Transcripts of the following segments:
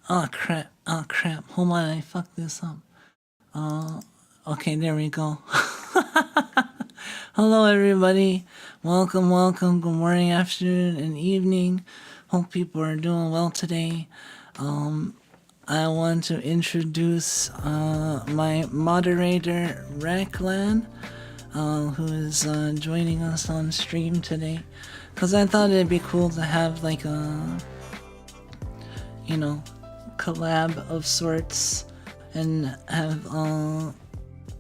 Oh crap, oh crap. Hold on, I fucked this up. Okay, there we go. Hello everybody. Welcome, welcome. Good morning, afternoon, and evening. Hope people are doing well today. I want to introduce my moderator, Racc, who is joining us on stream today. Because I thought it'd be cool to have like a, collab of sorts and have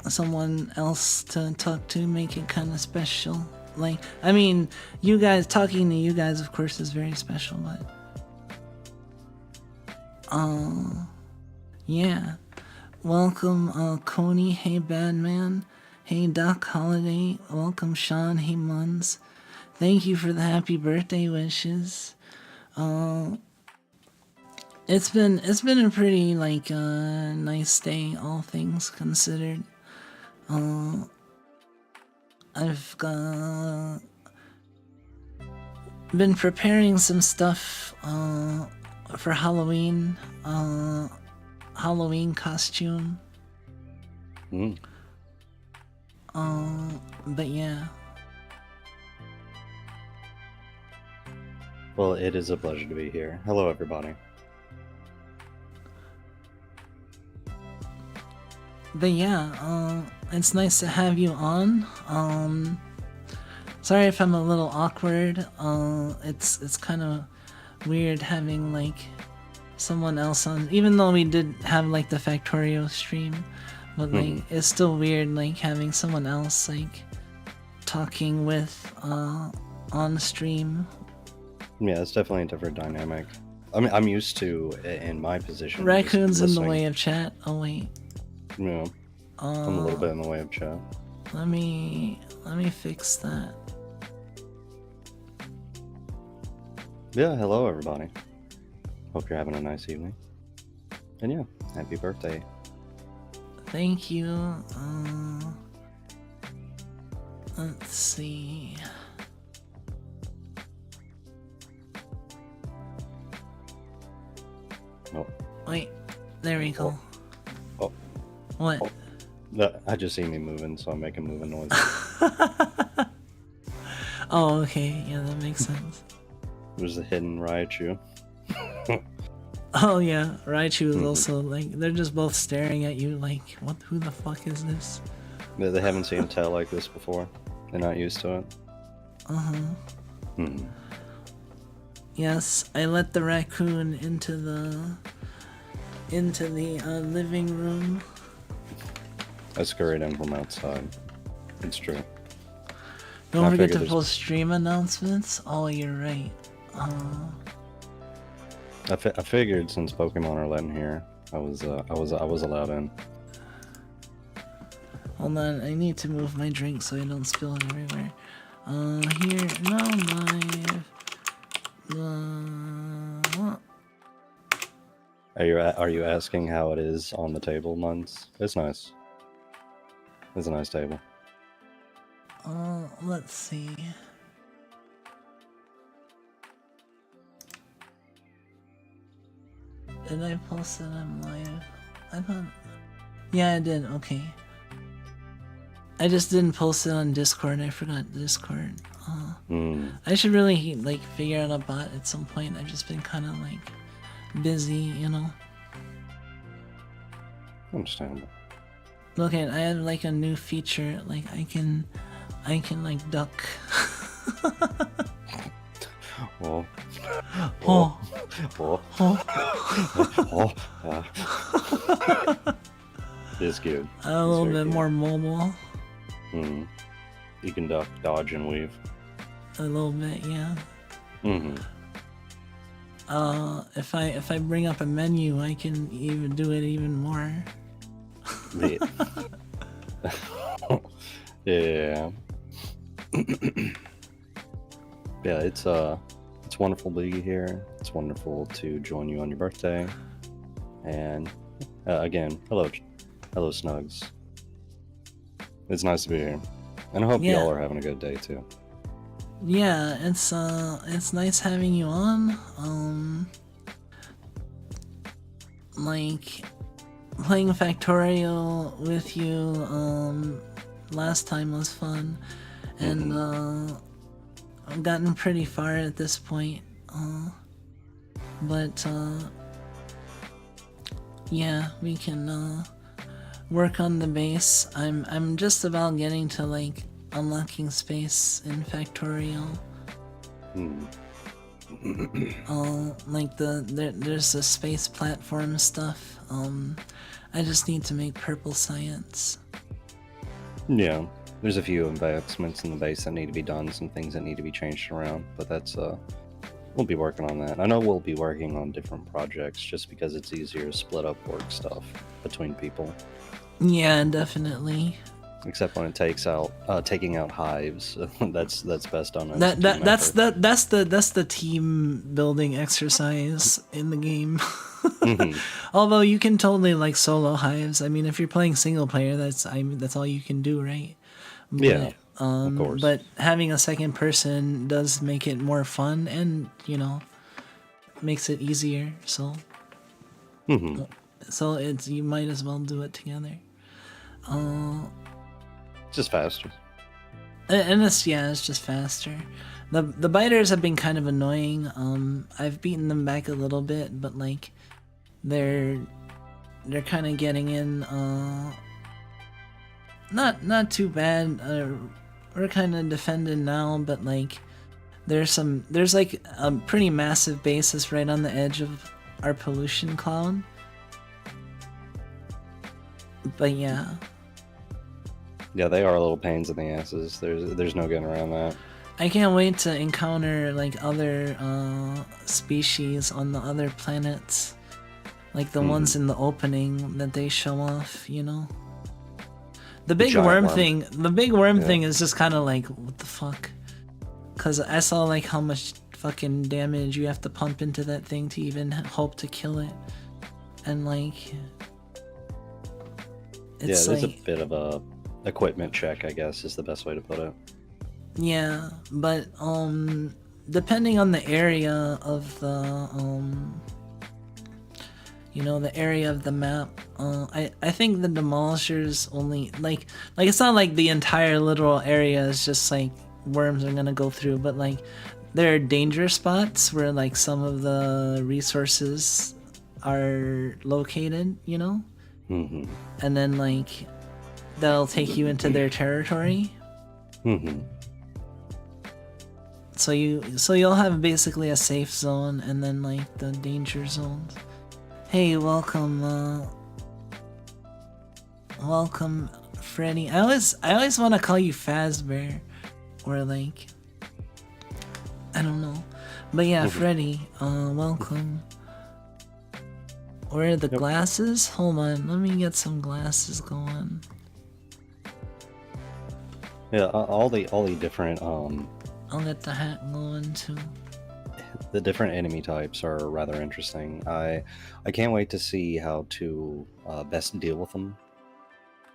someone else to talk to, make it kind of special. Like, I mean, you guys, talking to you guys, of course, is very special, but yeah. Welcome, Coney. Hey, Badman. Hey, Doc Holiday. Welcome, Sean. Hey, Muns. Thank you for the happy birthday wishes. It's been a pretty nice day, all things considered. I've been preparing some stuff for Halloween. Halloween costume. But yeah. Well, it is a pleasure to be here. Hello, everybody. But yeah, it's nice to have you on. Sorry if I'm a little awkward. It's kind of weird having like someone else on, even though we did have like the Factorio stream, but like it's still weird like having someone else like talking with on stream. Yeah, it's definitely a different dynamic. I mean, I'm used to in my position. Raccoon's in the way of chat. Oh wait. Yeah, I'm a little bit in the way of chat. Let me fix that. Yeah, hello everybody. Hope you're having a nice evening. And yeah, happy birthday. Thank you. Let's see. Oh. Wait, there we go. Oh. What? Oh. I just see me moving, so I'm making moving noise. Oh, okay. Yeah, that makes sense. There's a hidden Raichu. Oh yeah, Raichu is also like, they're just both staring at you like, what? Who the fuck is this? They haven't seen tail like this before. They're not used to it. Yes, I let the raccoon into the living room. I scurried in from outside. It's true. Don't forget to post stream announcements. Oh, you're right. I figured since Pokemon are letting here, I was allowed in. Hold on, I need to move my drink so I don't spill it everywhere. Here, no live. Are you asking how it is on the table, Muns? It's nice. It's a nice table. Let's see. Did I post that I'm live? I thought... Yeah, I did, okay. I just didn't post it on Discord, I forgot Discord. I should really, like, figure out a bot at some point. I've just been kind of, like, busy, you know? Understandable. Look at, I have, like, a new feature, like, I can, like, duck. Oh. Oh. Oh. It's good. A little bit more mobile. You can duck, dodge, and weave. A little bit, yeah. If I bring up a menu, I can even do it even more. Yeah. Yeah, it's wonderful to be here. It's wonderful to join you on your birthday. And again, hello Snugs. It's nice to be here. And I hope y'all are having a good day too. Yeah, it's nice having you on. like playing Factorio with you last time was fun, and I've gotten pretty far at this point. But yeah, we can work on the base. I'm just about getting to like unlocking space in Factorio. Like there's the space platform stuff. I just need to make purple science. Yeah, there's a few investments in the base that need to be done, some things that need to be changed around, but that's we'll be working on that. I know we'll be working on different projects just because it's easier to split up work stuff between people. Yeah, definitely. Except when it takes out taking out hives. that's best done. That's the team building exercise in the game. Although you can totally like solo hives. I mean, if you're playing single player, that's all you can do, right? But, yeah, of course. But having a second person does make it more fun, and makes it easier. So, so you might as well do it together. Just faster. And it's just faster. The biters have been kind of annoying. I've beaten them back a little bit, but like they're kind of getting in. Not too bad. We're kind of defending now, but like there's like a pretty massive basis right on the edge of our pollution cloud. But yeah. Yeah, they are little pains in the asses. There's no getting around that. I can't wait to encounter like other species on the other planets, like the ones in the opening that they show off. The big worm thing. The big worm thing is just kind of like, what the fuck? Because I saw like how much fucking damage you have to pump into that thing to even hope to kill it, and like, it's there's like, a bit of a equipment check, I guess, is the best way to put it. Yeah, but depending on the area of the the area of the map, I think the demolishers only like it's not like the entire literal area is just like worms are gonna go through, but like there are danger spots where like some of the resources are located, and then like that'll take you into their territory. So you'll have basically a safe zone and then like the danger zones. Hey, welcome Freddy. I always want to call you Fazbear, or like, I don't know, but yeah, Freddy. Welcome. Where are the glasses? Hold on, let me get some glasses going. Yeah, all the different I'll get the hat going too. The different enemy types are rather interesting. I can't wait to see how to best deal with them.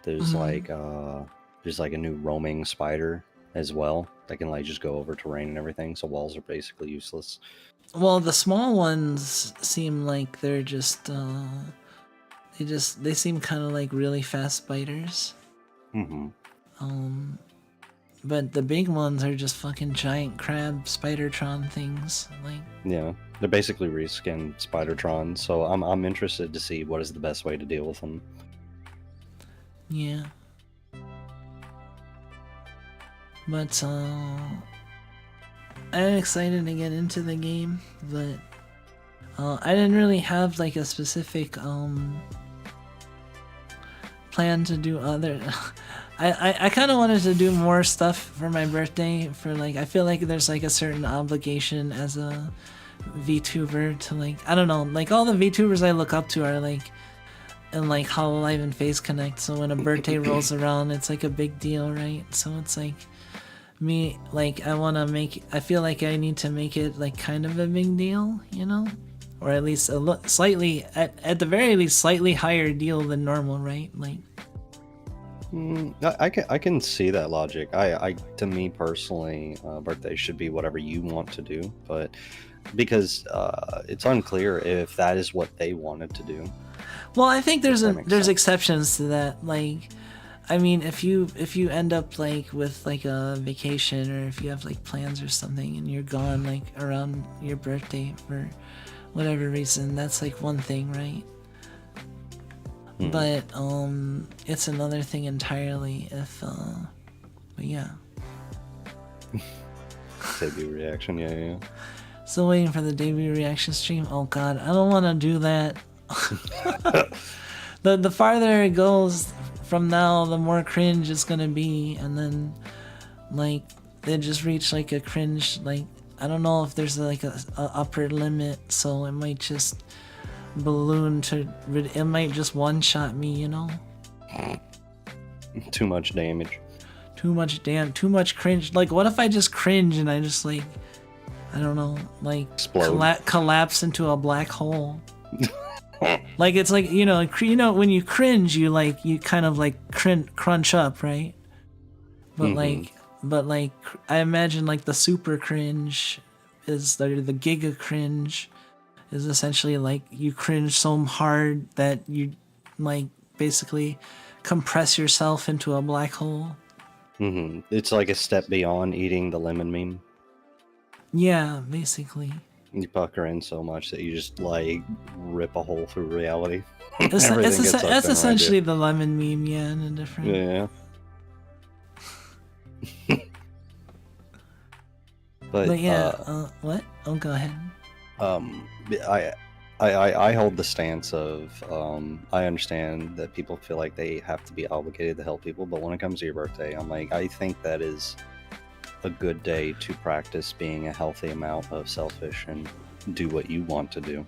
There's like a new roaming spider as well that can like just go over terrain and everything, so walls are basically useless. Well, the small ones seem like they're just they seem kind of like really fast spiders. But the big ones are just fucking giant crab Spidertron things. Like, yeah, they're basically reskinned Spidertron. So I'm interested to see what is the best way to deal with them. Yeah. But I'm excited to get into the game, but I didn't really have like a specific plan to do other. I kind of wanted to do more stuff for my birthday. For like, I feel like there's like a certain obligation as a VTuber to like, I don't know, like all the VTubers I look up to are like in like Hololive and Face Connect. So when a birthday rolls around, it's like a big deal, right? So it's like me, like I feel like I need to make it like kind of a big deal, or at least slightly, at the very least, slightly higher deal than normal, right? Like. I can see that logic. To me personally, birthday should be whatever you want to do, but because it's unclear if that is what they wanted to do. Well, I think there's That makes there's sense. exceptions to that. Like, I mean, if you end up like with like a vacation, or if you have like plans or something and you're gone like around your birthday for whatever reason, that's like one thing, right? But it's another thing entirely if but yeah. Debut reaction, yeah. Still waiting for the debut reaction stream. Oh god, I don't want to do that. The farther it goes from now, the more cringe it's gonna be, and then like they just reach like a cringe, like I don't know if there's like a upper limit, so it might just balloon to it might just one shot me, you know. Too much damage. Too much cringe. Like, what if I just cringe and I just like, I don't know, like Explode. collapse into a black hole? Like, it's like, you know, when you cringe, you kind of like crunch up, right? But like I imagine like the super cringe is the giga cringe is essentially like you cringe so hard that you like basically compress yourself into a black hole. It's like a step beyond eating the lemon meme. Yeah, basically. You pucker in so much that you just like rip a hole through reality. That's Everything gets sucked in right essentially the lemon meme, yeah, in a different. Yeah. But yeah, what? Oh, go ahead. I hold the stance of I understand that people feel like they have to be obligated to help people, but when it comes to your birthday, I'm like, I think that is a good day to practice being a healthy amount of selfish and do what you want to do.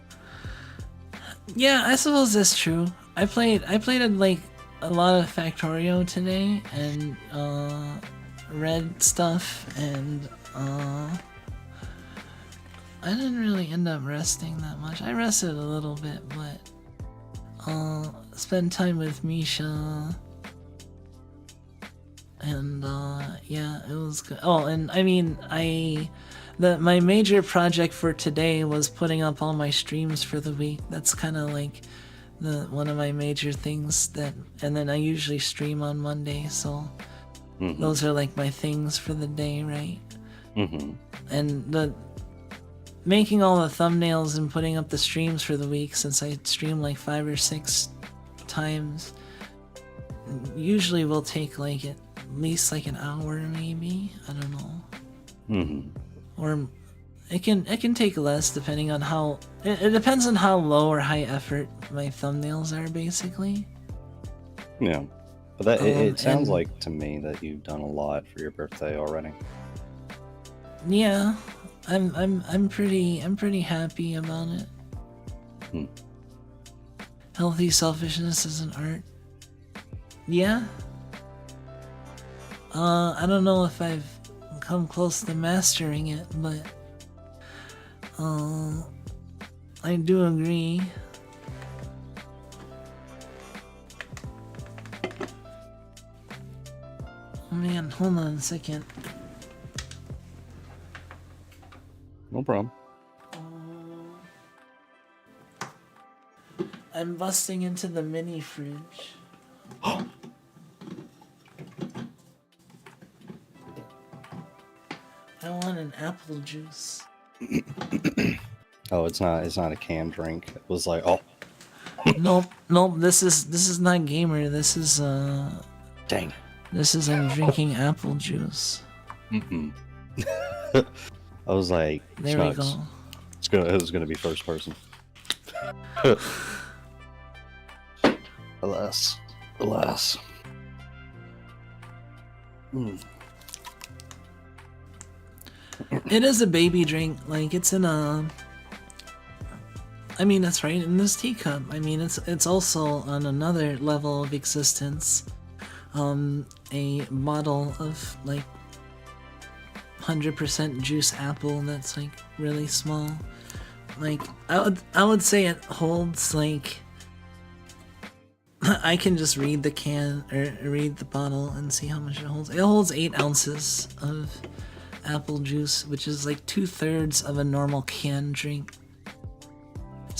Yeah, I suppose that's true. I played like a lot of Factorio today and read stuff, and I didn't really end up resting that much. I rested a little bit, but spent time with Misha, and yeah, it was good. Oh, and I mean, my major project for today was putting up all my streams for the week. That's kind of like one of my major things that, and then I usually stream on Monday, so those are like my things for the day, right? And making all the thumbnails and putting up the streams for the week, since I stream like 5 or 6 times, usually will take like at least like an hour, maybe. I don't know. Or it can take less depending on how it depends on how low or high effort my thumbnails are, basically. Yeah, but that it sounds like to me that you've done a lot for your birthday already. Yeah, I'm pretty happy about it. Healthy selfishness is an art. Yeah. I don't know if I've come close to mastering it, but I do agree. Oh man, hold on a second. No problem. I'm busting into the mini fridge. I want an apple juice. Oh, it's not a canned drink. It was like, oh. Nope. This is not gamer. This is Dang. This is I'm drinking apple juice. I was like, there Snugs. we go. It was gonna be first person. Alas. It is a baby drink. Like, it's in a. I mean, that's right in this teacup. I mean, it's also on another level of existence. A bottle of like 100% juice apple that's like really small. Like, I would say it holds like. I can just read the can or read the bottle and see how much it holds. It holds 8 ounces of apple juice, which is like 2/3 of a normal canned drink.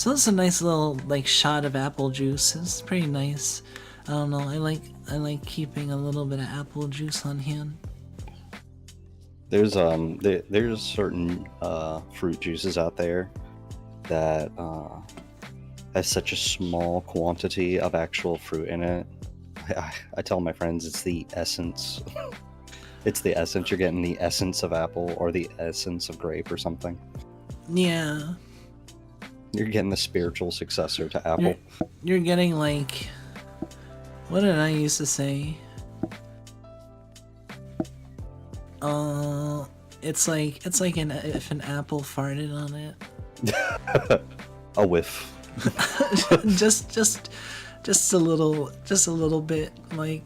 So it's a nice little like shot of apple juice. It's pretty nice. I don't know. I like keeping a little bit of apple juice on hand. There's certain fruit juices out there that has such a small quantity of actual fruit in it. I tell my friends it's the essence. It's the essence. You're getting the essence of apple or the essence of grape or something. Yeah. You're getting the spiritual successor to apple. You're getting like, what did I used to say? It's like if an apple farted on it. A whiff. just a little bit like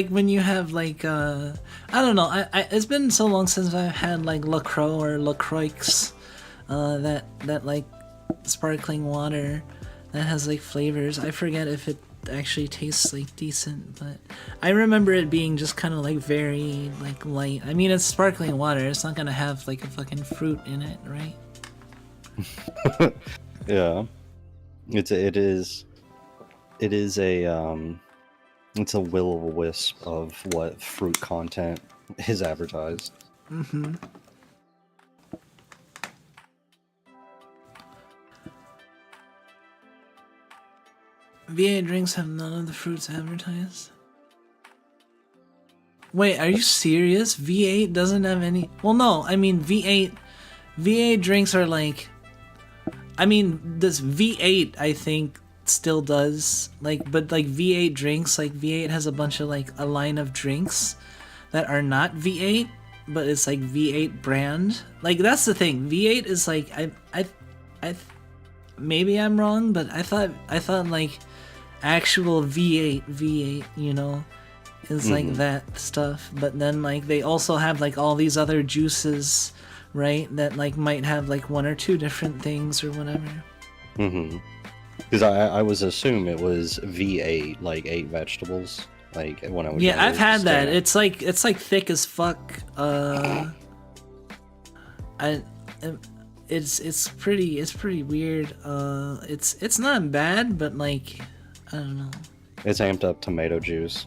when you have like I don't know. I it's been so long since I've had like LaCroix or LaCroix, that like sparkling water that has like flavors. I forget if it actually tastes like decent, but I remember it being just kind of like very like light. I mean, it's sparkling water. It's not gonna have like a fucking fruit in it, right? Yeah, it is a it's a will-o-wisp of what fruit content is advertised. Mm-hmm. V8 drinks have none of the fruits advertised. Wait, are you serious? V8 doesn't have any. Well, no, I mean V8 drinks are like. I mean, this V8 I think still does like, but like V8 drinks, like V8 has a bunch of like a line of drinks that are not V8, but it's like V8 brand. Like that's the thing. V8 is like I maybe I'm wrong, but I thought like actual V8, you know, is like that stuff. But then like they also have like all these other juices, right? That like might have like one or two different things or whatever. Mm-hmm. Because I was assume it was V8, like 8 vegetables. Like when I was yeah, I've had that. It's like thick as fuck. It's pretty weird. It's not bad, but like I don't know. It's amped up tomato juice.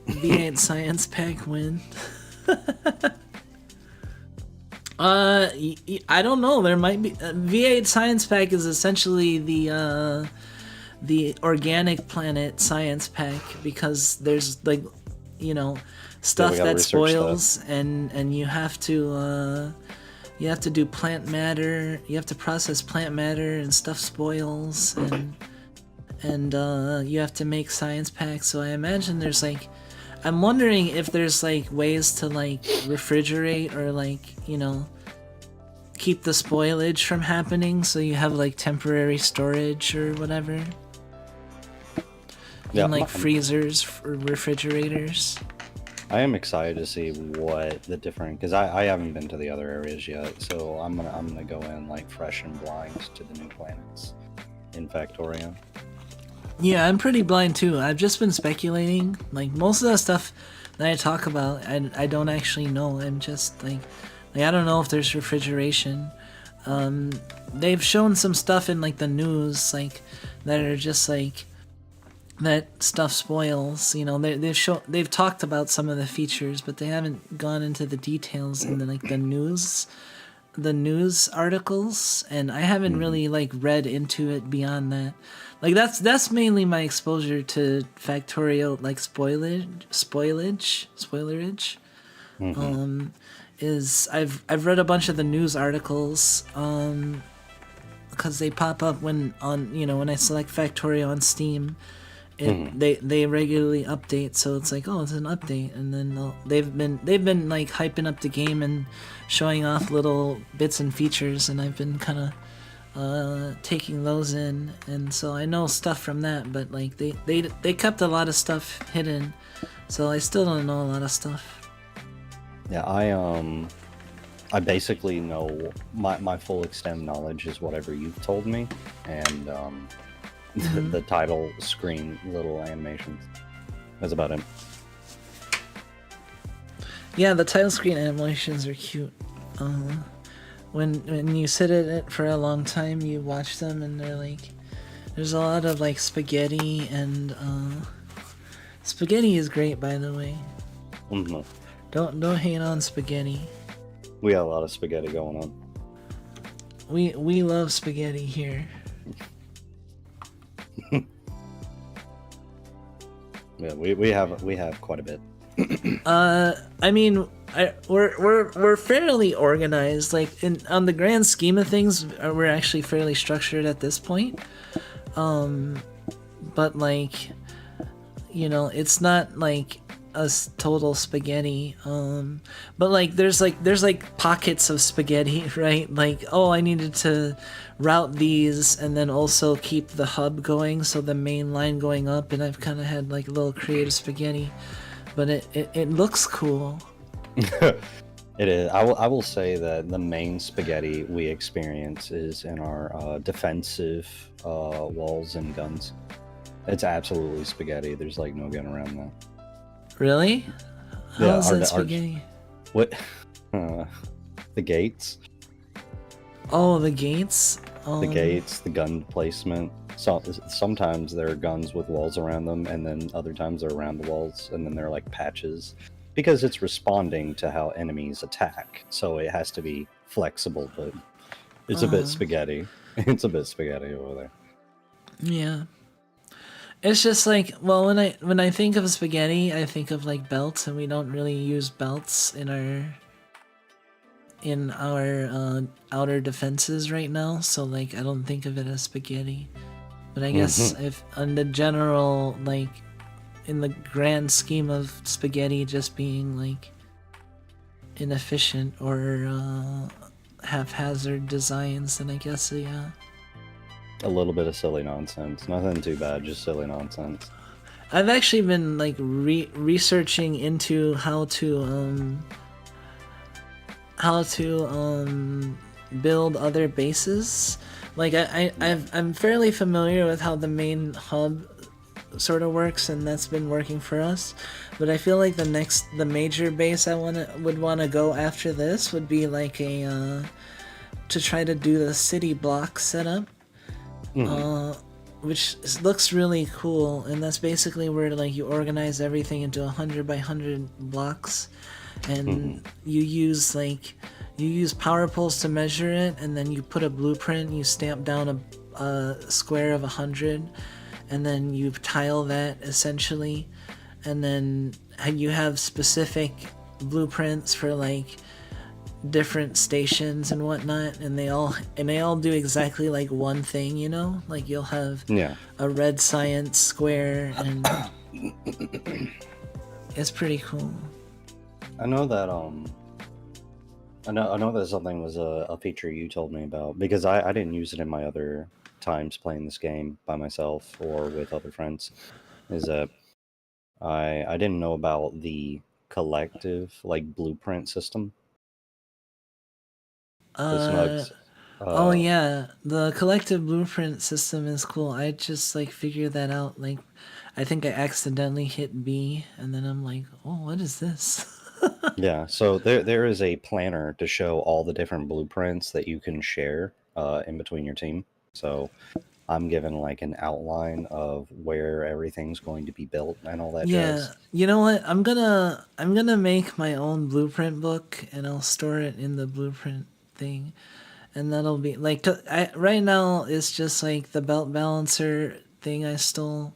V8 Science Pack win. I don't know. There might be V8 Science Pack is essentially the Organic Planet Science Pack, because there's like, you know, stuff that spoils that. and you have to do plant matter. You have to process plant matter and stuff spoils, and you have to make science packs. So I imagine there's like, I'm wondering if there's like ways to like refrigerate or like, you know, keep the spoilage from happening, so you have like temporary storage or whatever. Yeah, in like freezers or refrigerators. I am excited to see what the different, because I haven't been to the other areas yet, so I'm gonna go in like fresh and blind to the new planets in Factorio. Yeah, I'm pretty blind too. I've just been speculating. Like most of the stuff that I talk about, I don't actually know. I'm just like I don't know if there's refrigeration. They've shown some stuff in like the news, like that are just like that stuff spoils. You know, they've talked about some of the features, but they haven't gone into the details in the news articles, and I haven't really like read into it beyond that. Like that's mainly my exposure to Factorio, like spoilerage. Is I've read a bunch of the news articles, because they pop up when I select Factorio on Steam. They regularly update, so it's like, oh, it's an update, and then they've been like hyping up the game and showing off little bits and features, and I've been kind of taking those in, and so I know stuff from that, but like they kept a lot of stuff hidden, so I still don't know a lot of stuff. Yeah, I basically know my full extent of knowledge is whatever you've told me, and the title screen little animations. That's about it. Yeah, the title screen animations are cute. when you sit at it for a long time, you watch them and they're like, there's a lot of like spaghetti, and spaghetti is great, by the way. Mhm. Don't hate on spaghetti. We got a lot of spaghetti going on. We love spaghetti here. Yeah, we have quite a bit. I mean, we're fairly organized. Like on the grand scheme of things, we're actually fairly structured at this point. But like, you know, it's not like a total spaghetti. But like, there's like pockets of spaghetti, right? Like, oh, I needed to route these and then also keep the hub going, so the main line going up, and I've kind of had like a little creative spaghetti, but it looks cool. It is. I will say that the main spaghetti we experience is in our defensive walls and guns. It's absolutely spaghetti. There's like no getting around that. Really? Yeah, How's that spaghetti? What? The gates. Oh, the gates. The gates, the gun placement. So sometimes there are guns with walls around them, and then other times they're around the walls, and then they're like patches, because it's responding to how enemies attack. So it has to be flexible, but it's a bit spaghetti. It's a bit spaghetti over there. Yeah. It's just like, well, when I think of spaghetti, I think of like belts, and we don't really use belts in our outer defenses right now. So like, I don't think of it as spaghetti. But I guess if on the general, like, in the grand scheme of spaghetti just being like inefficient or haphazard designs, then I guess yeah. A little bit of silly nonsense. Nothing too bad, just silly nonsense. I've actually been like researching into how to build other bases. Like I'm fairly familiar with how the main hub sort of works, and that's been working for us. But I feel like the major base I would want to go after this would be like a to try to do the city block setup. Which looks really cool, and that's basically where like you organize everything into 100 by 100 blocks, and you use power poles to measure it, and then you put a blueprint, you stamp down a square of 100, and then you tile that essentially, and then you have specific blueprints for like different stations and whatnot, and they all do exactly like one thing, you know, like you'll have a red science square, and it's pretty cool. I know that I know that something was a feature you told me about, because I didn't use it in my other times playing this game by myself or with other friends, is that I didn't know about the collective like blueprint system. Oh yeah, the collective blueprint system is cool. I just like figured that out. Like, I think I accidentally hit B, and then I'm like, oh, what is this? Yeah, so there is a planner to show all the different blueprints that you can share in between your team. So I'm given like an outline of where everything's going to be built and all that jazz. You know what? I'm gonna make my own blueprint book, and I'll store it in the blueprint thing, and that'll be like right now it's just like the belt balancer thing I stole,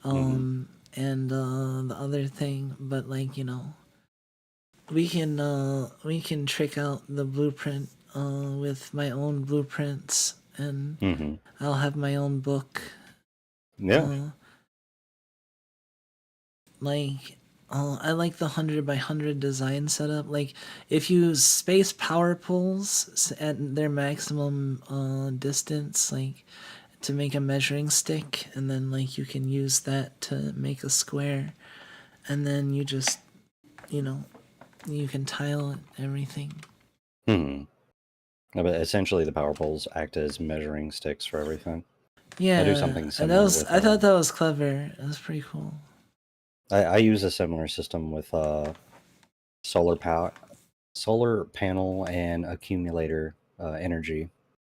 and the other thing, but like, you know, we can trick out the blueprint with my own blueprints, and I'll have my own book. I like the 100 by 100 design setup. Like, if you space power poles at their maximum distance, like to make a measuring stick, and then like you can use that to make a square, and then you just, you know, you can tile everything. But essentially, the power poles act as measuring sticks for everything. Yeah, I do something similar. I thought that was clever. It was pretty cool. I use a similar system with solar panel and accumulator energy,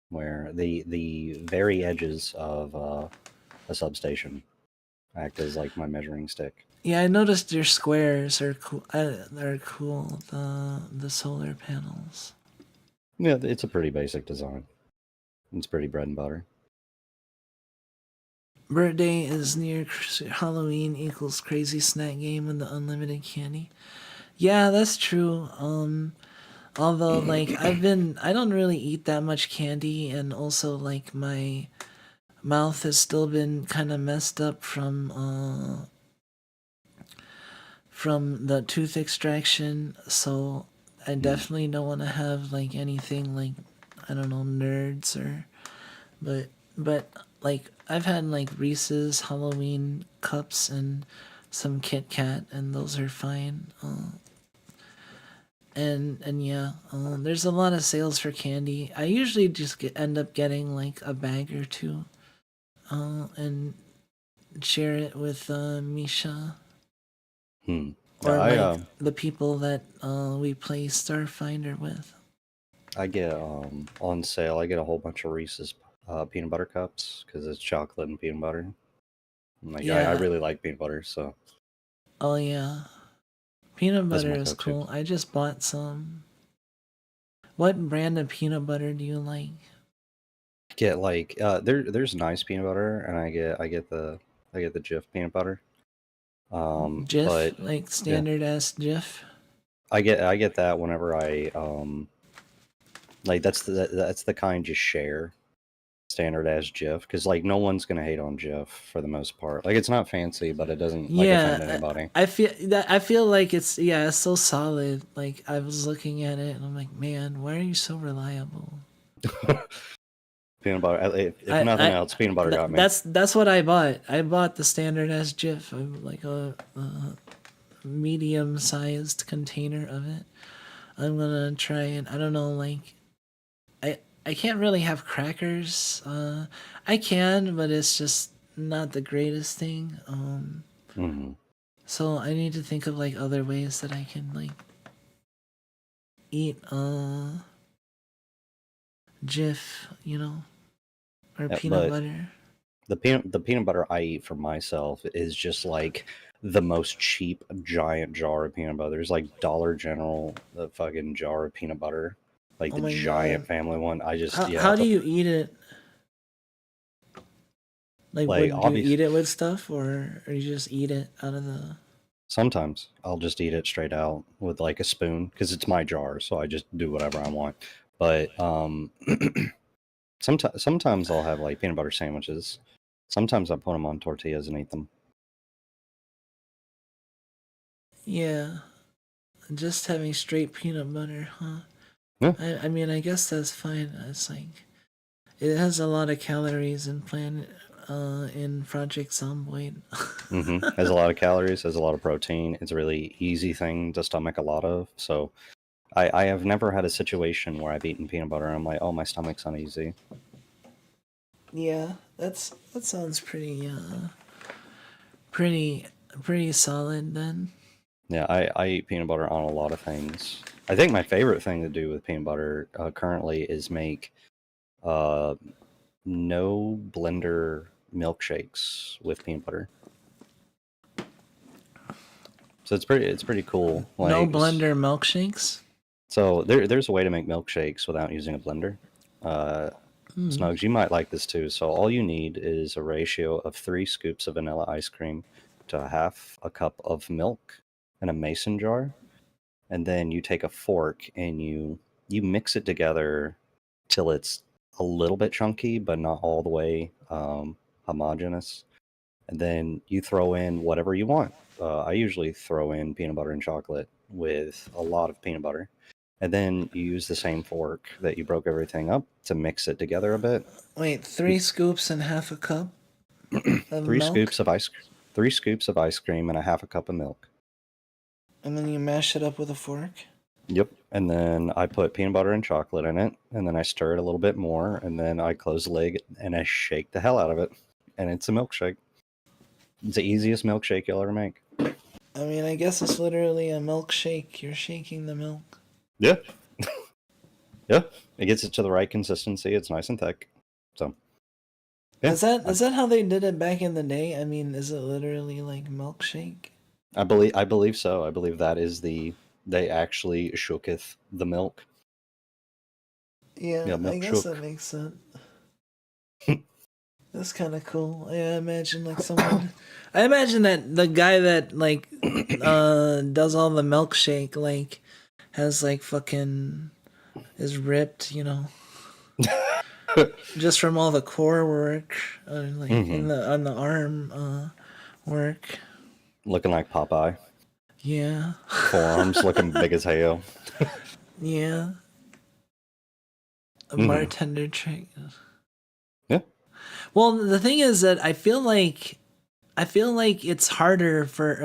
where the very edges of a substation act as like my measuring stick. Yeah, I noticed your squares are cool. They're cool. The solar panels. Yeah, it's a pretty basic design. It's pretty bread and butter. Birthday is near. Halloween equals crazy snack game with the unlimited candy. Yeah, that's true. Although like I don't really eat that much candy, and also like my mouth has still been kind of messed up from the tooth extraction, so I definitely don't want to have like anything like, I don't know, nerds or but like I've had like Reese's Halloween cups and some Kit Kat, and those are fine. And yeah, there's a lot of sales for candy. I usually just end up getting like a bag or two, and share it with Misha or like the people that we play Starfinder with. I get on sale. I get a whole bunch of Reese's peanut butter cups because it's chocolate and peanut butter. And, like I really like peanut butter, so. Oh yeah, peanut That's butter my is go-to. cool. I just bought some. What brand of peanut butter do you like? Get like there's nice peanut butter, and I get the Jif peanut butter. Jif, but like standard ass Jif. I get that whenever I like that's the kind you share, standard as Jif, because like no one's gonna hate on Jif for the most part. Like it's not fancy, but it doesn't like offend anybody. I feel like it's so solid. Like I was looking at it and I'm like, man, why are you so reliable? Peanut butter. If nothing else, peanut butter got me. That's what I bought. I bought the standard as Jif, like a medium sized container of it. I'm gonna try and I don't know, like I can't really have crackers. I can, but it's just not the greatest thing. So I need to think of like other ways that I can like eat Jif, you know, or peanut butter. The peanut butter I eat for myself is just like the most cheap giant jar of peanut butter. There's like Dollar General, the fucking jar of peanut butter, like the giant family one. I just how do you eat it? Like would you eat it with stuff, or you just eat it out of the? Sometimes I'll just eat it straight out with like a spoon because it's my jar, so I just do whatever I want. But sometimes I'll have like peanut butter sandwiches. Sometimes I put them on tortillas and eat them. Yeah, just having straight peanut butter, huh? Yeah. I mean, I guess that's fine. It's like it has a lot of calories in Project Zomboid. Has a lot of calories, has a lot of protein. It's a really easy thing to stomach a lot of. So I have never had a situation where I've eaten peanut butter and I'm like, oh, my stomach's uneasy. Yeah, that sounds pretty solid then. Yeah, I eat peanut butter on a lot of things. I think my favorite thing to do with peanut butter currently is make no blender milkshakes with peanut butter. So it's pretty cool. Like, no blender milkshakes? So there's a way to make milkshakes without using a blender. Snugs, you might like this too. So all you need is a ratio of 3 scoops of vanilla ice cream to half a cup of milk in a mason jar. And then you take a fork and you mix it together till it's a little bit chunky, but not all the way homogeneous. And then you throw in whatever you want. I usually throw in peanut butter and chocolate with a lot of peanut butter. And then you use the same fork that you broke everything up to mix it together a bit. Wait, 3 scoops and half a cup of 3 milk? scoops of ice 3 scoops of ice cream and a half a cup of milk. And then you mash it up with a fork? Yep. And then I put peanut butter and chocolate in it, and then I stir it a little bit more, and then I close the lid and I shake the hell out of it. And it's a milkshake. It's the easiest milkshake you'll ever make. I mean, I guess it's literally a milkshake. You're shaking the milk. Yeah. Yeah, it gets it to the right consistency. It's nice and thick. So yeah, Is that how they did it back in the day? I mean, is it literally like milkshake? I believe so. I believe that is they actually shooketh the milk. Yeah, Yeah, I milk guess that shook. makes sense. That's kind of cool. I imagine like someone. I imagine that the guy that like does all the milkshake like has like fucking is ripped, you know, just from all the core work, like in Hmm. the on the arm work. Looking like Popeye. Yeah, Forearms looking big as hell. yeah. A Hmm. bartender trick. Yeah. Well, the thing is that I feel like it's harder for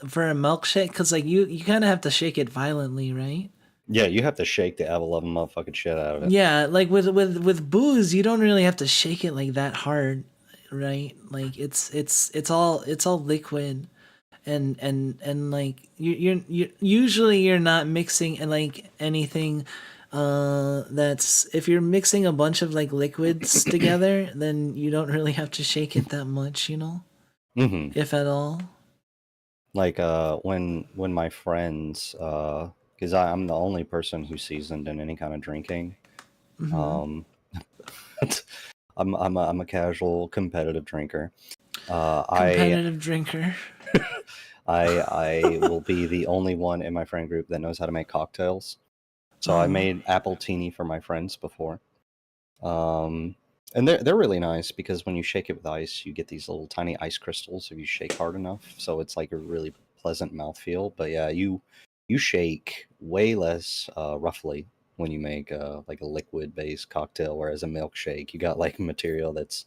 for a milkshake because like you kind of have to shake it violently, right? Yeah, you have to shake the ever loving motherfucking shit out of it. Yeah, like with booze, you don't really have to shake it like that hard, right? Like it's all liquid, and like you usually you're not mixing like anything. That's if you're mixing a bunch of like liquids together, then you don't really have to shake it that much, you know, Hmm. if at all. Like when my friends because I'm the only person who's seasoned in any kind of drinking. Hmm. Um, I'm a casual competitive drinker. Uh, I Competitive drinker. I will be the only one in my friend group that knows how to make cocktails. So I Uh, made apple teeny for my friends before. Um, and they're really nice because when you shake it with ice, you get these little tiny ice crystals if you shake hard enough. So it's like a really pleasant mouthfeel. But yeah, you shake way less roughly when you make like a liquid based cocktail, whereas a milkshake, you got like material that's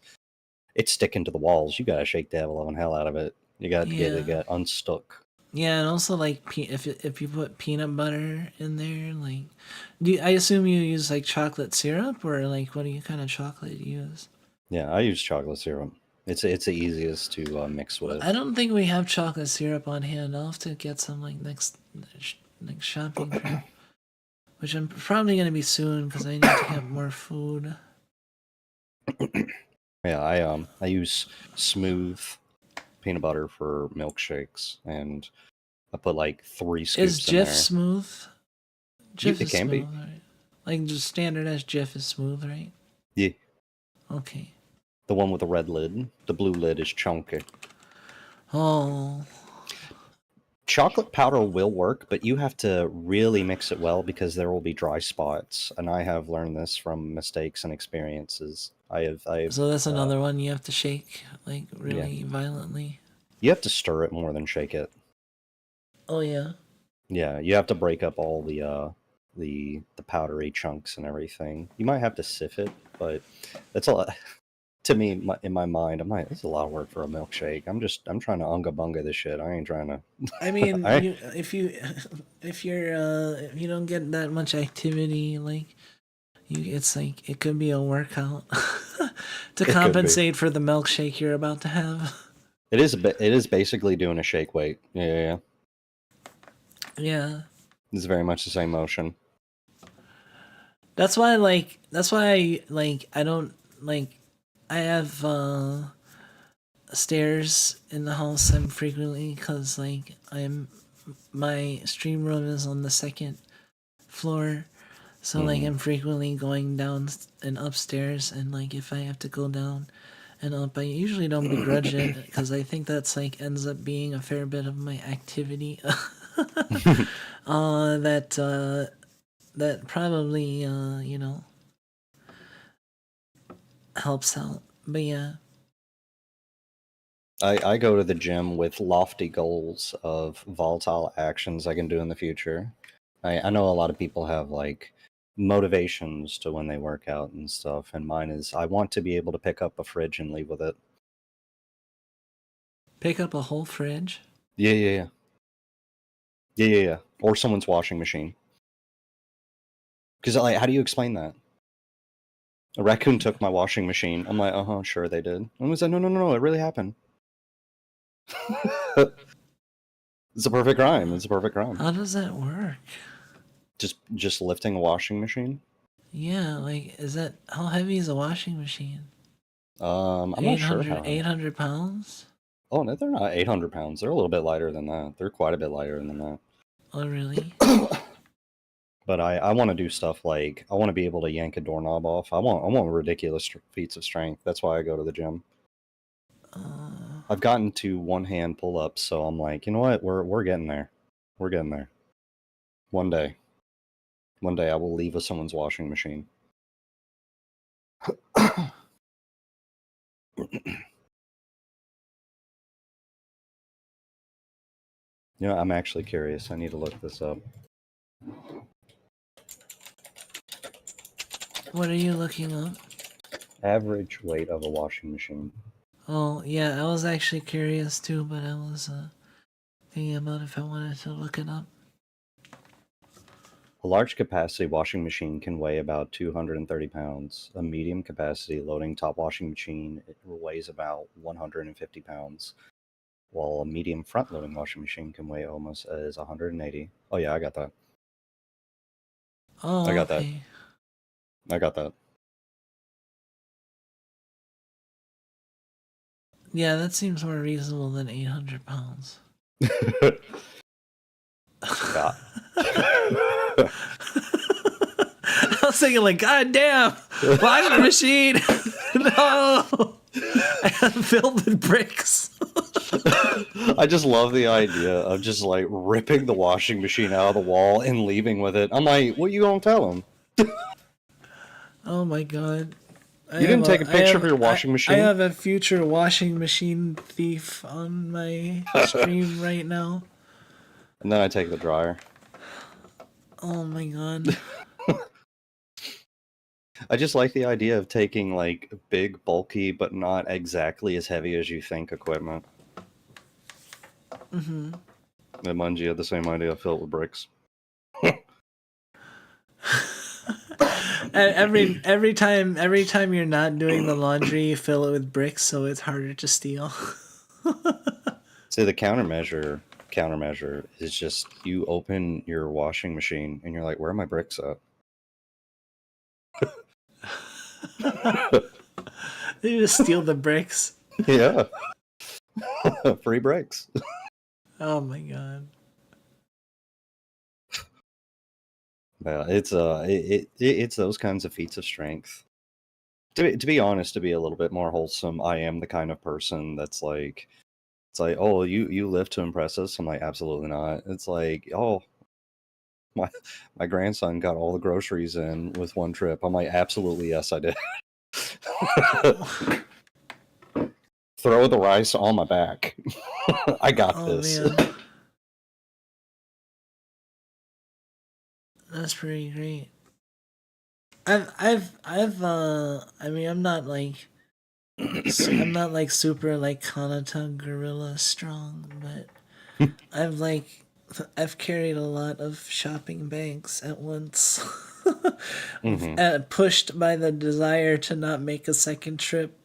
it's sticking to the walls. You gotta shake the devil hell out of it. You got to get it yeah. get unstuck. Yeah, and also like if you put peanut butter in there, like, I assume you use like chocolate syrup or like what do you kind of chocolate use? Yeah, I use chocolate syrup. It's the easiest to mix Well, I with. don't think we have chocolate syrup on hand. I'll have to get some like next shopping trip, which I'm probably gonna be soon because I need to get more food. Yeah, I use smooth peanut butter for milkshakes, and I put like three Is scoops in Jif there. smooth? Jif It is can be. smooth, right? Like just standard as Jif is smooth, right? Yeah, Okay. the one with the red lid. The blue lid is chunky. Oh, Chocolate powder will work, but you have to really mix it well because there will be dry spots, and I have learned this from mistakes and experiences. I've so that's another one you have to shake like yeah. really violently. You have to stir it more than shake it. Oh yeah. Yeah, you have to break up all the powdery chunks and everything. You might have to sift it, but that's a lot to me in my mind. I'm like, this is a lot of work for a milkshake. I'm trying to unga bunga this shit. I ain't trying to. I mean, I you if you don't get that much activity, like it's like it could be a workout to it could be. compensate for the milkshake you're about to have. It is basically doing a shake weight. Yeah, yeah, yeah. Yeah, It's very much the same motion. that's why I don't like I have stairs in the house I'm frequently because like I'm my stream room is on the second floor. So like Hmm. I'm frequently going down and upstairs, and like if I have to go down and up, I usually don't begrudge it because I think that's like ends up being a fair bit of my activity. That that probably helps out. But yeah, I go to the gym with lofty goals of volatile actions I can do in the future. I know a lot of people have like motivations to when they work out and stuff, and mine is I want to be able to pick up a fridge and leave with it. pick up a whole fridge. Yeah, yeah, yeah. Yeah, yeah, yeah. Or someone's washing machine. Because like, how do you explain that? A raccoon took my washing machine. I'm like, uh-huh, sure they did. And I was like, no, no, no, no, it really happened. It's a perfect crime. It's a perfect crime. How does that work? Just lifting a washing machine. Yeah, like, is that how heavy is a washing machine? I'm not sure how. 800 pounds? Oh no, they're not 800 pounds. They're a little bit lighter than that. They're quite a bit lighter than that. Oh, really? But I want to do stuff like I want to be able to yank a doorknob off. I want ridiculous feats of strength. That's why I go to the gym. I've gotten to one hand pull ups, so I'm like, you know what? We're getting there. We're getting there. One day I will leave with someone's washing machine. You know, I'm actually curious. I need to look this up. What are you looking up? Average weight of a washing machine. Oh, yeah, I was actually curious too, but I was thinking about if I wanted to look it up. A large capacity washing machine can weigh about 230 pounds. A medium capacity loading top washing machine weighs about 150 pounds, while a medium front loading washing machine can weigh almost as 180. Oh yeah, I got that. Oh, I got okay. that. I got that. Yeah, that seems more reasonable than 800 pounds. Yeah. I was thinking, like, God damn, washing machine. No, I'm filled with bricks. I just love the idea of just like ripping the washing machine out of the wall and leaving with it. I'm like, what you gonna tell him? Oh my god. You didn't take a picture of your washing machine? I have a future washing machine thief on my stream right now. And then I take the dryer. Oh my god. I just like the idea of taking like big, bulky, but not exactly as heavy as you think equipment. Mm-hmm. And Mungie had the same idea, fill it with bricks. every time you're not doing the laundry, you fill it with bricks, so it's harder to steal. See, the countermeasure is just you open your washing machine and you're like, where are my bricks at? They just steal the bricks. Yeah. Free bricks. Oh my god. Yeah, it's those kinds of feats of strength. To be honest, to be a little bit more wholesome, I am the kind of person that's like, it's like, oh, you live to impress us. I'm like, absolutely not. It's like, oh, my grandson got all the groceries in with one trip. I'm like, absolutely, yes, I did. Throw the rice on my back. I got this. Man. That's pretty great. I mean, I'm not like super like Kanata gorilla strong, but I've carried a lot of shopping bags at once. Mm-hmm. Pushed by the desire to not make a second trip.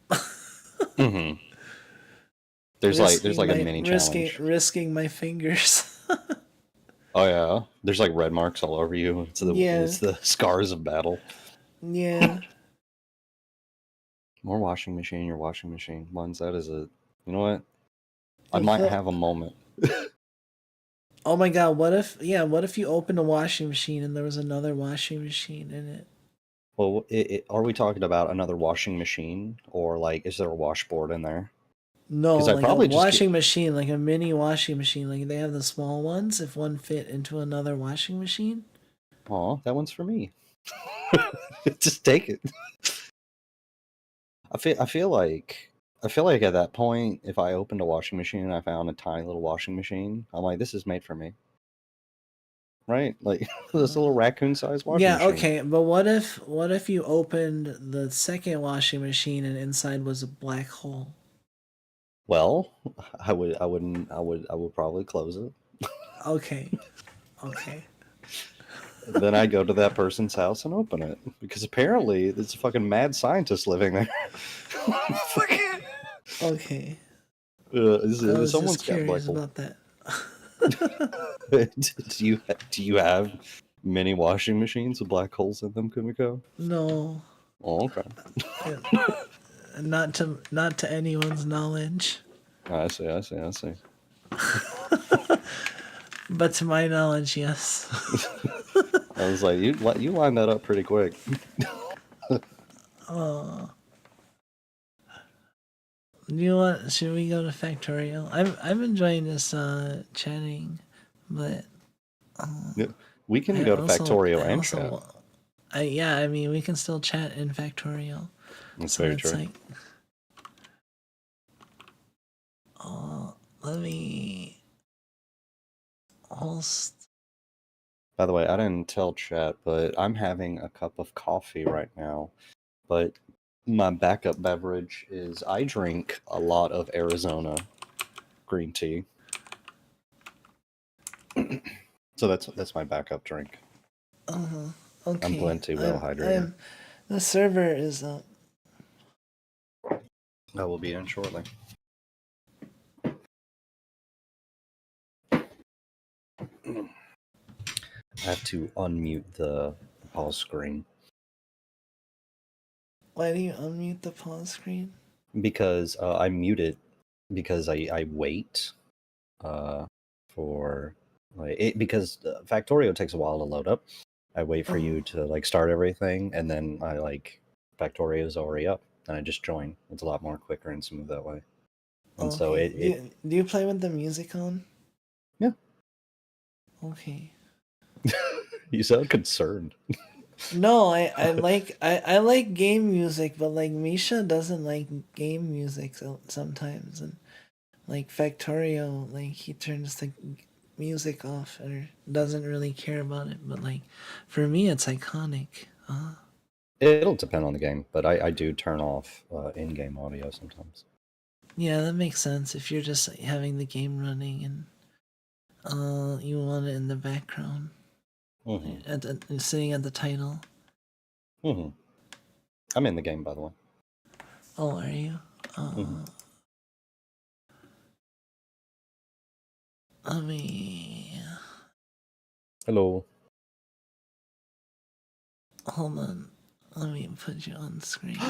Mm-hmm. There's like a mini challenge. Risking my fingers. Oh yeah, there's like red marks all over you. It's the scars of battle. Yeah. More washing machine, your washing machine. Ones that is a, you know what? I might have a moment. Oh my god, what if you opened a washing machine and there was another washing machine in it? Well, are we talking about another washing machine, or like, is there a washboard in there? No, I like probably a washing machine, like a mini washing machine. Like they have the small ones, if one fit into another washing machine. Oh, that one's for me. Just take it. I feel like at that point, if I opened a washing machine and I found a tiny little washing machine, I'm like, this is made for me. Right? Like this little raccoon-sized washing machine. Yeah, okay, but what if you opened the second washing machine and inside was a black hole? Well, I would probably close it. Okay. Then I go to that person's house and open it, because apparently there's a fucking mad scientist living there. Okay. Someone's got curious about that. do you have mini washing machines with black holes in them, Kumiko? No, Oh, okay. not to anyone's knowledge. I see. But to my knowledge, yes. I was like, you lined that up pretty quick. Should we go to Factorio? I'm enjoying this chatting, but Yeah, we can go to Factorio and chat. I mean, we can still chat in Factorio. That's very true. Like, let me host. By the way, I didn't tell chat, but I'm having a cup of coffee right now. But my backup beverage is I drink a lot of Arizona green tea. So that's my backup drink. Okay. I'm plenty well hydrated. The server is up. I will be in shortly. I have to unmute the pause screen. Why do you unmute the pause screen? Because I mute it because I wait for like it because Factorio takes a while to load up. I wait for you to like start everything, and then I like Factorio's already up, and I just join. It's a lot more quicker and smooth that way. And so do you play with the music on? Yeah. Okay. You sound concerned. No, I like game music, but like Misha doesn't like game music sometimes, and like Factorio, like he turns the music off or doesn't really care about it. But like for me, it's iconic. It'll depend on the game, but I do turn off in-game audio sometimes. Yeah, that makes sense if you're just having the game running and you want it in the background. Sitting at the title. I'm in the game, by the way. Oh, are you? Let me. Hello. Hold on. Let me put you on screen.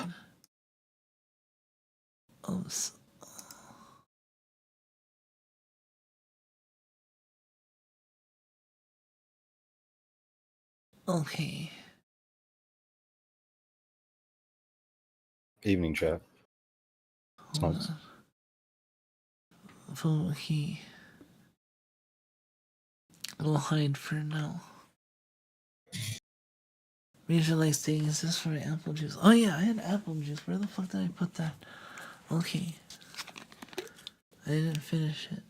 Oops. Okay. Evening, chat. Phone key. I'll hide for now. Visualize thing, is this for apple juice? Oh yeah, I had apple juice. Where the fuck did I put that? Okay. I didn't finish it.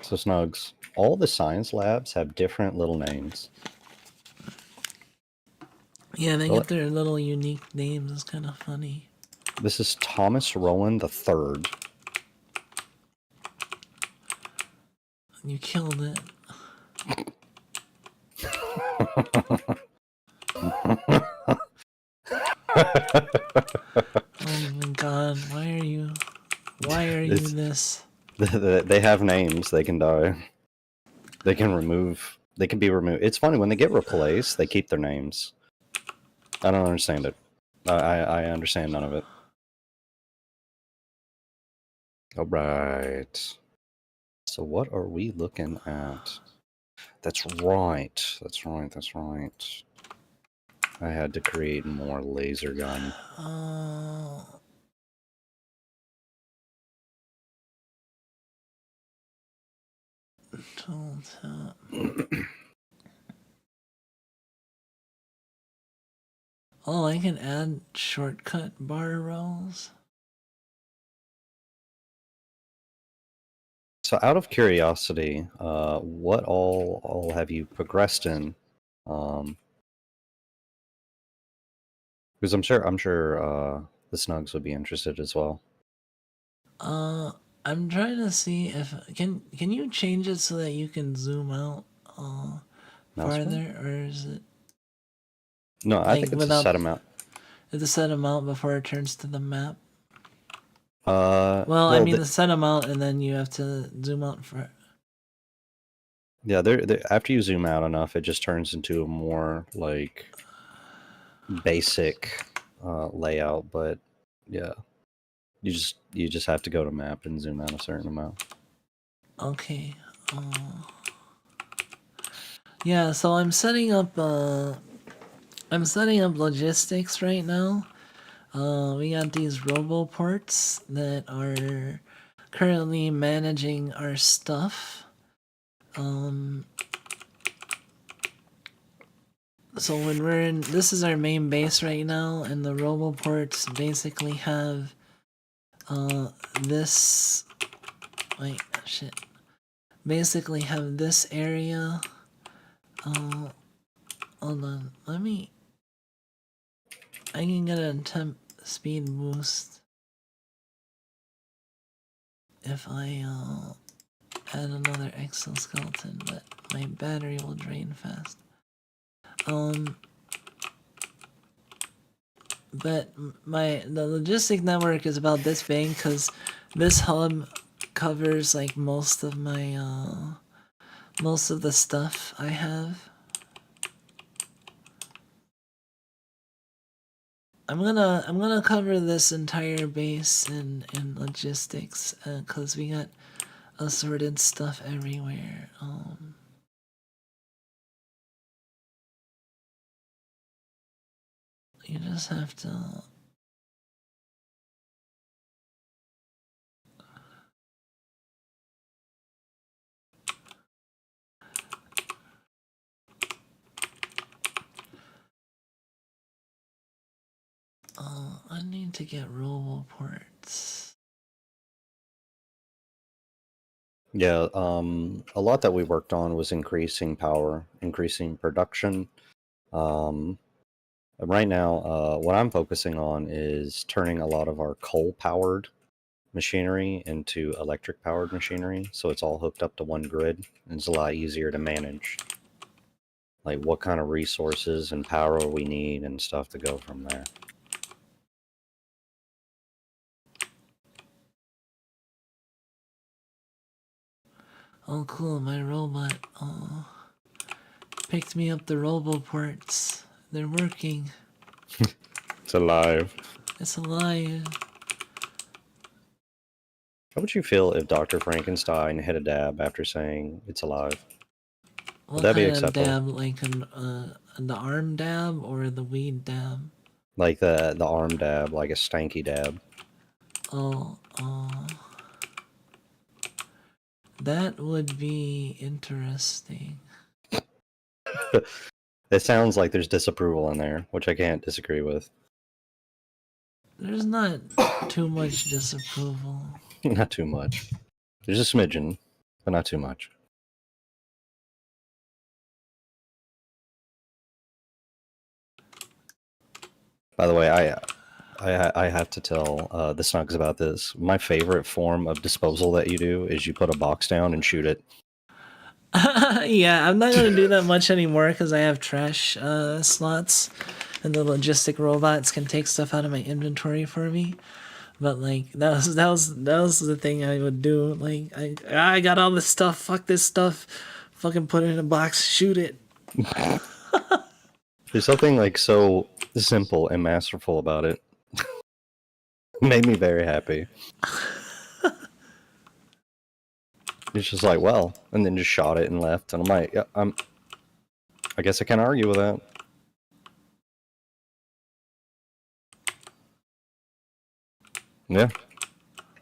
So Snugs, all the science labs have different little names. Yeah, they get their little unique names. It's kind of funny. This is Thomas Rowan III. You killed it. Oh my god, why are you this? They have names, they can die. They can be removed. It's funny, when they get replaced, they keep their names. I don't understand it. I understand none of it. Alright. So what are we looking at? That's right. I had to create more laser gun. Oh, I can add shortcut bar rows. So out of curiosity, what all have you progressed in? Because I'm sure the Snugs would be interested as well. I'm trying to see if can you change it so that you can zoom out farther, or is it? No, I think it's a set amount. It's a set amount before it turns to the map. Well, I mean the set amount, and then you have to zoom out for. Yeah, they're after you zoom out enough, it just turns into a more like basic layout. But yeah, you just have to go to map and zoom out a certain amount. Okay. Yeah, so I'm setting up logistics right now. We got these roboports that are currently managing our stuff. So when we're in, this is our main base right now, and the roboports basically have this. Wait, shit. Basically have this area. Hold on. I can get a temp speed boost if I add another exoskeleton, but my battery will drain fast. But the logistic network is about this big because this hub covers like most of my most of the stuff I have. I'm gonna cover this entire base in logistics because we got assorted stuff everywhere. You just have to. I need to get roboports. Yeah, a lot that we worked on was increasing power, increasing production. Right now, what I'm focusing on is turning a lot of our coal-powered machinery into electric-powered machinery, so it's all hooked up to one grid, and it's a lot easier to manage, like what kind of resources and power we need and stuff to go from there. Oh, cool! My robot picked me up the roboports. They're working. It's alive. It's alive. How would you feel if Dr. Frankenstein hit a dab after saying it's alive? What that be kind of acceptable? dab? Like the arm dab or the weed dab? Like the arm dab, like a stanky dab. Oh, that would be interesting. It sounds like there's disapproval in there, which I can't disagree with. There's not too much disapproval. Not too much. There's a smidgen, but not too much. By the way, I have to tell the Snugs about this. My favorite form of disposal that you do is you put a box down and shoot it. Yeah, I'm not gonna do that much anymore because I have trash slots, and the logistic robots can take stuff out of my inventory for me. But like that was the thing I would do. Like I got all this stuff. Fuck this stuff. Fucking put it in a box. Shoot it. There's something like so simple and masterful about it. Made me very happy. It's just like, well, and then just shot it and left, and I'm like, yeah, I guess I can't argue with that. Yeah,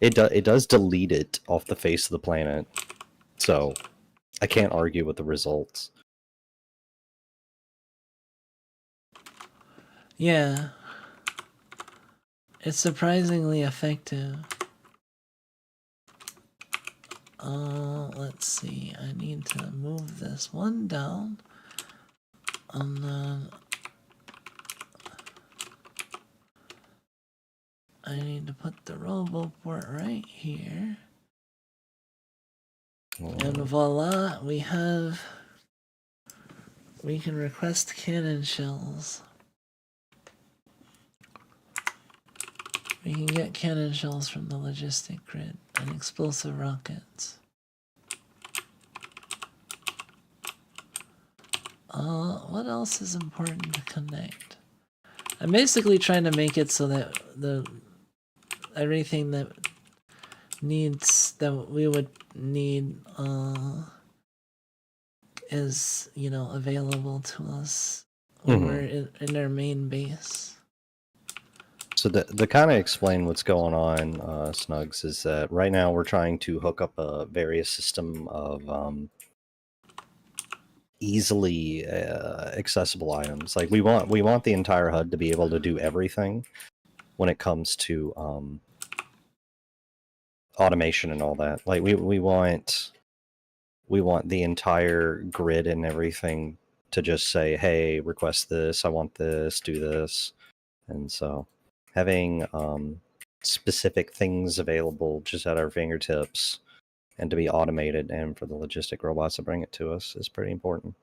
it does delete it off the face of the planet, so I can't argue with the results. Yeah, it's surprisingly effective. Let's see. I need to move this one down, and then I need to put the roboport right here. And voila, we can request cannon shells. We can get cannon shells from the logistic grid and explosive rockets. What else is important to connect? I'm basically trying to make it so that everything that we would need is, you know, available to us when we're in our main base. So to kind of explain what's going on, Snugs, is that right now we're trying to hook up a various system of easily accessible items. Like we want the entire HUD to be able to do everything when it comes to automation and all that. Like we want the entire grid and everything to just say, hey, request this, I want this, do this. And so having specific things available just at our fingertips and to be automated, and for the logistic robots to bring it to us, is pretty important.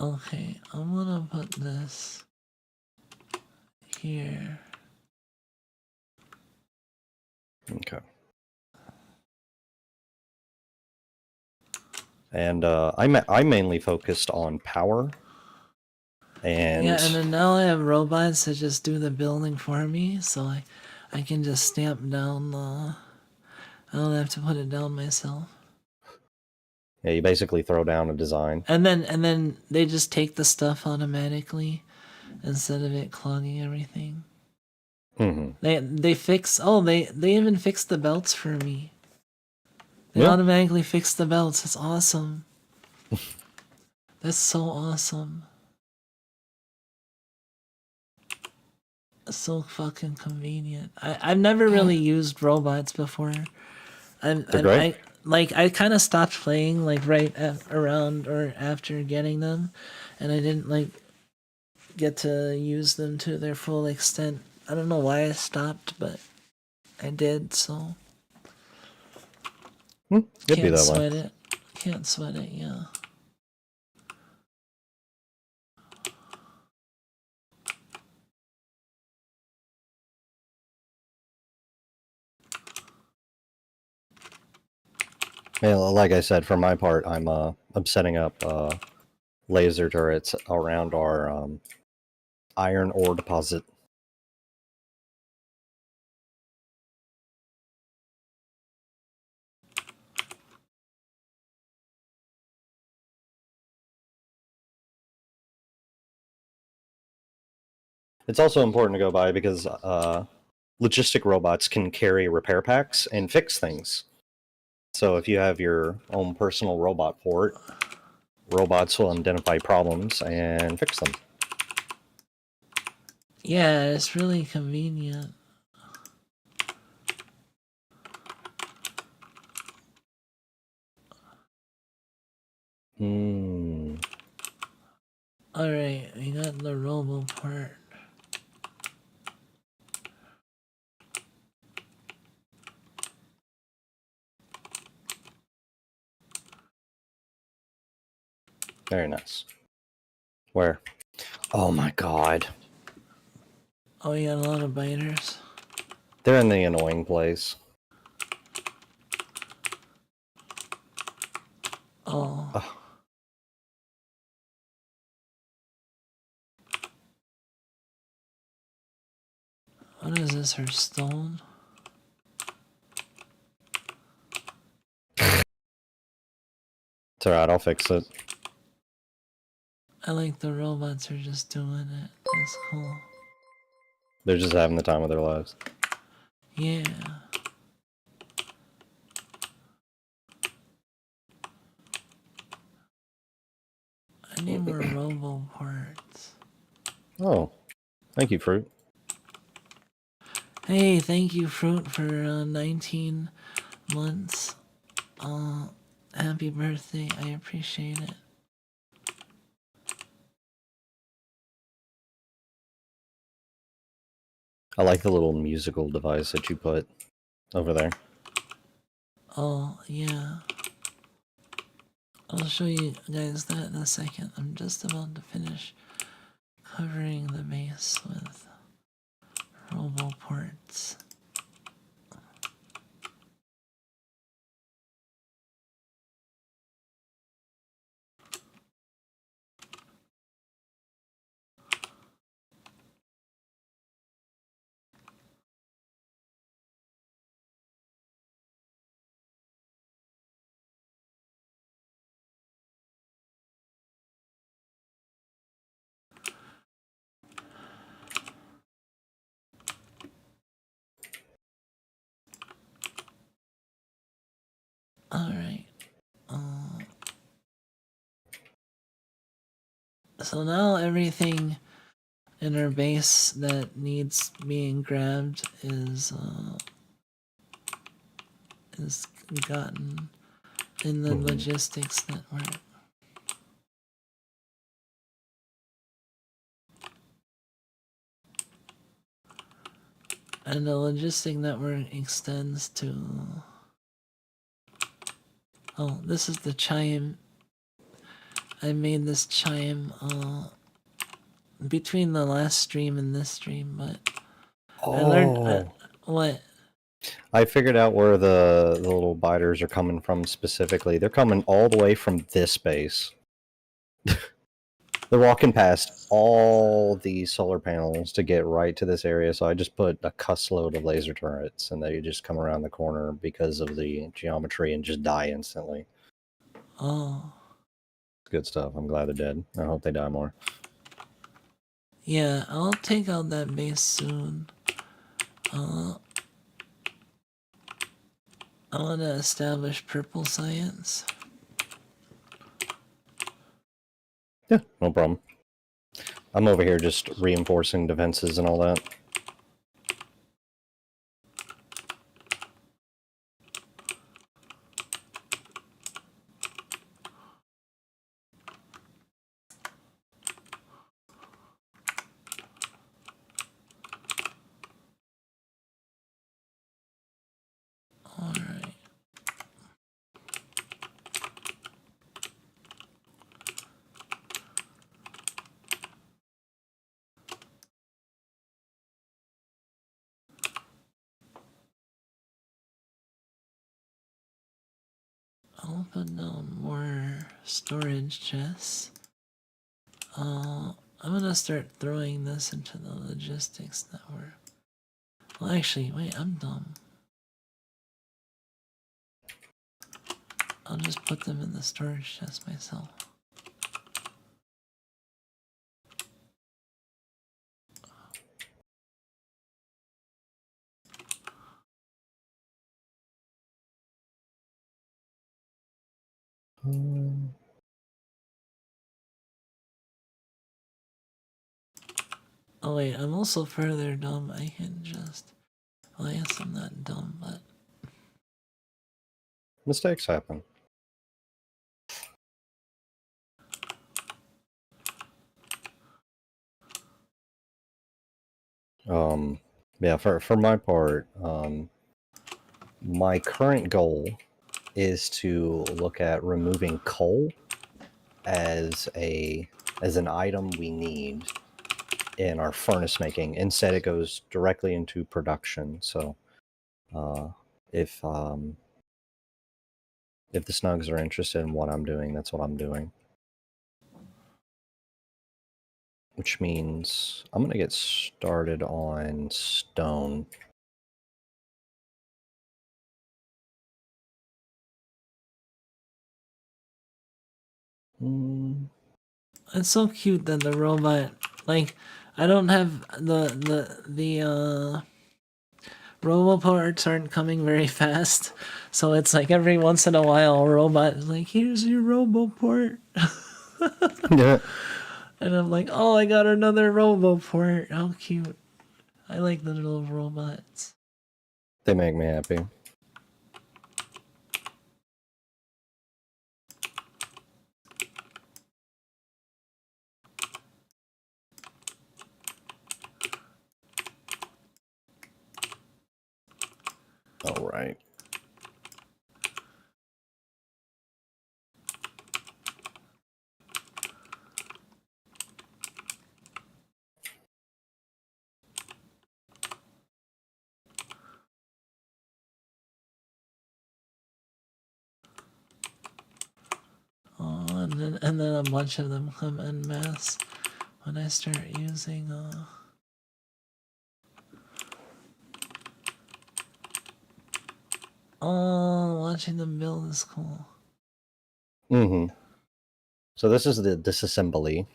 Okay, I'm gonna put this here. Okay. And I mainly focused on power. And yeah, and then now I have robots that just do the building for me, so I can just stamp down the. I don't have to put it down myself. yeah, you basically throw down a design. And then they just take the stuff automatically instead of it clogging everything. They fix. Oh, they even fix the belts for me. They automatically fix the belts. That's awesome. That's so awesome. It's so fucking convenient. I've never really used robots before. They're great. I kind of stopped playing like around or after getting them, and I didn't like get to use them to their full extent. I don't know why I stopped, but I did. So Can't sweat it. Can't sweat it. Yeah. Yeah, like I said, for my part, I'm setting up laser turrets around our iron ore deposit. It's also important to go by because logistic robots can carry repair packs and fix things. So if you have your own personal robot port, robots will identify problems and fix them. Yeah, it's really convenient. Alright, we got the robo part. Very nice. Where? Oh my god. Oh, you got a lot of biters. They're in the annoying place. Oh. Ugh. What is this, her stone? It's alright, I'll fix it. I like the robots are just doing it. That's cool. They're just having the time of their lives. Yeah. I need more robo parts. Oh, thank you, Fruit. Hey, thank you, Fruit, for 19 months. Happy birthday. I appreciate it. I like the little musical device that you put over there. Oh, yeah. I'll show you guys that in a second. I'm just about to finish covering the base with robo parts. So now everything in our base that needs being grabbed is gotten in the logistics network. And the logistic network extends to... Oh, this is the chime. I made this chime between the last stream and this stream, but I learned what? I figured out where the little biters are coming from specifically. They're coming all the way from this base. They're walking past all the solar panels to get right to this area, so I just put a cuss load of laser turrets, and they just come around the corner because of the geometry and just die instantly. Oh. Good stuff. I'm glad they're dead. I hope they die more. Yeah, I'll take out that base soon. I want to establish purple science. Yeah, no problem. I'm over here just reinforcing defenses and all that. Alright. I'll put down more storage chests. I'm gonna start throwing this into the logistics network. Well, actually, wait, I'm dumb. I'll just put them in the storage chest myself. Oh wait, I'm also further dumb. I can just... Well, I guess I'm not dumb, but... Mistakes happen. Yeah, for my part, my current goal is to look at removing coal as an item we need in our furnace making. Instead, it goes directly into production. So, if the Snugs are interested in what I'm doing, that's what I'm doing. Which means I'm gonna get started on stone. It's so cute that the robot, like, I don't have the robo parts aren't coming very fast, so it's like every once in a while a robot is like, here's your robo port. Yeah. And I'm like, oh, I got another robo port. How cute. I like the little robots. They make me happy. All right. Oh, and then a bunch of them come en masse when I start using Oh, watching them build is cool. So this is the disassembly,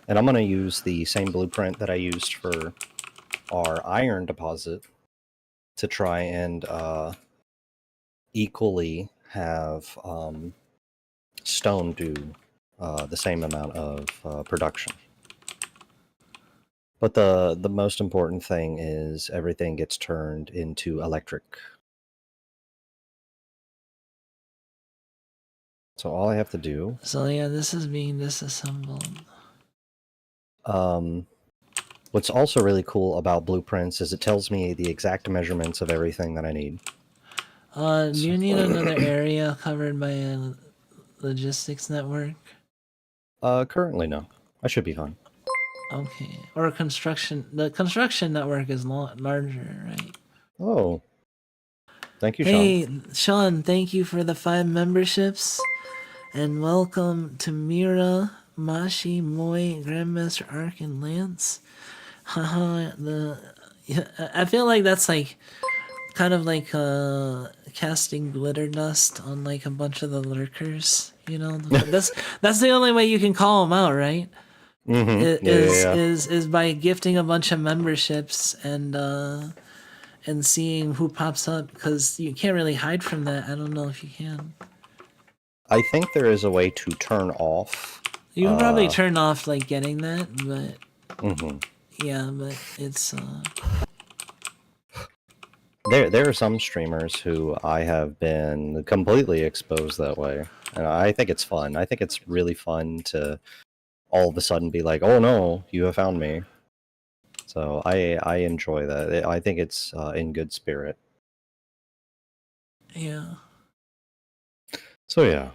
and I'm going to use the same blueprint that I used for our iron deposit to try and equally have stone do the same amount of production. But the most important thing is everything gets turned into electric. So all I have to do. So yeah, this is being disassembled. What's also really cool about blueprints is it tells me the exact measurements of everything that I need. Do you need another area covered by a logistics network? Currently no. I should be fine. Okay. Or construction. The construction network is larger, right? Oh. Thank you, hey, Sean. Sean, thank you for the 5 memberships. And welcome to Mira, Mashi, Moy, Grandmaster Ark, and Lance. Haha, I feel like that's like kind of like casting glitter dust on like a bunch of the lurkers. You know, that's the only way you can call them out, right? Mm-hmm. Is by gifting a bunch of memberships and seeing who pops up, because you can't really hide from that. I don't know if you can. I think there is a way to turn off. You can probably turn off like getting that, but yeah, but it's There are some streamers who I have been completely exposed that way, and I think it's fun. I think it's really fun to all of a sudden be like, "Oh no, you have found me." So I enjoy that. I think it's in good spirit. yeah. So yeah,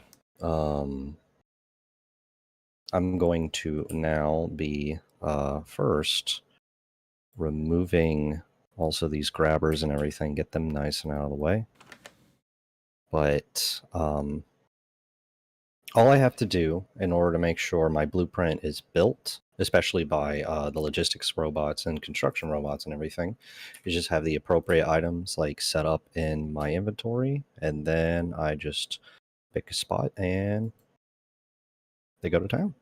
I'm going to now be first removing also these grabbers and everything, get them nice and out of the way. But all I have to do in order to make sure my blueprint is built, especially by the logistics robots and construction robots and everything, is just have the appropriate items like set up in my inventory, and then I just pick a spot and they go to town.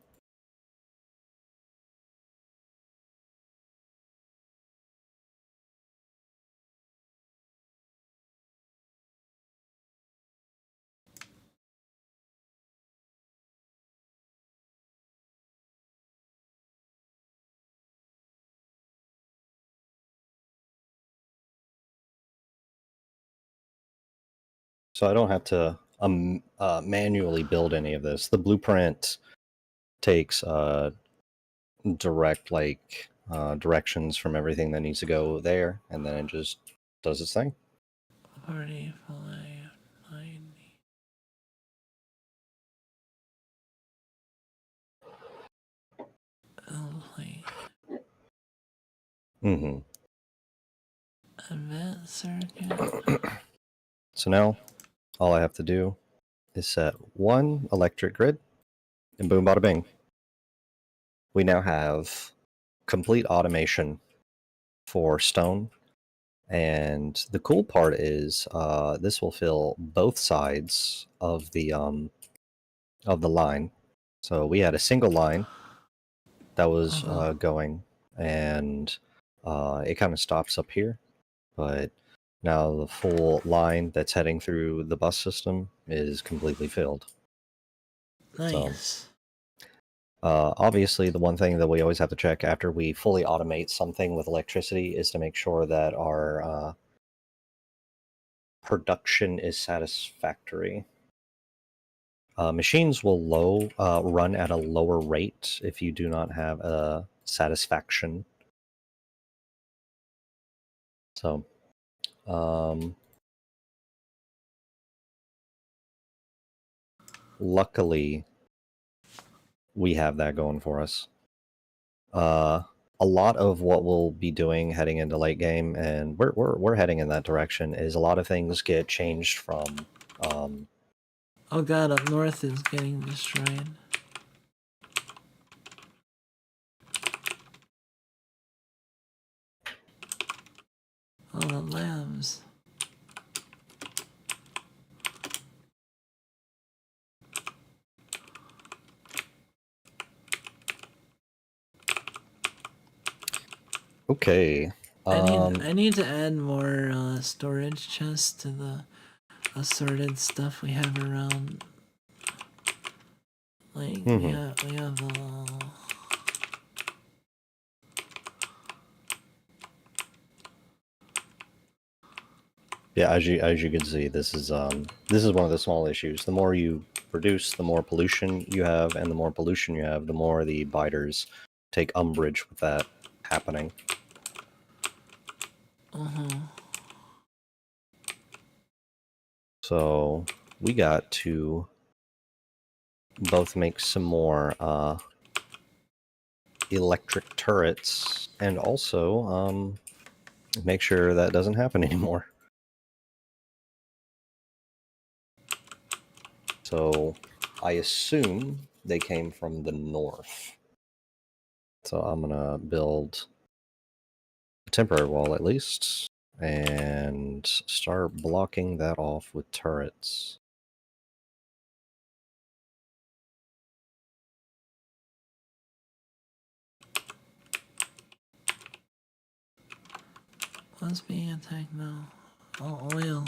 So I don't have to manually build any of this. The blueprint takes direct directions from everything that needs to go there, and then it just does its thing. 45, 90. Mm-hmm. Event circuit. So now all I have to do is set one electric grid, and boom, bada bing. We now have complete automation for stone. And the cool part is this will fill both sides of the line. So we had a single line that was going, and it kind of stops up here. But now the full line that's heading through the bus system is completely filled. Nice. So, obviously, the one thing that we always have to check after we fully automate something with electricity is to make sure that our production is satisfactory. Machines will run at a lower rate if you do not have a satisfaction. So, luckily, we have that going for us. A lot of what we'll be doing heading into late game, and we're heading in that direction, is a lot of things get changed from. Oh god, up north is getting destroyed. Oh, the labs. Okay. I need to add more storage chests to the assorted stuff we have around. Like Mm-hmm. we have Yeah, as you can see, this is one of the small issues. The more you produce, the more pollution you have, and the more pollution you have, the more the biters take umbrage with that happening. So we got to both make some more electric turrets and also make sure that doesn't happen anymore. So I assume they came from the north. So I'm gonna build a temporary wall at least and start blocking that off with turrets. what's being attacked now? Oh, oil.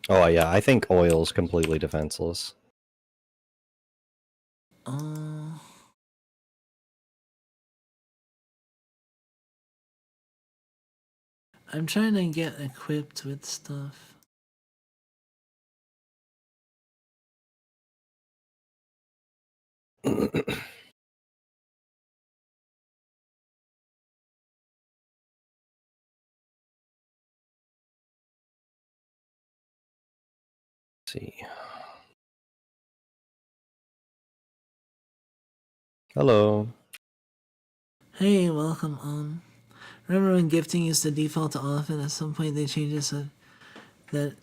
Oh yeah, I think oil's completely defenseless. I'm trying to get equipped with stuff. See. Hello. Hey, welcome. Remember when gifting used to default to off, and at some point they changed it so that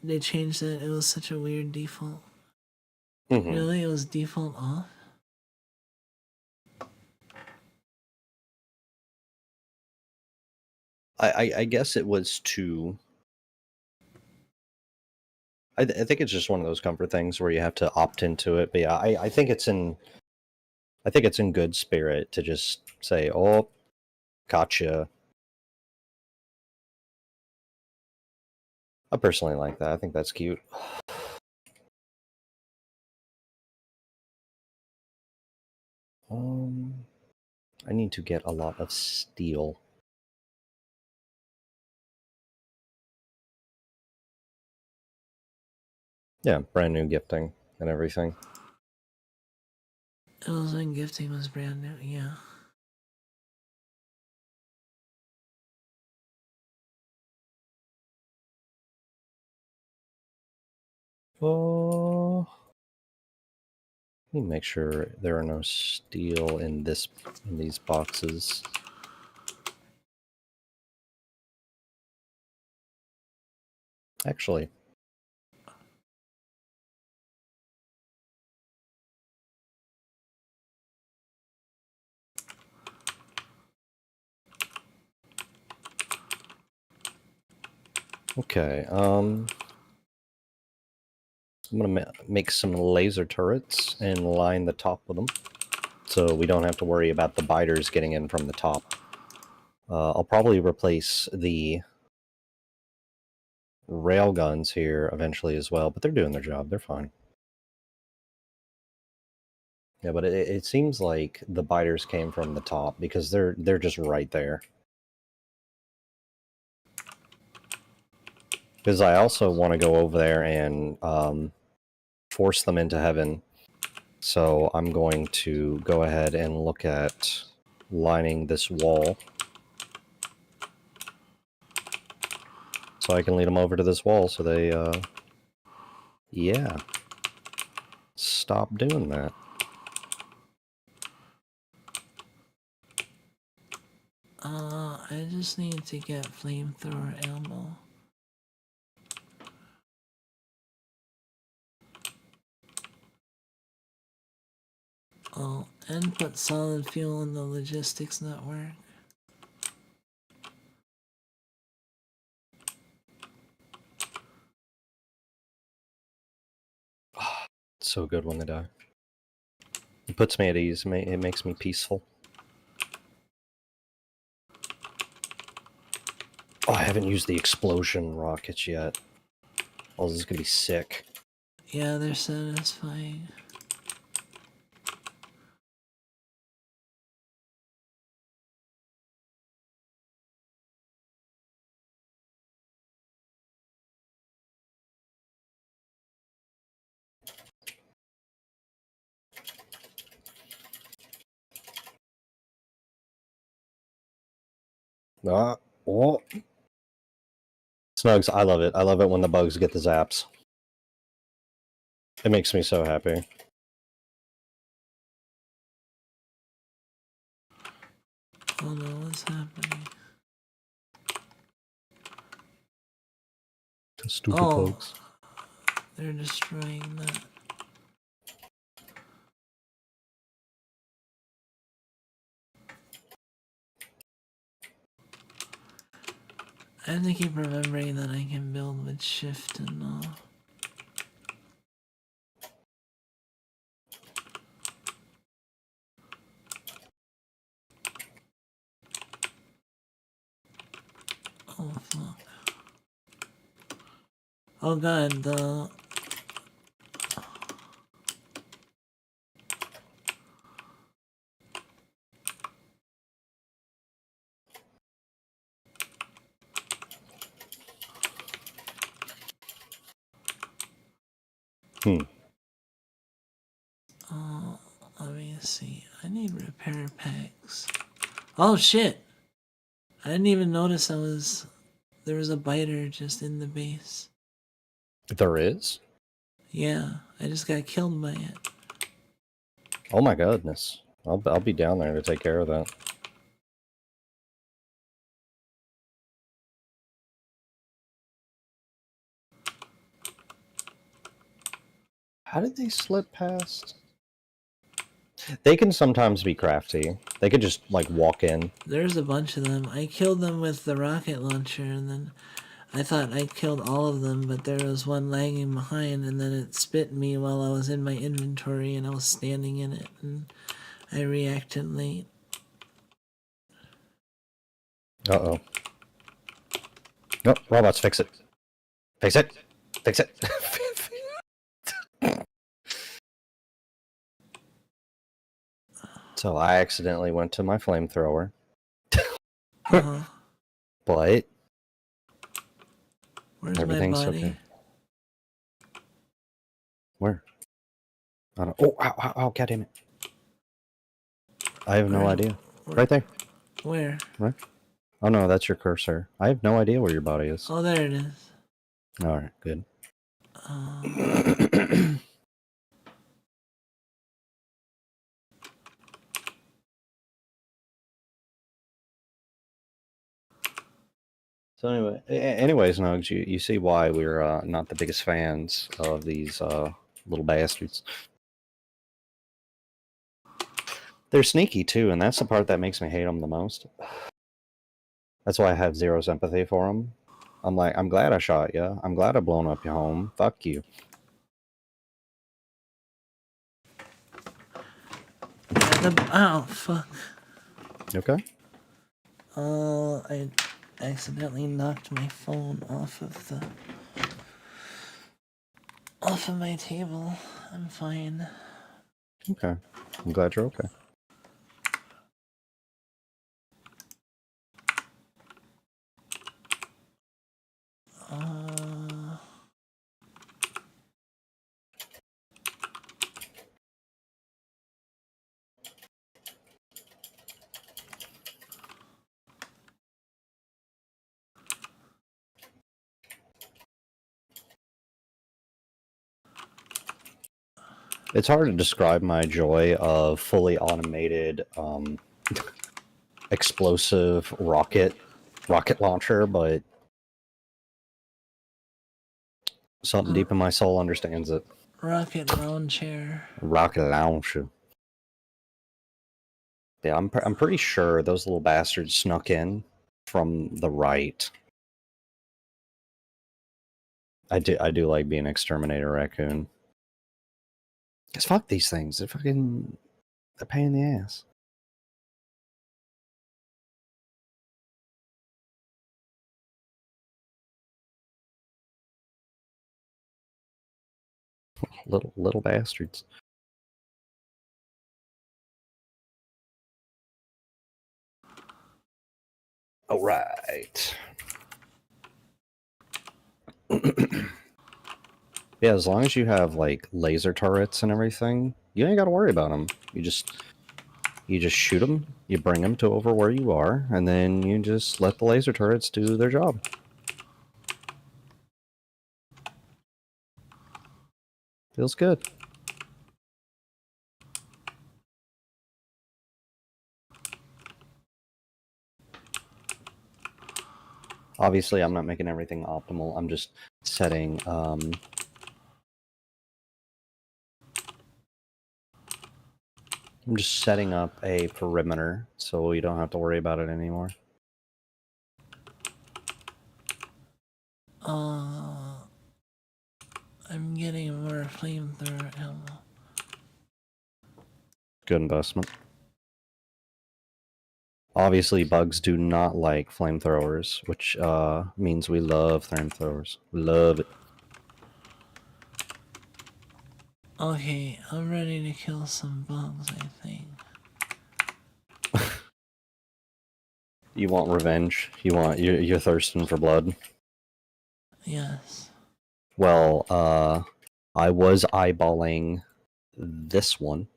they changed it. It was such a weird default. Mm-hmm. Really, it was default off. I guess it was to. I think it's just one of those comfort things where you have to opt into it. But yeah, I think it's in. I think it's in good spirit to just say, "Oh, gotcha." I personally like that. I think that's cute. I need to get a lot of steel. Yeah, brand new gifting and everything. It was when gifting was brand new. Yeah. Oh, let me make sure there are no steel in these boxes. Actually, okay. I'm gonna make some laser turrets and line the top with them, so we don't have to worry about the biters getting in from the top. I'll probably replace the rail guns here eventually as well, but they're doing their job. They're fine. Yeah, but it seems like the biters came from the top because they're just right there. Because I also want to go over there and force them into heaven. So I'm going to go ahead and look at lining this wall. So I can lead them over to this wall so they, yeah. Stop doing that. I just need to get flamethrower ammo. Oh, and put solid fuel in the logistics network. It's so good when they die. It puts me at ease. It makes me peaceful. Oh, I haven't used the explosion rockets yet. Oh, this is gonna be sick. Yeah, they're satisfying. Oh. Snugs, I love it. I love it when the bugs get the zaps. It makes me so happy. Oh no, what's happening? Stupid bugs. They're destroying that. I have to keep remembering that I can build with shift and all. Oh fuck. Oh god, the... Oh, let me see. I need repair packs. Oh shit! I didn't even notice there was a biter just in the base. There is? Yeah, I just got killed by it. Oh my goodness. I'll be down there to take care of that. How did they slip past? They can sometimes be crafty. They could just, like, walk in. There's a bunch of them. I killed them with the rocket launcher, and then I thought I killed all of them, but there was one lagging behind, and then it spit me while I was in my inventory, and I was standing in it, and I reacted late. Uh-oh. Nope, robots, fix it. Fix it! Fix it! So I accidentally went to my flamethrower. Uh-huh. But Where's everything's my body? okay. Where? I don't... Oh, ow, ow, god damn it. I have no idea. Right there. Where? Right? Oh no, that's your cursor. I have no idea where your body is. Oh, there it is. Alright, good. So anyway, anyways, Nugs, you see why we're not the biggest fans of these little bastards. They're sneaky too, and that's the part that makes me hate them the most. That's why I have zero sympathy for them. I'm like, I'm glad I shot you. I'm glad I blown up your home. Fuck you. Oh, fuck. You okay? I accidentally knocked my phone off of my table. I'm fine. Okay. I'm glad you're okay. It's hard to describe my joy of fully automated explosive rocket launcher, but something deep in my soul understands it. Rocket launcher. Rocket launcher. Yeah, I'm pretty sure those little bastards snuck in from the right. I do like being exterminator raccoon. Cause fuck these things. They're a pain in the ass. Little bastards. All right. Yeah, as long as you have like laser turrets and everything, you ain't got to worry about them. You just shoot them, you bring them to over where you are, and then you just let the laser turrets do their job. Feels good. Obviously, I'm not making everything optimal. I'm just setting I'm just setting up a perimeter so you don't have to worry about it anymore. I'm getting more flamethrower ammo. Good investment. Obviously, bugs do not like flamethrowers, which means we love flamethrowers. We love it. Okay, I'm ready to kill some bugs, I think. You want revenge? You're thirsting for blood? Yes. Well, I was eyeballing this one.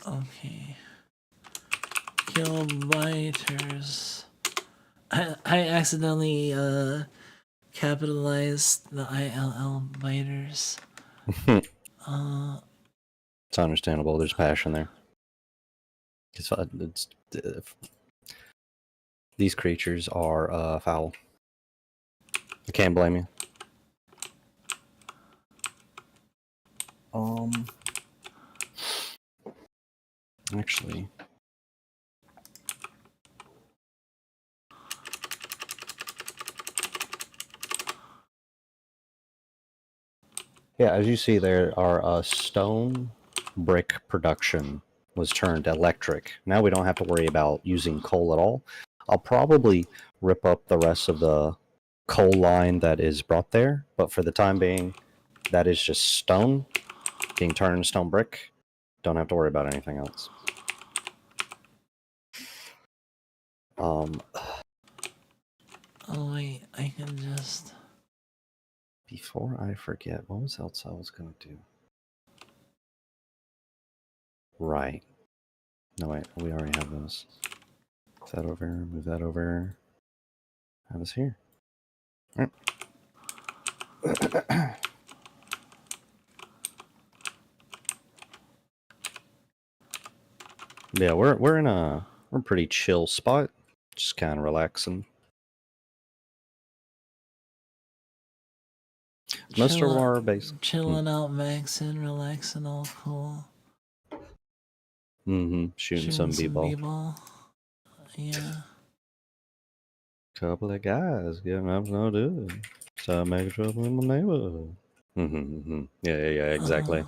Okay. Kill biters. I accidentally capitalized the ILL biters. It's understandable. There's passion there. These creatures are foul. I can't blame you. Actually, yeah, as you see, there our stone brick production was turned electric. Now we don't have to worry about using coal at all. I'll probably rip up the rest of the coal line that is brought there, but for the time being, that is just stone being turned into stone brick. Don't have to worry about anything else. Oh wait, I can just... Before I forget, what was else I was gonna do? Right. No, wait, we already have those. Move that over, move that over. Have us here. All right. Yeah, we're in a pretty chill spot, just kind of relaxing. Most of our base chilling out, maxing, relaxing, all cool. Shooting some b-ball. Yeah. Couple of guys getting up no good. So make trouble in my neighborhood. Yeah, exactly.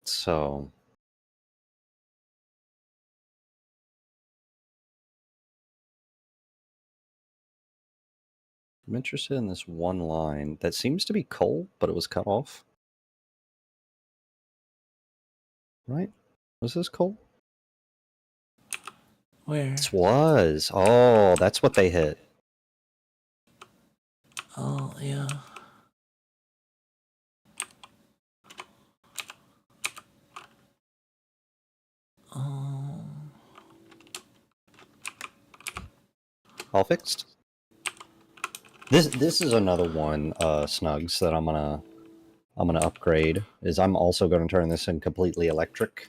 So I'm interested in this one line that seems to be coal, but it was cut off. Right? Was this coal? Where? This was. Oh, that's what they hit. Oh, yeah. All fixed. This is another one, Snugs, that I'm gonna upgrade. Is I'm also gonna turn this in completely electric.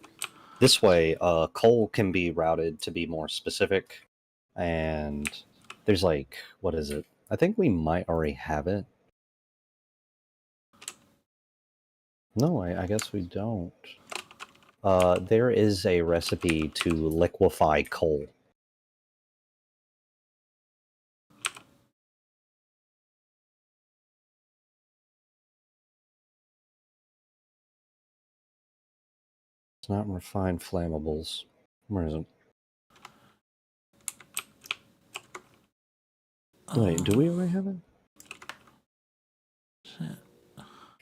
This way, coal can be routed to be more specific, and there's like, what is it? I think we might already have it. No, I guess we don't. There is a recipe to liquefy coal. It's not refined flammables. Where is it? Wait, do we already have it? Shit.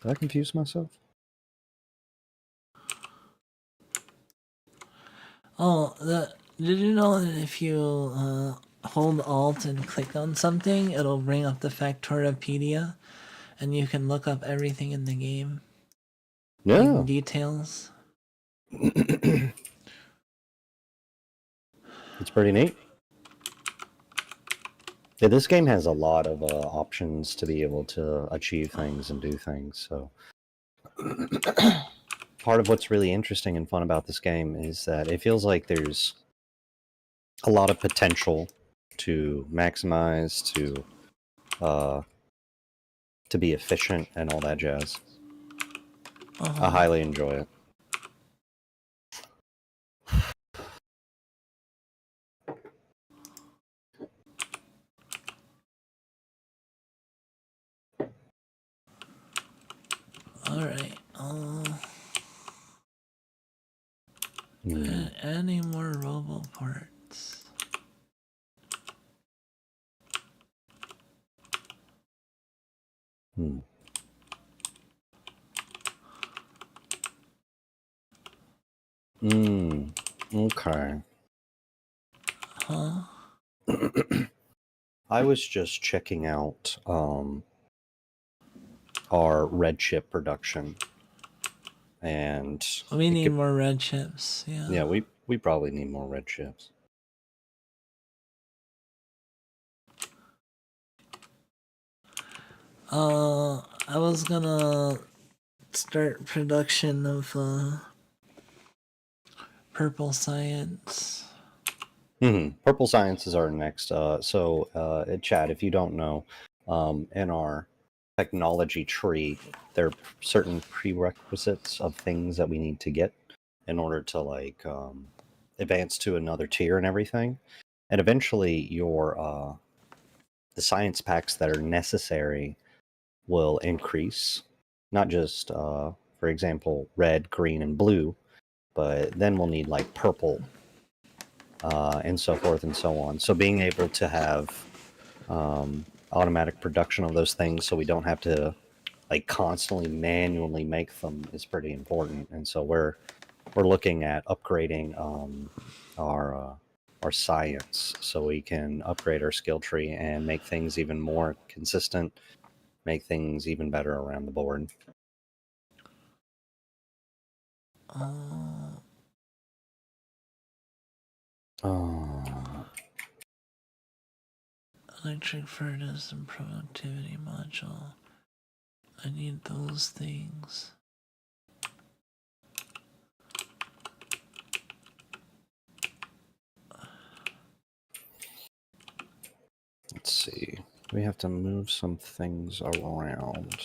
Did I confuse myself? Oh, did you know that if you hold Alt and click on something, it'll bring up the Factoriopedia, and you can look up everything in the game, No. like details. It's pretty neat. Yeah, this game has a lot of options to be able to achieve things and do things, so part of what's really interesting and fun about this game is that it feels like there's a lot of potential to maximize, to be efficient and all that jazz. I highly enjoy it. Alright, any more robo parts? Okay. Huh? I was just checking out our red chip production, and We need more red chips, yeah. Yeah, we probably need more red chips. I was gonna start production of Purple Science. Purple Science is our next. Chad, if you don't know, in our technology tree, there are certain prerequisites of things that we need to get in order to like advance to another tier and everything. And eventually, your the science packs that are necessary will increase. Not just, for example, red, green, and blue, but then we'll need like purple. And so forth and so on. So being able to have automatic production of those things, so we don't have to like constantly manually make them, is pretty important. And so we're looking at upgrading our science, so we can upgrade our skill tree and make things even more consistent, make things even better around the board. Electric furnace and productivity module. I need those things. Let's see. We have to move some things around.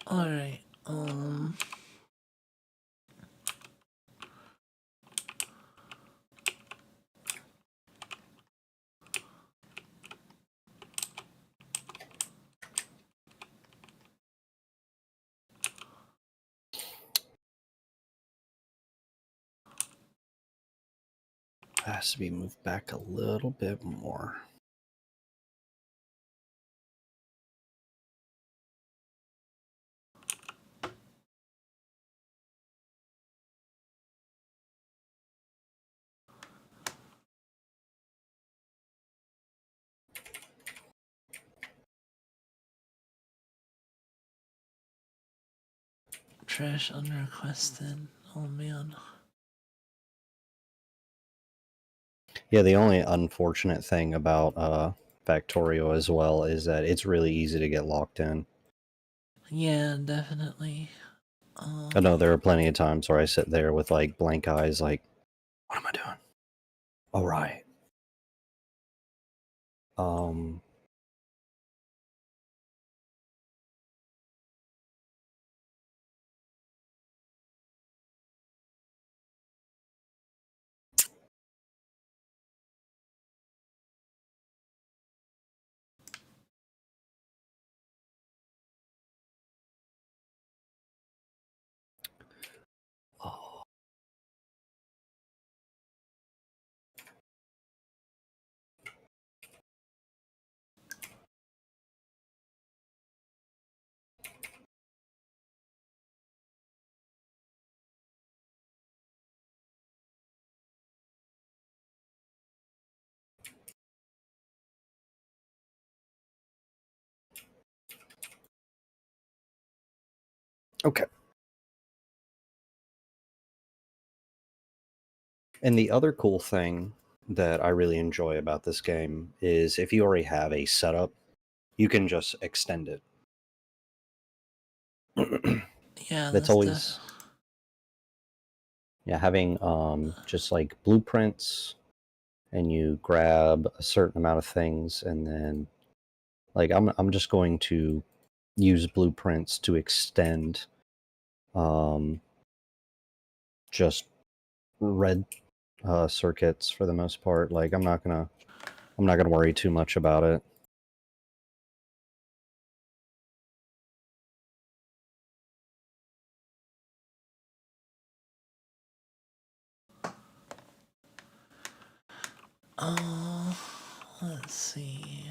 Alright, Has to be moved back a little bit more. Trash unrequested. Oh man. Yeah, the only unfortunate thing about Factorio as well is that it's really easy to get locked in. Yeah, definitely. I know there are plenty of times where I sit there with like blank eyes, like, what am I doing? All right. Oh. Okay. And the other cool thing that I really enjoy about this game is if you already have a setup, you can just extend it. Yeah, That's always having just like blueprints, and you grab a certain amount of things, and then like I'm just going to use blueprints to extend just red circuits for the most part. Like I'm not gonna worry too much about it. let's see.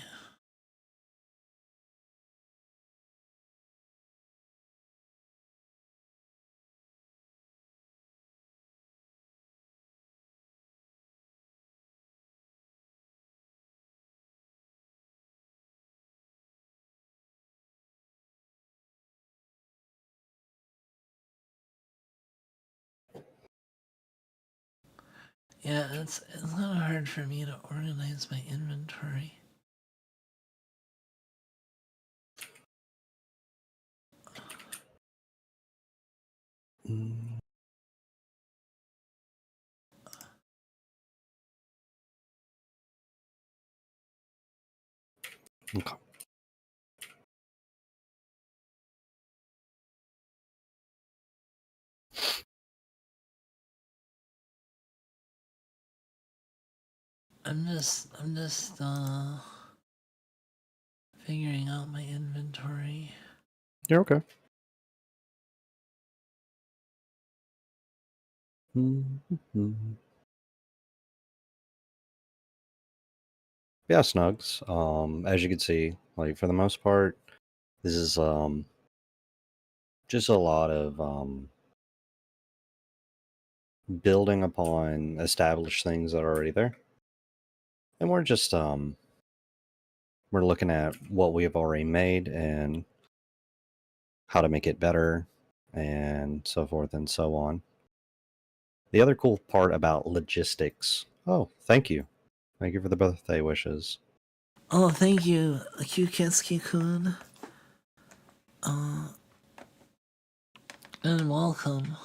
Yeah, it's kind of hard for me to organize my inventory. Mm. Okay. I'm just figuring out my inventory. You're okay. Mm-hmm. Yeah, Snugs. As you can see, like for the most part, this is just a lot of building upon established things that are already there. And we're just we're looking at what we have already made and how to make it better and so forth and so on. The other cool part about logistics. Oh, thank you. Thank you for the birthday wishes. Oh, thank you, Kyukensuke-kun. And welcome.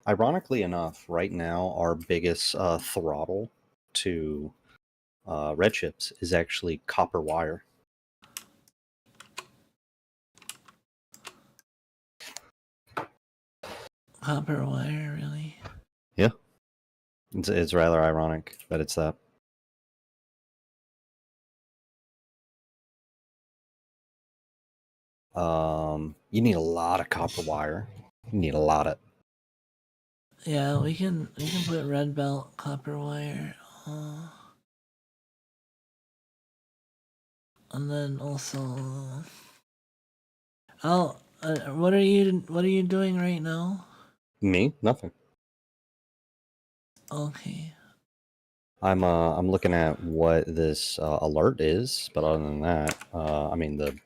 Ironically enough, right now our biggest throttle to red chips is actually copper wire. Copper wire, really? Yeah, it's rather ironic that it's that. You need a lot of copper wire. You need a lot of. Yeah, we can put red belt copper wire. And then also, oh, what are you doing right now? Me? Nothing. Okay. I'm looking at what this alert is, but other than that, I mean the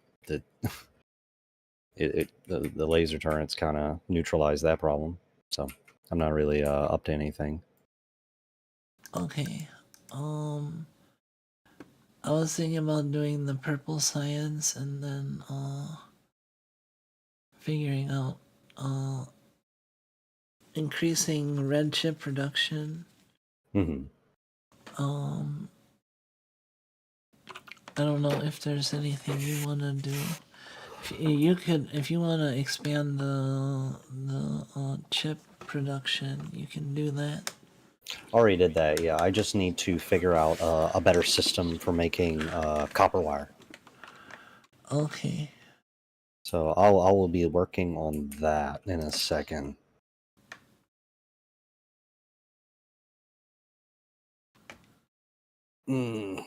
the laser turrets kind of neutralize that problem. So I'm not really up to anything. Okay. I was thinking about doing the purple science and then figuring out increasing red chip production. Mm-hmm. I don't know if there's anything you want to do. You could, if you want to expand the chip production, you can do that. Already did that. Yeah, I just need to figure out a better system for making copper wire. Okay. So I will be working on that in a second. Hmm.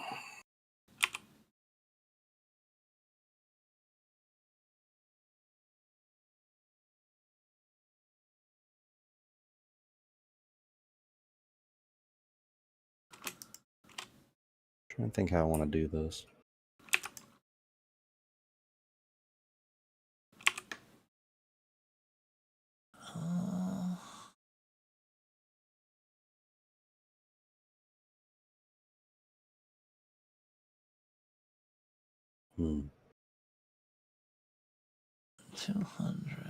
Trying to think how I want to do this. Hmm. 200.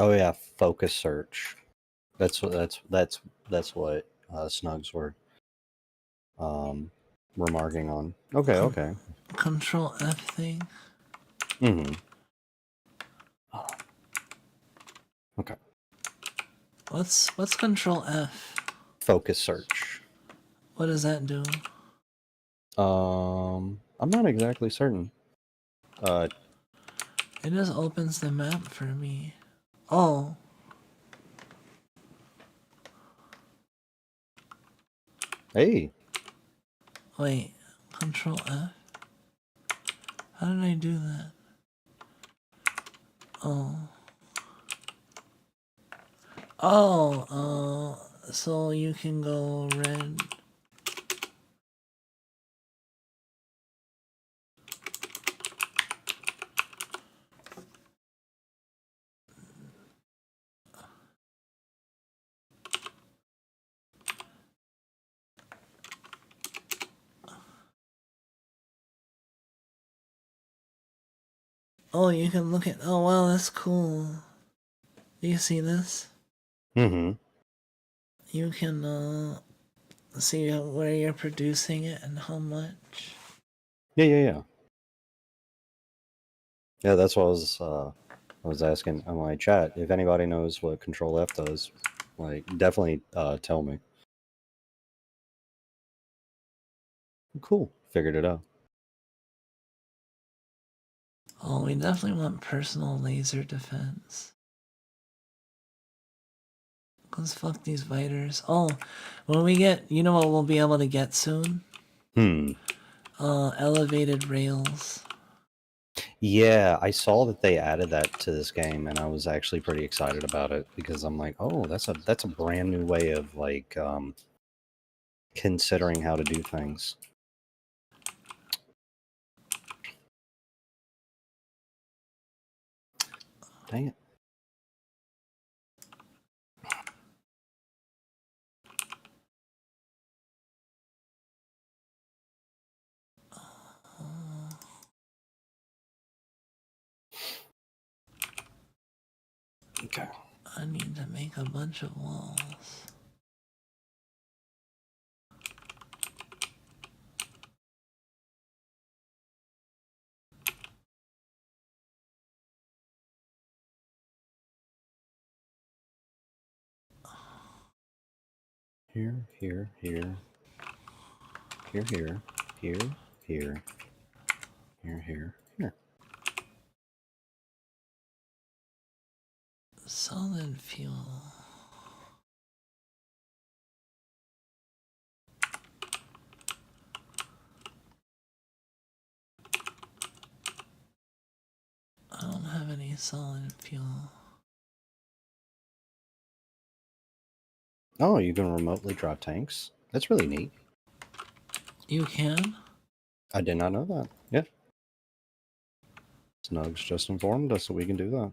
Oh yeah, focus search. That's what Snugs were remarking on. Okay, okay. Control F thing. Mm-hmm. Okay. What's Control F? Focus search. What does that do? I'm not exactly certain. It just opens the map for me. Oh. Hey. Wait. Control F? How did I do that? Oh. Oh, so you can go red. Oh, you can look at. Oh, wow, that's cool. Do you see this? Mm-hmm. You can see where you're producing it and how much. Yeah. Yeah, that's what I was asking on my chat. If anybody knows what Control F does, like definitely tell me. Cool. Figured it out. Oh, we definitely want personal laser defense. Cause fuck these biters. Oh, when we get, you know what we'll be able to get soon? Elevated rails. Yeah, I saw that they added that to this game, and I was actually pretty excited about it because I'm like, oh, that's a brand new way of like considering how to do things. Dang it. Okay. I need to make a bunch of walls. Here, here, here. Here, here, here, here. Here, here, here. Solid fuel. I don't have any solid fuel. Oh, you can remotely drive tanks? That's really neat. You can? I did not know that. Yeah. Snugs just informed us that we can do that.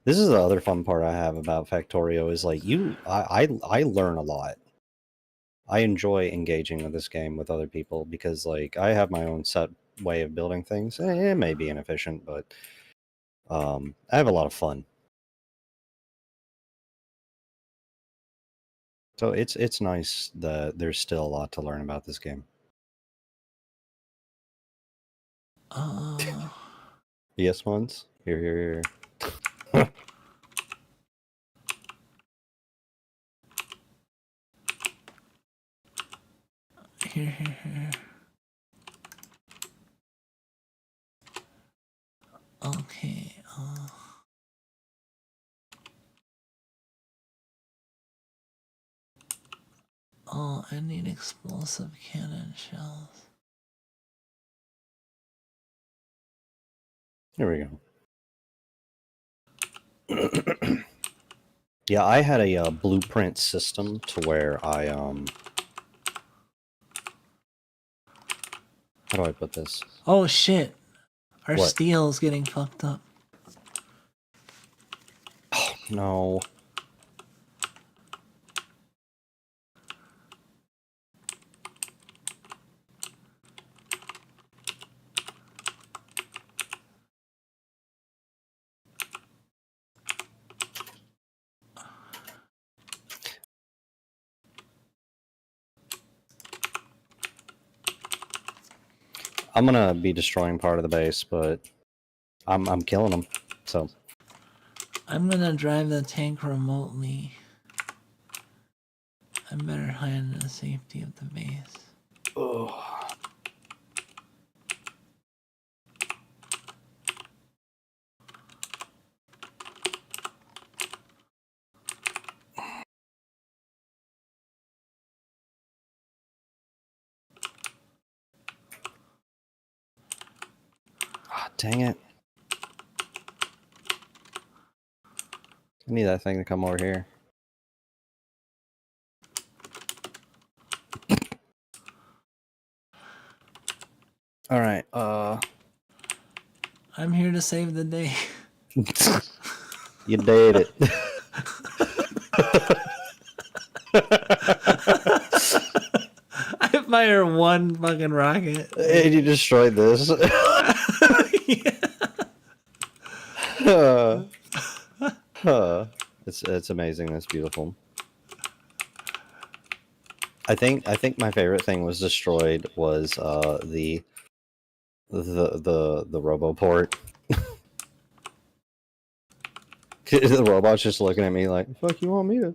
This is the other fun part I have about Factorio is like I learn a lot. I enjoy engaging with this game with other people because like I have my own set way of building things. It may be inefficient, but I have a lot of fun. So it's nice that there's still a lot to learn about this game. Yes, ones. Here, here, here. Here. Okay, oh, I need explosive cannon shells. Here we go. Yeah, I had a blueprint system to where I how do I put this? Oh shit! Our What? steel's getting fucked up. Oh no. I'm gonna be destroying part of the base, but I'm killing them. So I'm gonna drive the tank remotely. I better hide in the safety of the base. oh. Dang it. I need that thing to come over here. Alright, I'm here to save the day. you did it. I fire one fucking rocket. And you destroyed this. It's amazing. That's beautiful. I think my favorite thing was destroyed was the RoboPort. The robot's just looking at me like, "Fuck, you want me to?"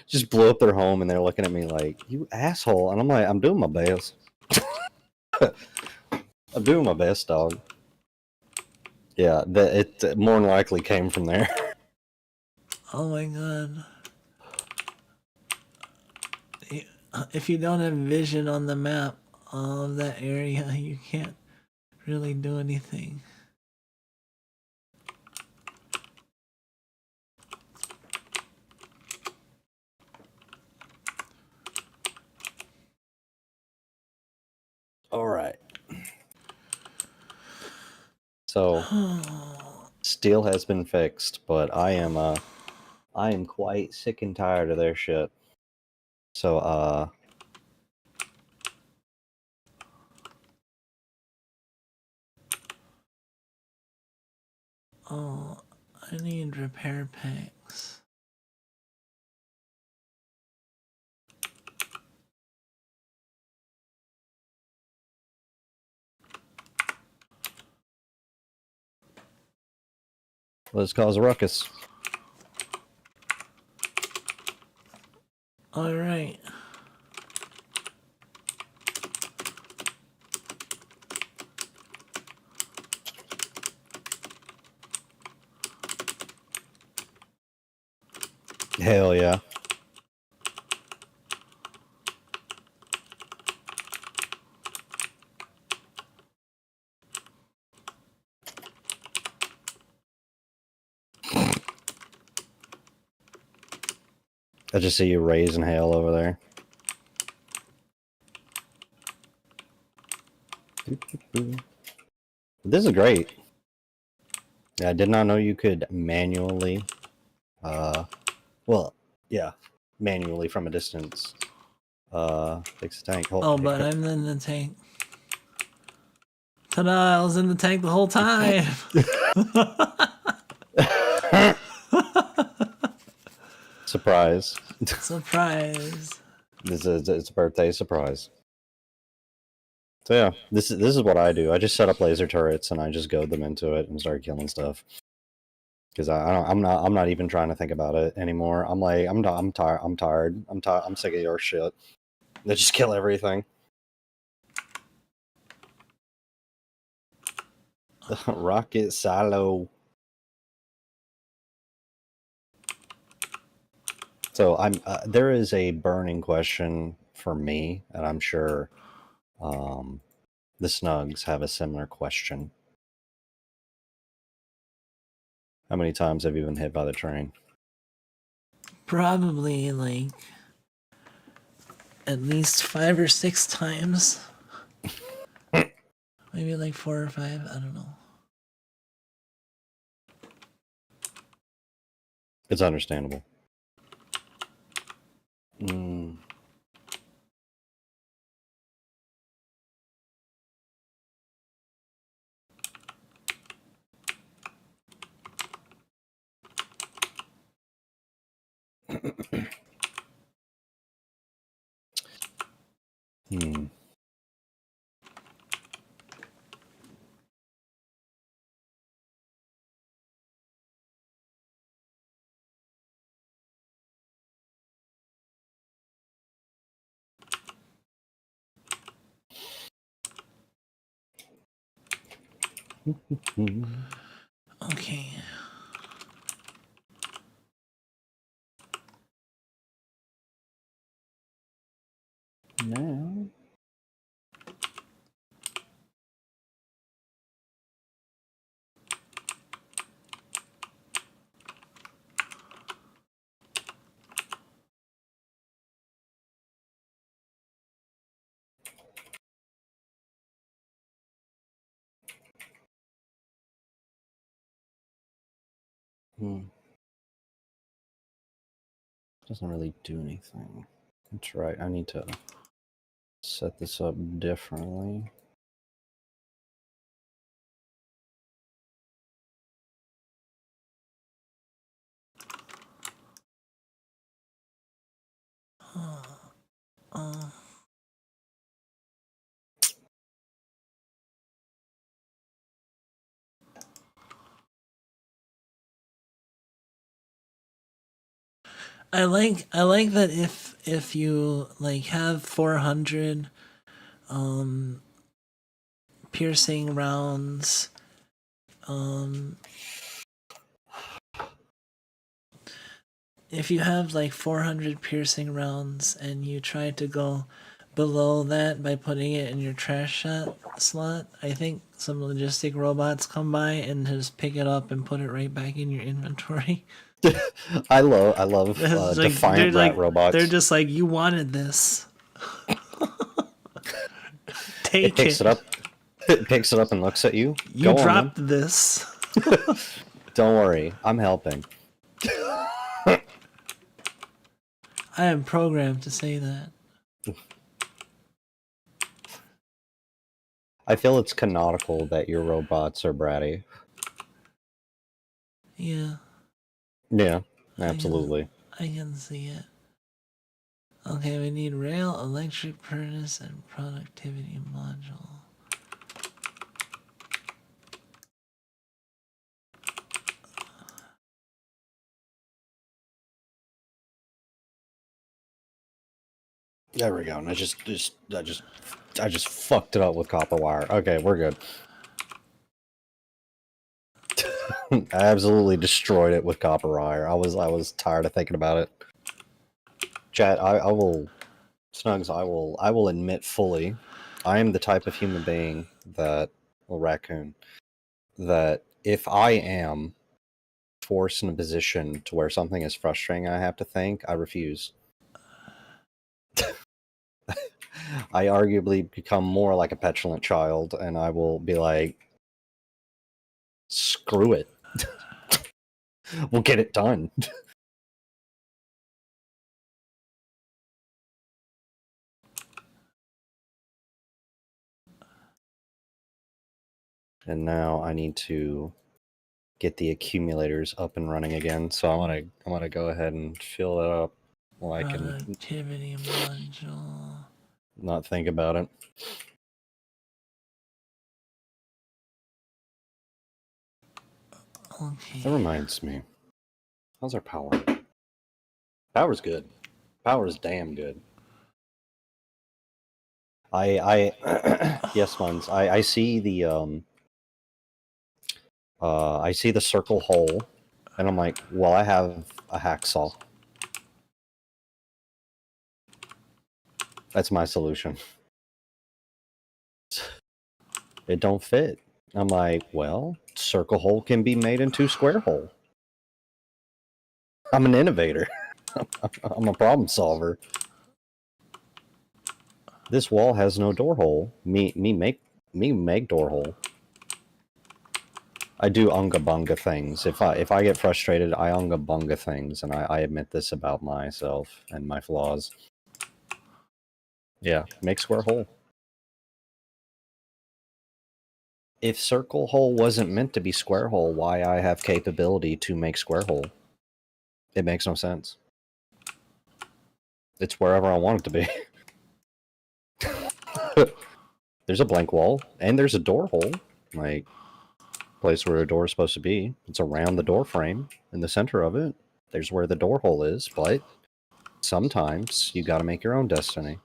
Just blew up their home, and they're looking at me like, "You asshole!" And I'm like, "I'm doing my best. I'm doing my best, dog." Yeah, it more than likely came from there. Oh my god. If you don't have vision on the map of that area, you can't really do anything. All right. So, steel has been fixed, but I am quite sick and tired of their shit. So, Oh, I need repair packs. let's cause a ruckus. All right. Hell yeah. I just see you raising hell over there. This is great. I did not know you could manually, well, yeah, manually from a distance, fix the tank. Oh, but I'm in the tank. Ta-da, I was in the tank the whole time. Surprise. Surprise. It's a birthday surprise. So yeah, this is what I do. I just set up laser turrets and I just goad them into it and start killing stuff. Because I'm not even trying to think about it anymore. I'm like I'm tired. I'm sick of your shit. They just kill everything. Rocket silo. So I'm there is a burning question for me, and I'm sure the Snugs have a similar question. How many times have you been hit by the train? Probably like at least 5 or 6 times. Maybe like 4 or 5. I don't know. It's understandable. Mm. Hmm. Okay. No. Doesn't really do anything. That's right. I need to set this up differently. I like that if you like have 400 piercing rounds, if you have like 400 piercing rounds and you try to go below that by putting it in your trash shot slot, I think some logistic robots come by and just pick it up and put it right back in your inventory. I love Like, defiant rat robots. They're just like, you wanted this. Take It picks it up. It picks it up and looks at you. You Go dropped on, this. Don't worry, I'm helping. I am programmed to say that. I feel it's canonical that your robots are bratty. Yeah. Yeah, absolutely. I can see it. Okay, we need rail, electric furnace, and productivity module. There we go. And I just fucked it up with copper wire. Okay, we're good. I absolutely destroyed it with copper wire. I was tired of thinking about it. Chat, I will, Snugs, I will admit fully, I am the type of human being that, well, raccoon, that if I am forced in a position to where something is frustrating I have to think, I refuse. I arguably become more like a petulant child, and I will be like, screw it. We'll get it done. And now I need to get the accumulators up and running again. So I'm gonna go ahead and fill it up while I can Productivity module. not think about it. Okay. That reminds me. How's our power? Power's good. Power's damn good. Yes, ones. I see the I see the circle hole, and I'm like, well, I have a hacksaw. That's my solution. It don't fit. I'm like, well, circle hole can be made into square hole. I'm an innovator. I'm a problem solver. This wall has no door hole. Me make door hole. I do unga bunga things. If I get frustrated, I unga bunga things, and I admit this about myself and my flaws. Yeah, make square hole. If circle hole wasn't meant to be square hole, why I have capability to make square hole? It makes no sense. It's wherever I want it to be. There's a blank wall, and there's a door hole. Like, place where a door is supposed to be. It's around the door frame, in the center of it. There's where the door hole is, but sometimes you gotta make your own destiny.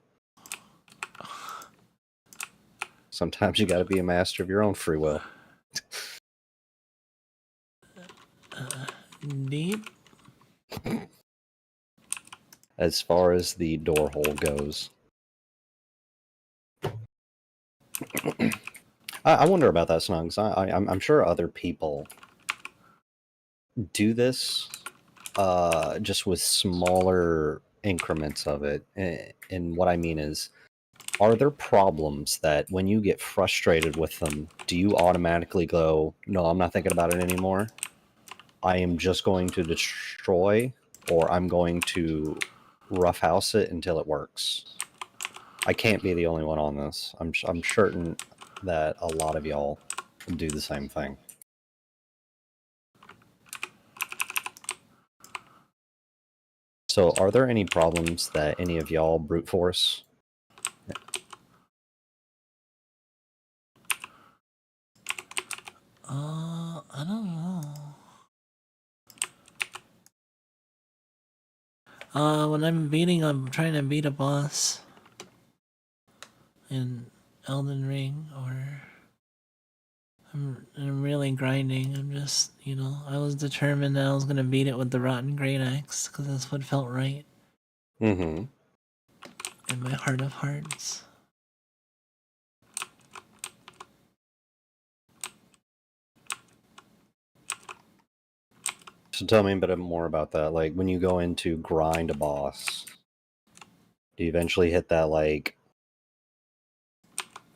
Sometimes you gotta be a master of your own free will. Deep. As far as the door hole goes. I wonder about that, Snugs. I'm sure other people do this, just with smaller increments of it. And what I mean is, are there problems that when you get frustrated with them, do you automatically go, no, I'm not thinking about it anymore? I am just going to destroy, or I'm going to roughhouse it until it works. I can't be the only one on this. I'm certain that a lot of y'all do the same thing. So, are there any problems that any of y'all brute force? I don't know. When I'm trying to beat a boss in Elden Ring, or I'm really grinding. I'm just, I was determined that I was gonna beat it with the rotten great axe, because that's what felt right. Mm-hmm. In my heart of hearts. So tell me a bit more about that. Like, when you go in to grind a boss, do you eventually hit that, like,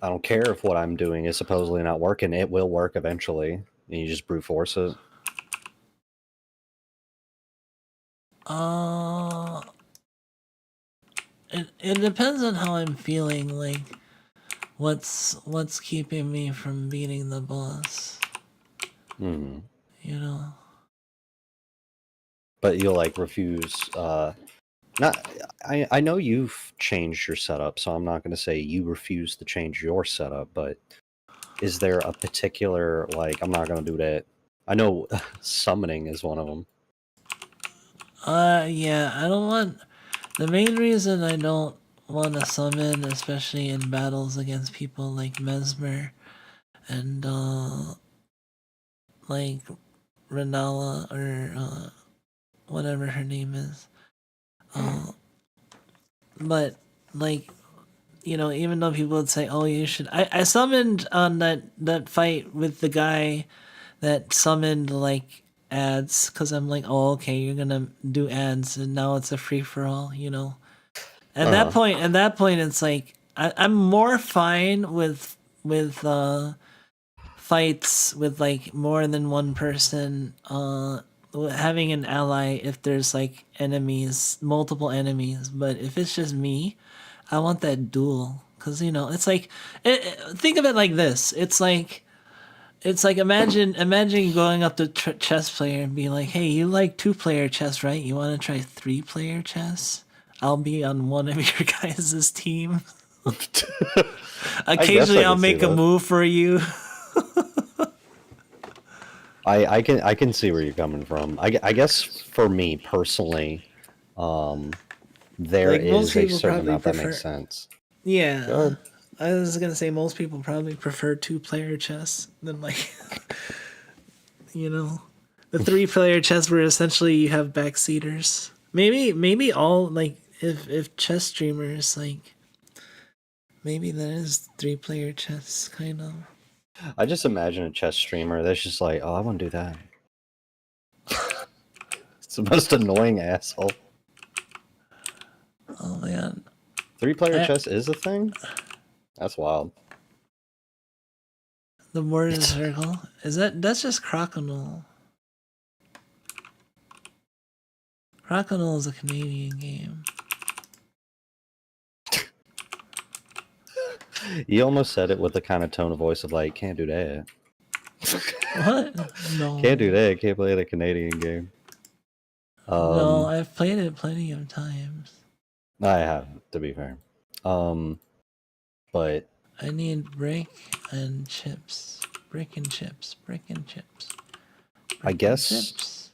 I don't care if what I'm doing is supposedly not working, it will work eventually, and you just brute force it? It depends on how I'm feeling, like, what's keeping me from beating the boss. Mm-hmm. But you'll, like, refuse, I know you've changed your setup, so I'm not going to say you refuse to change your setup, but is there a particular, like, I'm not going to do that? I know summoning is one of them. Yeah, I don't want... The main reason I don't want to summon, especially in battles against people like Mesmer and like Renala or whatever her name is. But like, you know, even though people would say, "Oh, you should," I summoned on that fight with the guy that summoned like ads because I'm like, "Oh, okay, you're gonna do ads," and now it's a free for all, you know. At that point, it's like I'm more fine with fights with like more than one person. Having an ally if there's like enemies, multiple enemies, but if it's just me, I want that duel because you know it's like think of it like this. It's like imagine going up to chess player and be like, hey, you like 2-player chess, right? You want to try 3-player chess? I'll be on one of your guys' team. Occasionally I'll make a move for you. I can see where you're coming from. I guess for me personally, there Like, is a certain amount that makes sense. Yeah. I was gonna say most people probably prefer 2-player chess than like you know. The 3-player chess where essentially you have backseaters. Maybe all like if chess streamers like maybe that is 3-player chess kind of. I just imagine a chess streamer that's just like, oh, I want to do that. It's the most annoying asshole. Oh man. 3-player chess is a thing? That's wild. The board in circle? That's just Crokinole. Crokinole is a Canadian game. You almost said it with the kind of tone of voice of like, can't do that. What? No. Can't do that. Can't play the Canadian game. No, I've played it plenty of times. I have, to be fair. But I need brick and chips. Brick and chips. Brick and chips. I guess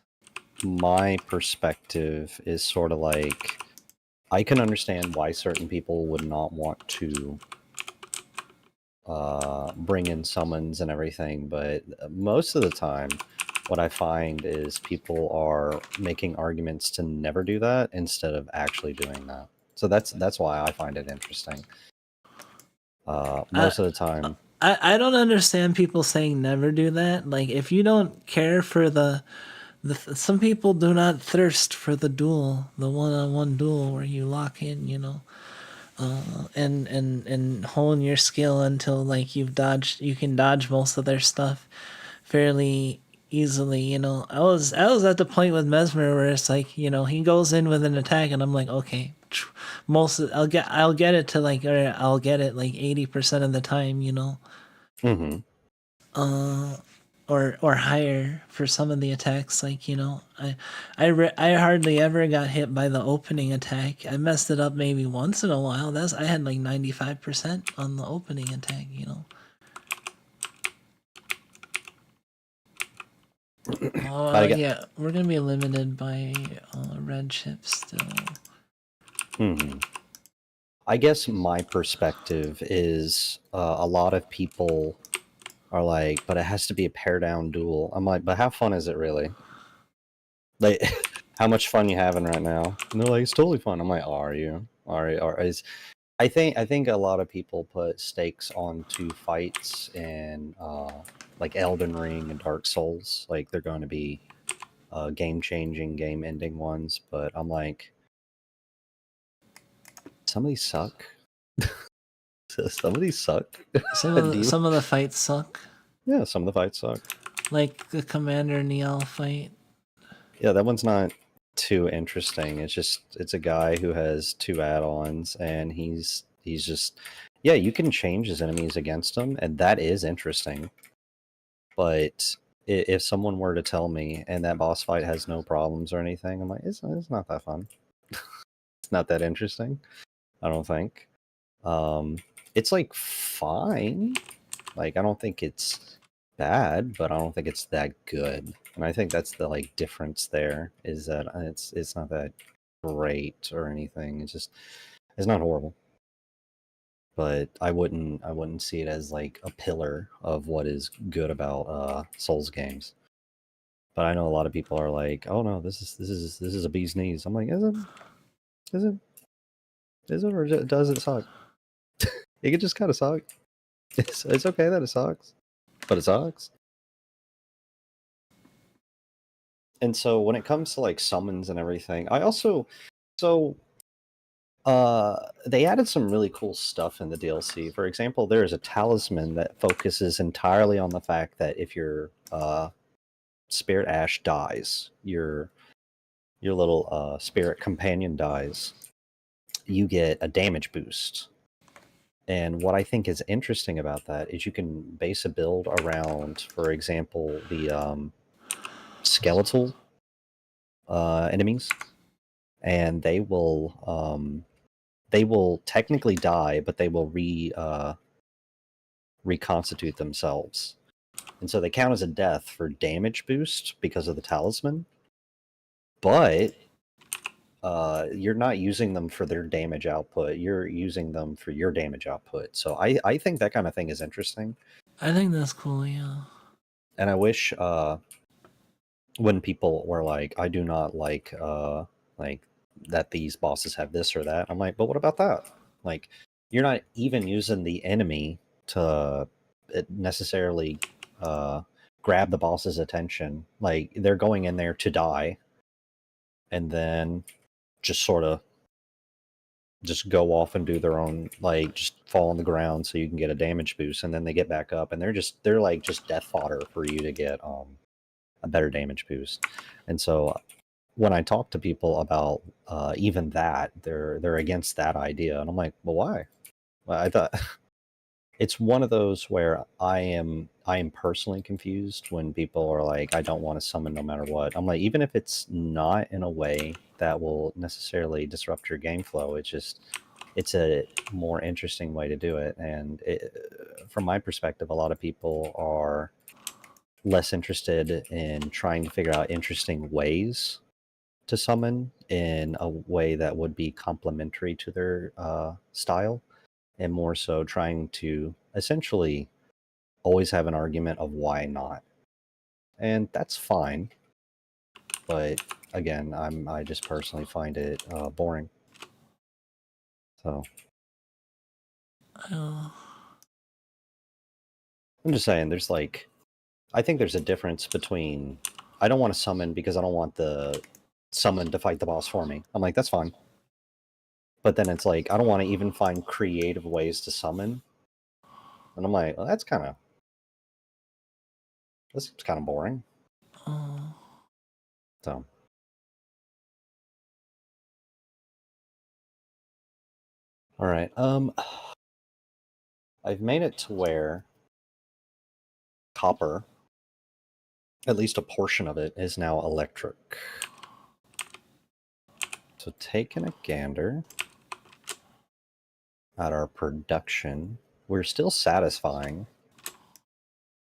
my perspective is sort of like, I can understand why certain people would not want to bring in summons and everything, but most of the time what I find is people are making arguments to never do that instead of actually doing that. So that's why I find it interesting. Most of the time, I don't understand people saying never do that. Like, if you don't care for the some people do not thirst for the duel, the one-on-one duel where you lock in, you know, and hone your skill until like you can dodge most of their stuff fairly easily. You know, I was at the point with Mesmer where it's like, you know, he goes in with an attack and I'm like, okay, I'll get it to like, or I'll get it like 80% of the time, you know. Or higher for some of the attacks. Like, you know, I hardly ever got hit by the opening attack. I messed it up maybe once in a while. I had like 95% on the opening attack, you know. Oh yeah, we're gonna be limited by red chips still. I guess my perspective is a lot of people are like, but it has to be a pair down duel. I'm like, but how fun is it really? Like, how much fun you having right now? And they're like, it's totally fun. I'm like, are you? I think a lot of people put stakes onto fights in like Elden Ring and Dark Souls. Like they're going to be game-changing, game-ending ones. But I'm like, some of these suck. Some of these suck. Some of the fights suck. Yeah, some of the fights suck. Like the Commander Niall fight. Yeah, that one's not too interesting. It's a guy who has 2 add-ons, and he's just, yeah, you can change his enemies against him, and that is interesting. But if someone were to tell me, and that boss fight has no problems or anything, I'm like, it's not that fun. It's not that interesting. I don't think. It's like fine. Like, I don't think it's bad, but I don't think it's that good. And I think that's the like difference there, is that it's not that great or anything. It's not horrible. but I wouldn't see it as like a pillar of what is good about Souls games. But I know a lot of people are like, "Oh no, this is a bee's knees." I'm like, "Is it? Is it? Is it? Or does it suck?" It could just kind of suck. It's okay that it sucks, but it sucks. And so when it comes to like summons and everything, I also they added some really cool stuff in the DLC. For example, there is a talisman that focuses entirely on the fact that if your spirit ash dies, your little spirit companion dies, you get a damage boost. And what I think is interesting about that is you can base a build around, for example, the skeletal enemies, and they will technically die, but they will reconstitute themselves, and so they count as a death for damage boost because of the talisman. But you're not using them for their damage output; you're using them for your damage output. So I think that kind of thing is interesting. I think that's cool, yeah. And I wish when people were like, I do not like that these bosses have this or that. I'm like, but what about that? Like, you're not even using the enemy to necessarily grab the boss's attention. Like, they're going in there to die, and then just sort of just go off and do their own, like, just fall on the ground so you can get a damage boost, and then they get back up, and they're like just death fodder for you to get a better damage boost. And so when I talk to people about even that, they're against that idea, and I'm like, well, why? Well, I thought it's one of those where I am personally confused when people are like, I don't want to summon no matter what. I'm like, even if it's not in a way that will necessarily disrupt your game flow, it's a more interesting way to do it. And from my perspective, a lot of people are less interested in trying to figure out interesting ways to summon in a way that would be complementary to their style, and more so trying to essentially always have an argument of why not. And that's fine, but again, I just personally find it boring. So Oh. I'm just saying, there's like, I think there's a difference between, I don't want to summon because I don't want the summon to fight the boss for me. I'm like, that's fine. But then it's like, I don't want to even find creative ways to summon. And I'm like, well, that's kind of boring. Oh. So all right. I've made it to where copper, at least a portion of it, is now electric. So taking a gander at our production, we're still satisfying,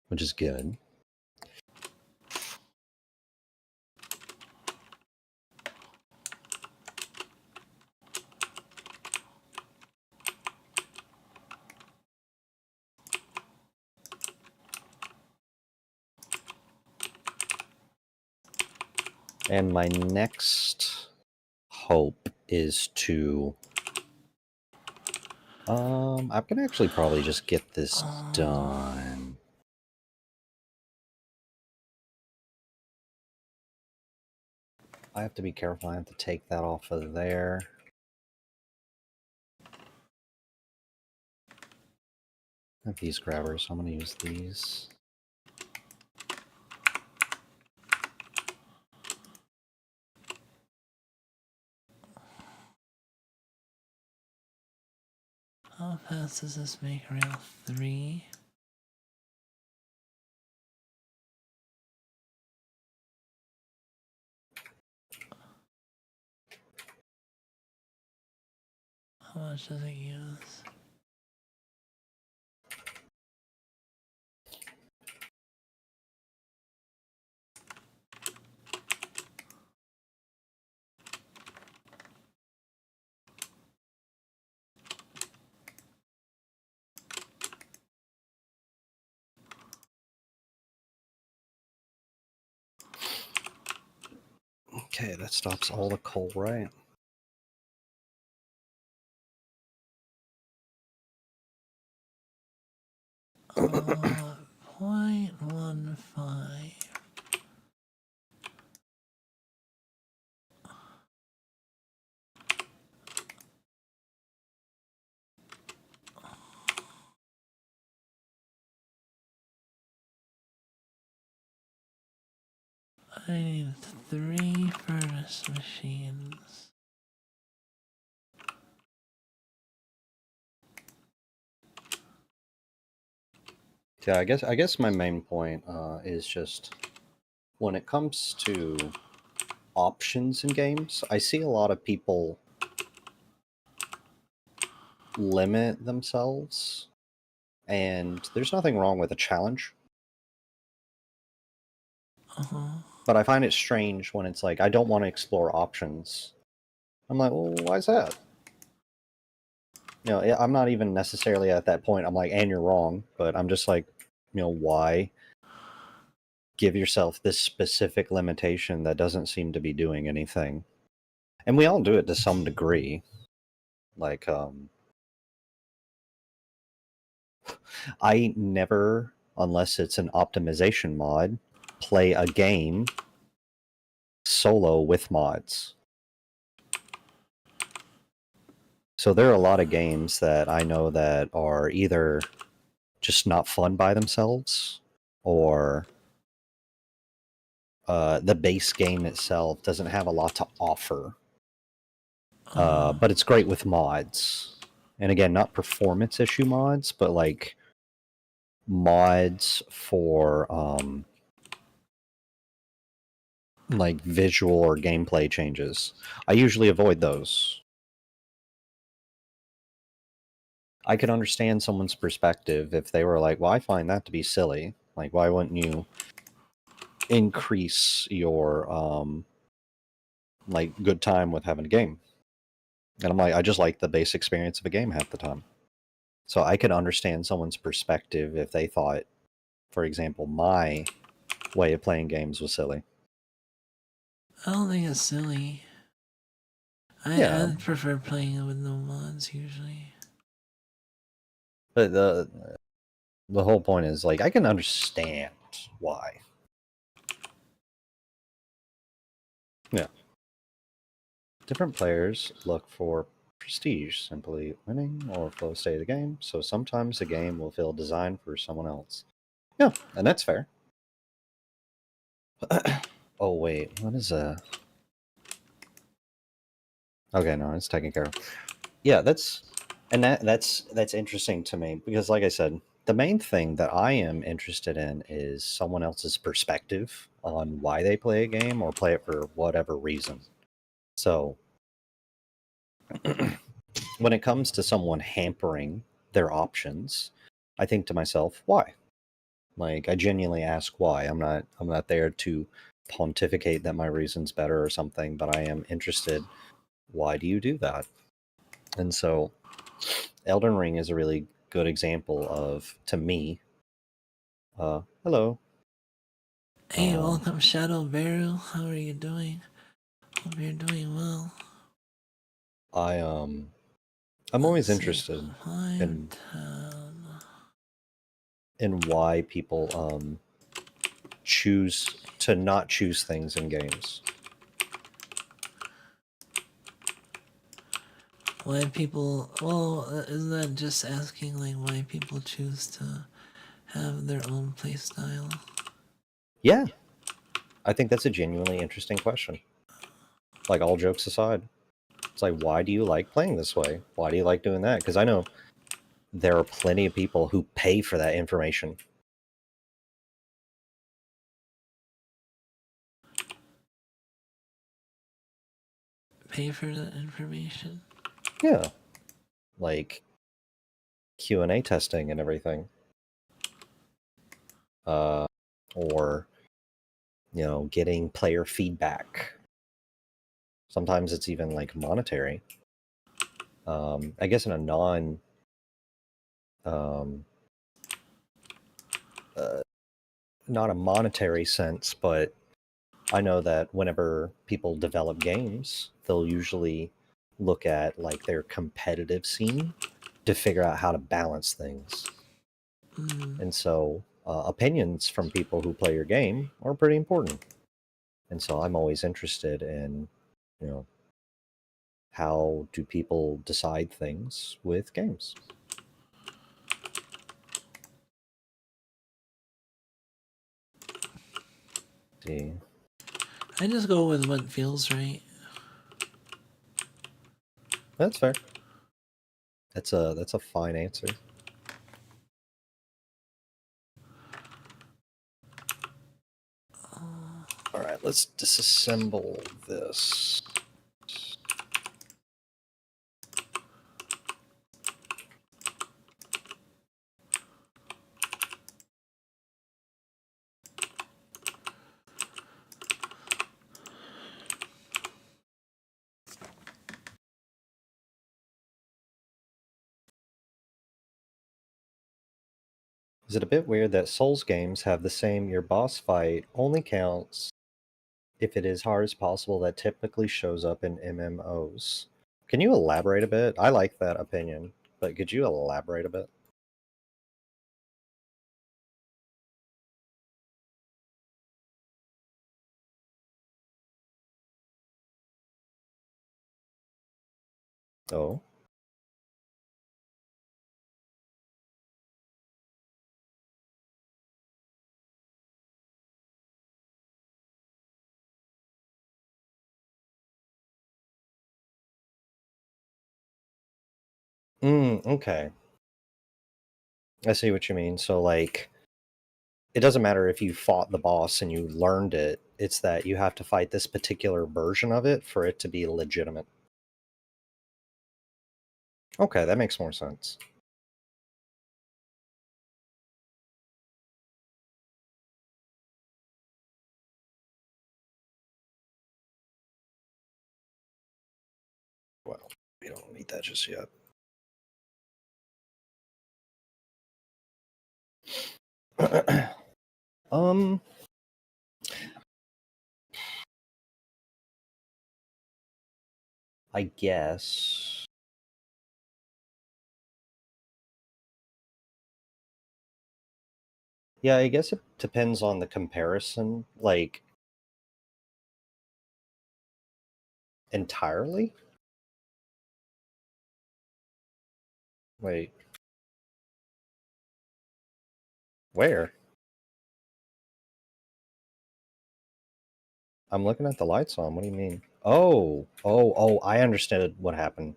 which is good. And my next hope is to I can actually probably just get this done. I have to be careful. I have to take that off of there. I have these grabbers, so I'm going to use these. How fast does this make rail 3? How much does it use? Okay, that stops all the coal, right? .15. I need 3 furnace machines. Yeah, I guess my main point is just when it comes to options in games, I see a lot of people limit themselves, and there's nothing wrong with a challenge. But I find it strange when it's like, I don't want to explore options. I'm like, well, why is that? You know, I'm not even necessarily at that point. I'm like, and you're wrong, but I'm just like, you know, why give yourself this specific limitation that doesn't seem to be doing anything? And we all do it to some degree. Like, I never, unless it's an optimization mod, play a game solo with mods. So there are a lot of games that I know that are either just not fun by themselves, or the base game itself doesn't have a lot to offer. But it's great with mods. And again, not performance issue mods, but like mods for like visual or gameplay changes. I usually avoid those. I could understand someone's perspective if they were like, well, I find that to be silly. Like, why wouldn't you increase your like good time with having a game? And I'm like, I just like the base experience of a game half the time. So I could understand someone's perspective if they thought, for example, my way of playing games was silly. I don't think it's silly. Yeah. I prefer playing it with no mods usually. But the whole point is, like, I can understand why. Yeah. Different players look for prestige, simply winning or flow state of the game, so sometimes a game will feel designed for someone else. Yeah, and that's fair. Oh wait, what is a... Okay, no, it's taken care of. Yeah, that's interesting to me, because like I said, the main thing that I am interested in is someone else's perspective on why they play a game or play it for whatever reason. So when it comes to someone hampering their options, I think to myself, why? Like, I genuinely ask why. I'm not there to pontificate that my reason's better or something, but I am interested, why do you do that? And so Elden Ring is a really good example of, to me, hello. Hey, welcome Shadow Barrel. How are you doing? Hope you're doing well. I'm always interested in why people choose to not choose things in games. Why people... Well, isn't that just asking, like, why people choose to have their own playstyle? Yeah. I think that's a genuinely interesting question. Like, all jokes aside. It's like, why do you like playing this way? Why do you like doing that? Because I know there are plenty of people who pay for that information. Pay for that information? Yeah. Like Q&A testing and everything. Or, you know, getting player feedback. Sometimes it's even like monetary. I guess in a non not a monetary sense, but I know that whenever people develop games, they'll usually look at like their competitive scene to figure out how to balance things. And so opinions from people who play your game are pretty important. And so I'm always interested in, you know, how do people decide things with games? See. I just go with what feels right. That's fair. That's a fine answer. All right, let's disassemble this. Is it a bit weird that Souls games have the same your boss fight only counts if it is hard as possible that typically shows up in MMOs? Can you elaborate a bit? I like that opinion, but could you elaborate a bit? Oh. Okay. I see what you mean. So, like, it doesn't matter if you fought the boss and you learned it, it's that you have to fight this particular version of it for it to be legitimate. Okay, that makes more sense. Well, we don't need that just yet. um, I guess. Yeah, I guess it depends on the comparison, like, entirely. Wait, where? I'm looking at the lights on. What do you mean? Oh, I understood what happened.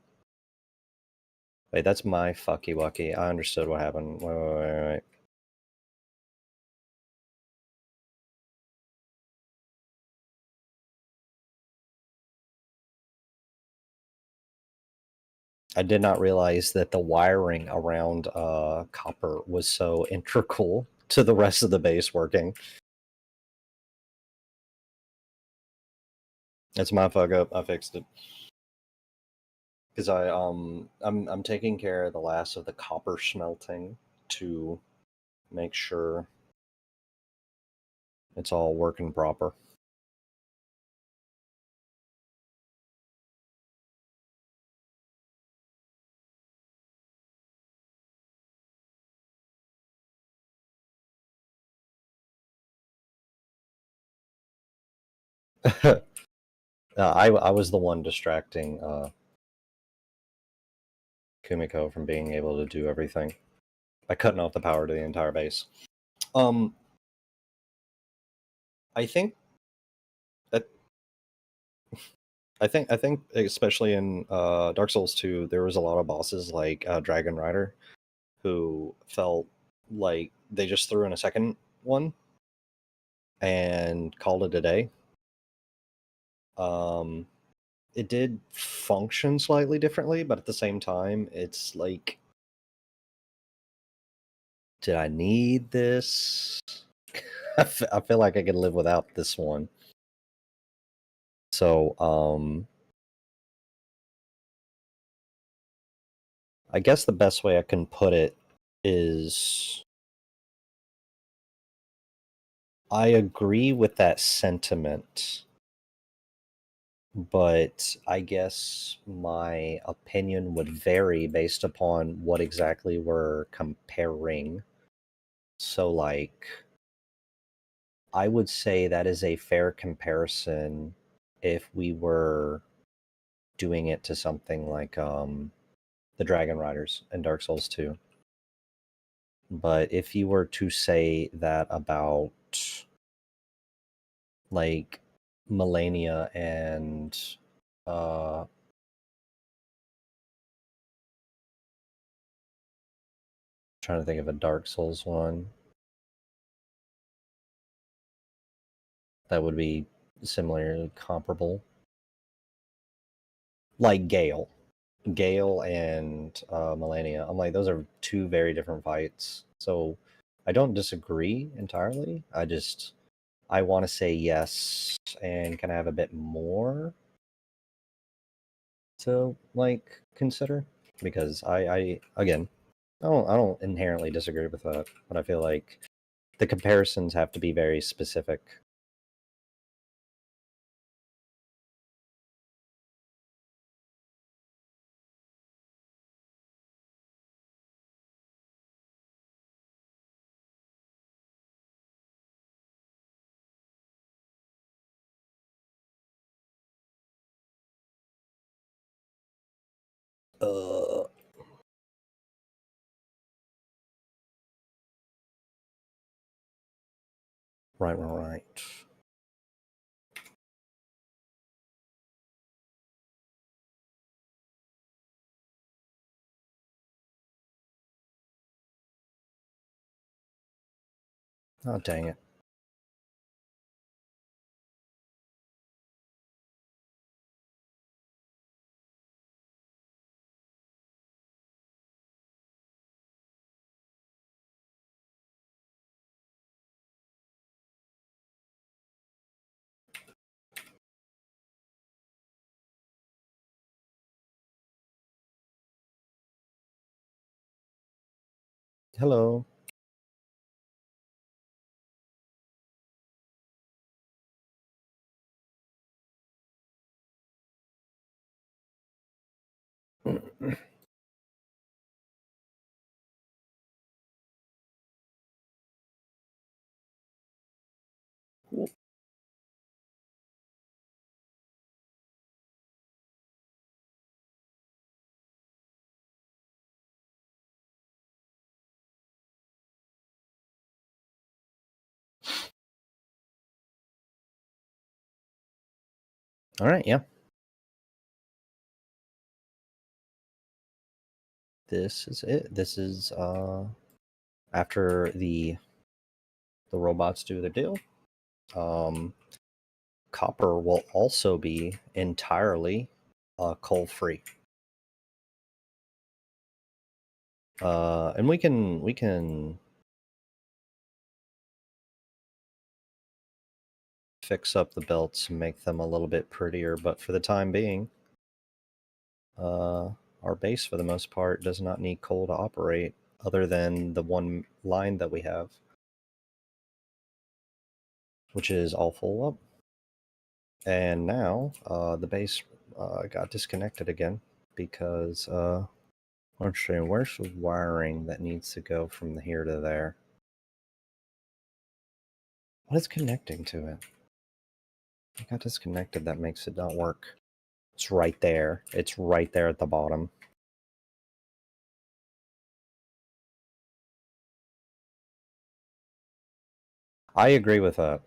Wait, that's my fucky wucky. I understood what happened. Wait. I did not realize that the wiring around copper was so integral to the rest of the base working. That's my fuck up. I fixed it. Because I'm taking care of the last of the copper smelting to make sure it's all working proper. I was the one distracting Kumiko from being able to do everything by cutting off the power to the entire base. I think that I think especially in Dark Souls 2, there was a lot of bosses like Dragon Rider who felt like they just threw in a second one and called it a day. It did function slightly differently, but at the same time, it's like, did I need this? I feel like I could live without this one. So, I guess the best way I can put it is I agree with that sentiment, but I guess my opinion would vary based upon what exactly we're comparing. So, like, I would say that is a fair comparison if we were doing it to something like the Dragon Riders in Dark Souls 2. But if you were to say that about like Millennia and trying to think of a Dark Souls one that would be similarly comparable, like Gale and Millennia. I'm like, those are two very different fights, so I don't disagree entirely. I want to say yes, and can I have a bit more to like consider? Because I again, I don't inherently disagree with that, but I feel like the comparisons have to be very specific. Uh, right. Oh, dang it. Hello. All right, yeah. This is it. This is after the robots do their deal. Copper will also be entirely coal free. And we can fix up the belts and make them a little bit prettier, but for the time being, our base for the most part does not need coal to operate, other than the one line that we have, which is all full up. And now the base got disconnected again because let's see, where's the wiring that needs to go from here to there? What is connecting to it? It got disconnected. That makes it not work. It's right there. It's right there at the bottom. I agree with that.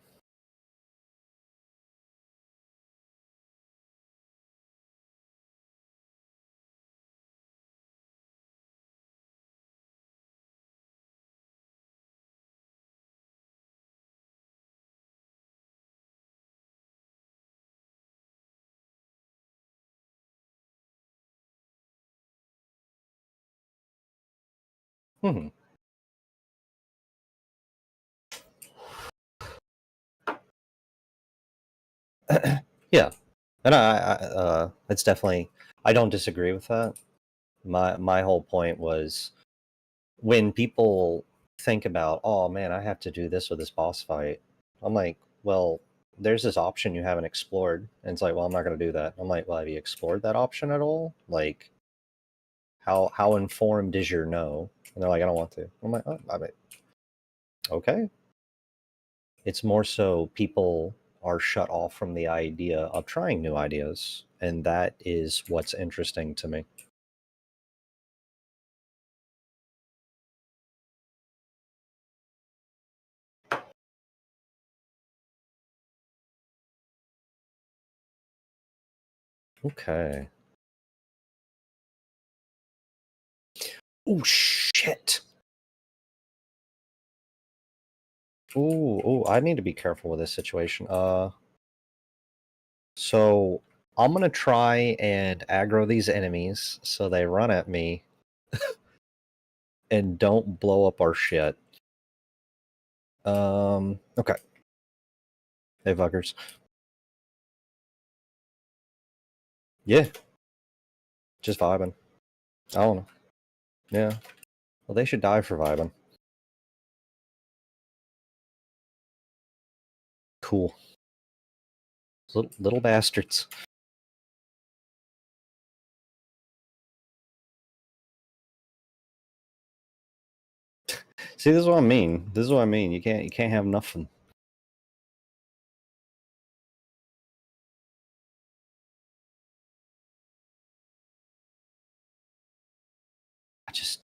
Hmm. Yeah, and it's definitely. I don't disagree with that. My whole point was when people think about, oh man, I have to do this with this boss fight. I'm like, well, there's this option you haven't explored. And it's like, well, I'm not going to do that. I'm like, well, have you explored that option at all? Like, how informed is your no? And they're like, I don't want to. I'm like, oh, I mean, okay. It's more so people are shut off from the idea of trying new ideas. And that is what's interesting to me. Okay. Oh, shit. Ooh, I need to be careful with this situation. So I'm gonna try and aggro these enemies so they run at me and don't blow up our shit. Okay. Hey, fuckers. Yeah. Just vibing. I don't know. Yeah. Well, they should die for vibing. Cool. Little bastards. See, this is what I mean. This is what I mean. You can't have nothing.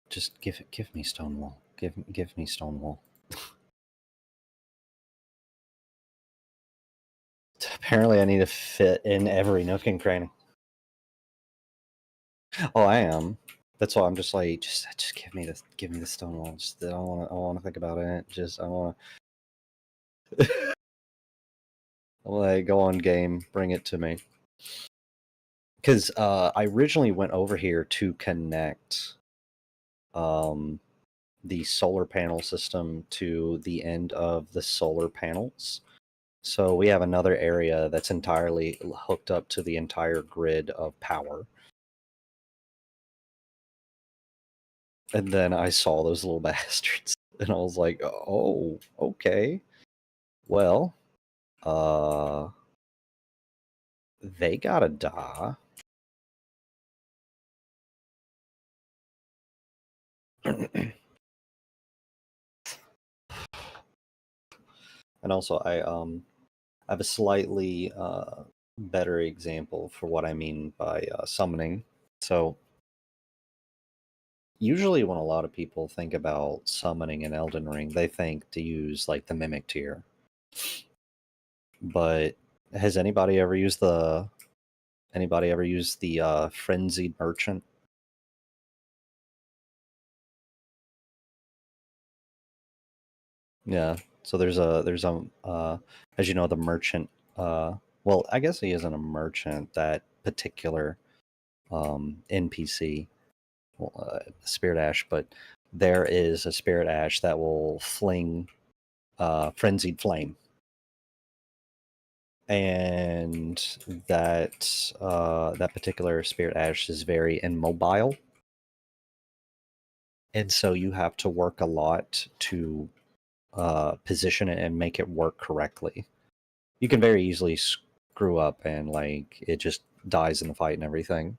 Just give me Stonewall. Give me Stonewall. Apparently, I need to fit in every nook and cranny. Oh, I am. That's why I'm just like, just give me the Stonewall. Just I don't want to think about it. Just I want to. I'm like, go on, game, bring it to me. Because I originally went over here to connect the solar panel system to the end of the solar panels. So we have another area that's entirely hooked up to the entire grid of power. And then I saw those little bastards, and I was like, oh, okay. Well, they gotta die. And also, I have a slightly better example for what I mean by summoning. So, usually when a lot of people think about summoning in Elden Ring, they think to use like the Mimic tier. But has anybody ever used the Frenzied Merchant? Yeah. So there's as you know, the merchant, well, I guess he isn't a merchant, that particular NPC, Spirit Ash, but there is a Spirit Ash that will fling Frenzied Flame. And that particular Spirit Ash is very immobile. And so you have to work a lot to position it and make it work correctly. You can very easily screw up and like it just dies in the fight and everything.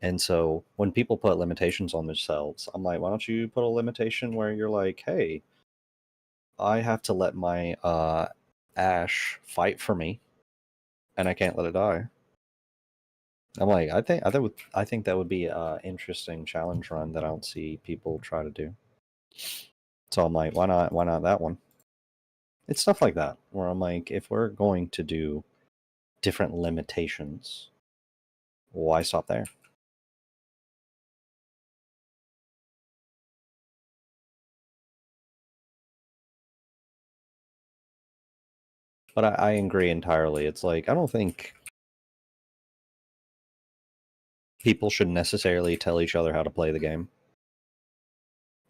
And so when people put limitations on themselves, I'm like, why don't you put a limitation where you're like, hey, I have to let my Ash fight for me, and I can't let it die. I'm like, I think that would be an interesting challenge run that I don't see people try to do. So I'm like, why not that one? It's stuff like that where I'm like, if we're going to do different limitations, why stop there? But I agree entirely. It's like, I don't think people should necessarily tell each other how to play the game.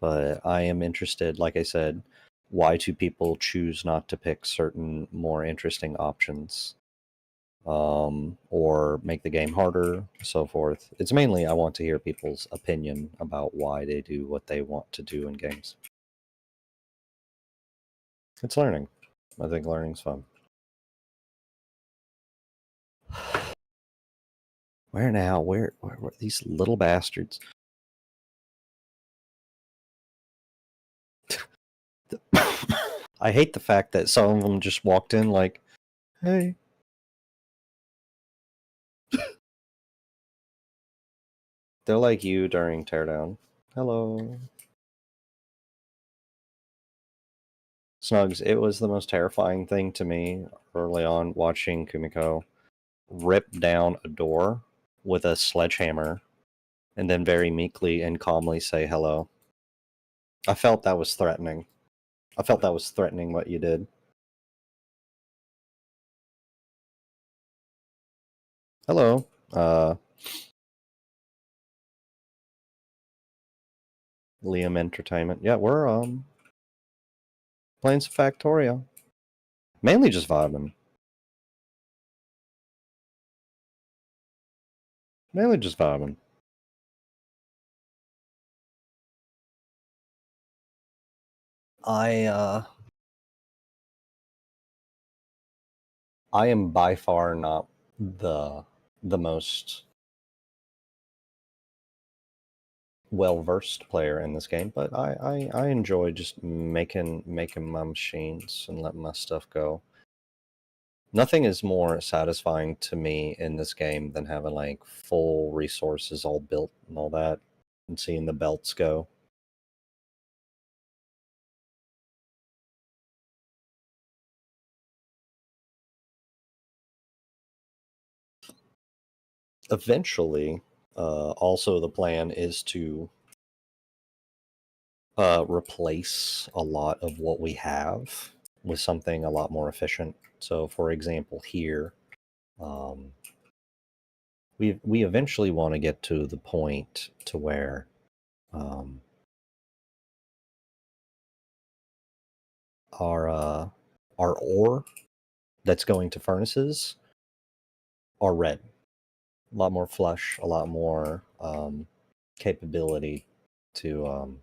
But I am interested, like I said, why do people choose not to pick certain more interesting options? Or make the game harder, so forth. It's mainly I want to hear people's opinion about why they do what they want to do in games. It's learning. I think learning's fun. Where now? Where these little bastards? I hate the fact that some of them just walked in like, hey. They're like you during teardown. Hello. Snugs, it was the most terrifying thing to me early on watching Kumiko rip down a door with a sledgehammer and then very meekly and calmly say hello. I felt that was threatening. I felt that was threatening what you did. Hello. Liam Entertainment. Yeah, we're playing some Factorio. Mainly just vibing. Mainly just vibing. I am by far not the most well-versed player in this game, but I enjoy just making my machines and letting my stuff go. Nothing is more satisfying to me in this game than having like full resources all built and all that and seeing the belts go. Eventually, also the plan is to replace a lot of what we have with something a lot more efficient. So, for example, here, we eventually want to get to the point to where our ore that's going to furnaces are red. A lot more flush, a lot more capability to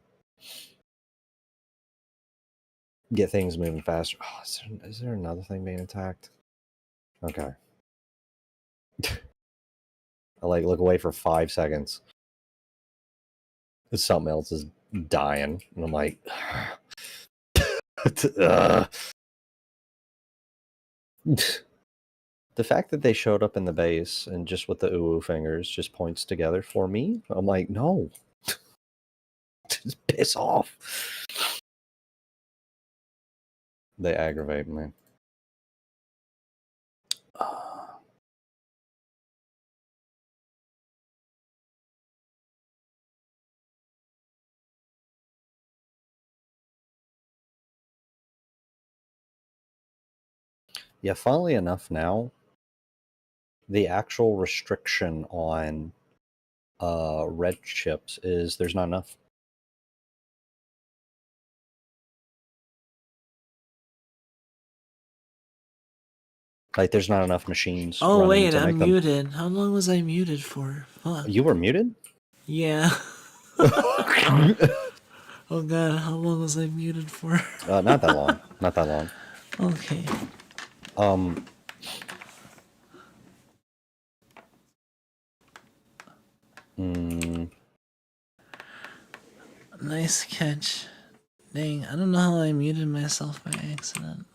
get things moving faster. Oh, is there another thing being attacked? Okay. I like look away for 5 seconds. Something else is dying, and I'm like, the fact that they showed up in the base and just with the ooh fingers just points together for me. I'm like, no, just piss off. They aggravate me. Yeah, funnily enough, now the actual restriction on red chips is there's not enough. Like, there's not enough machines. Oh running wait, to I'm make them. muted. How long was I muted for? Fuck. You were muted? Yeah. Oh god, how long was I muted for? Not that long. Not that long. Okay. Nice catch. Dang, I don't know how I muted myself by accident.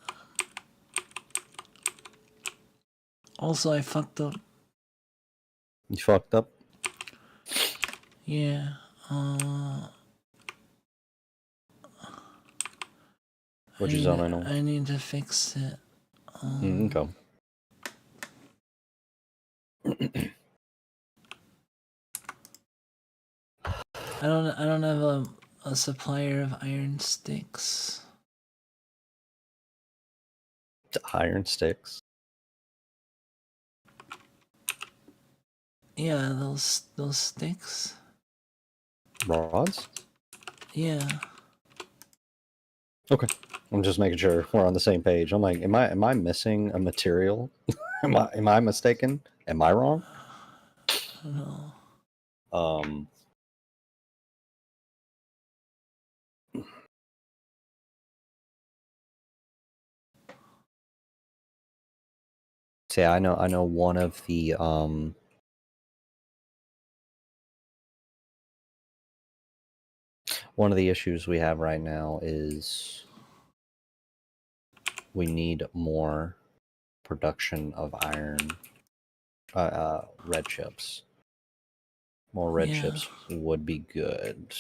Also, I fucked up. You fucked up? Yeah. Which is on, I know. I need to fix it. Okay. I don't have a supplier of iron sticks. Iron sticks. Yeah, those sticks. Rods? Yeah. Okay. I'm just making sure we're on the same page. I'm like, am I missing a material? am I mistaken? Am I wrong? I don't know. So yeah, I know one of the issues we have right now is we need more production of iron, red chips. More red Yeah. chips would be good.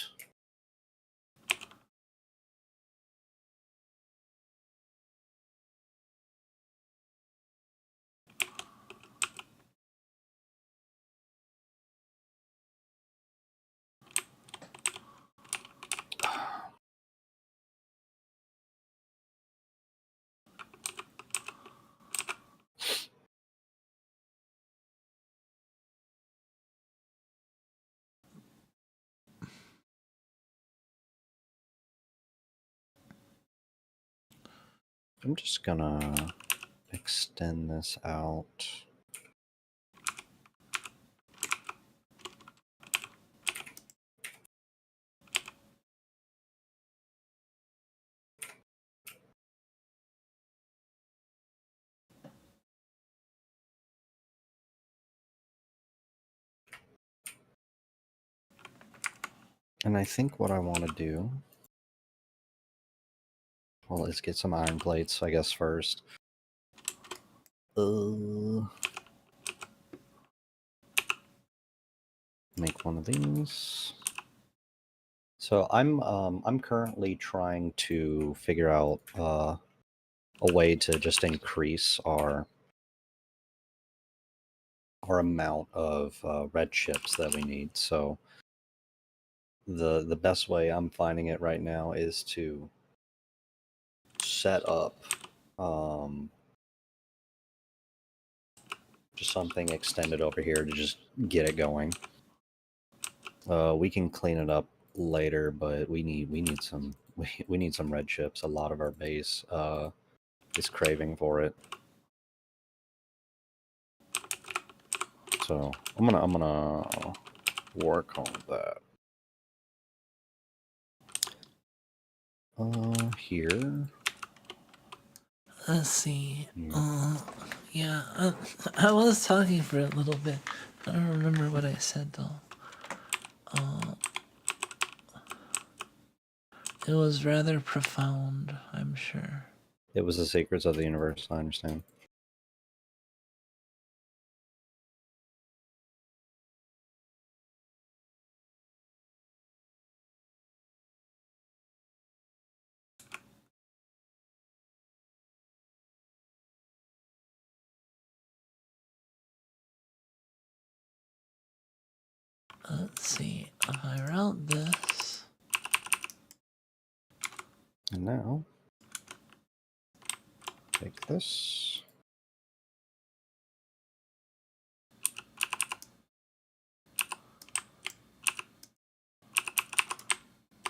I'm just gonna extend this out. And I think what I want to do, well, is get some iron plates, I guess, first. Make one of these. So I'm currently trying to figure out a way to just increase our amount of red chips that we need. So the best way I'm finding it right now is to set up just something extended over here to just get it going. We can clean it up later, but we need some we need some red chips. A lot of our base is craving for it. So I'm gonna work on that. Here. Let's see. Yeah. Yeah, I was talking for a little bit. I don't remember what I said though. It was rather profound, I'm sure. It was the secrets of the universe, I understand. Let's see. If I route this. And now, take this.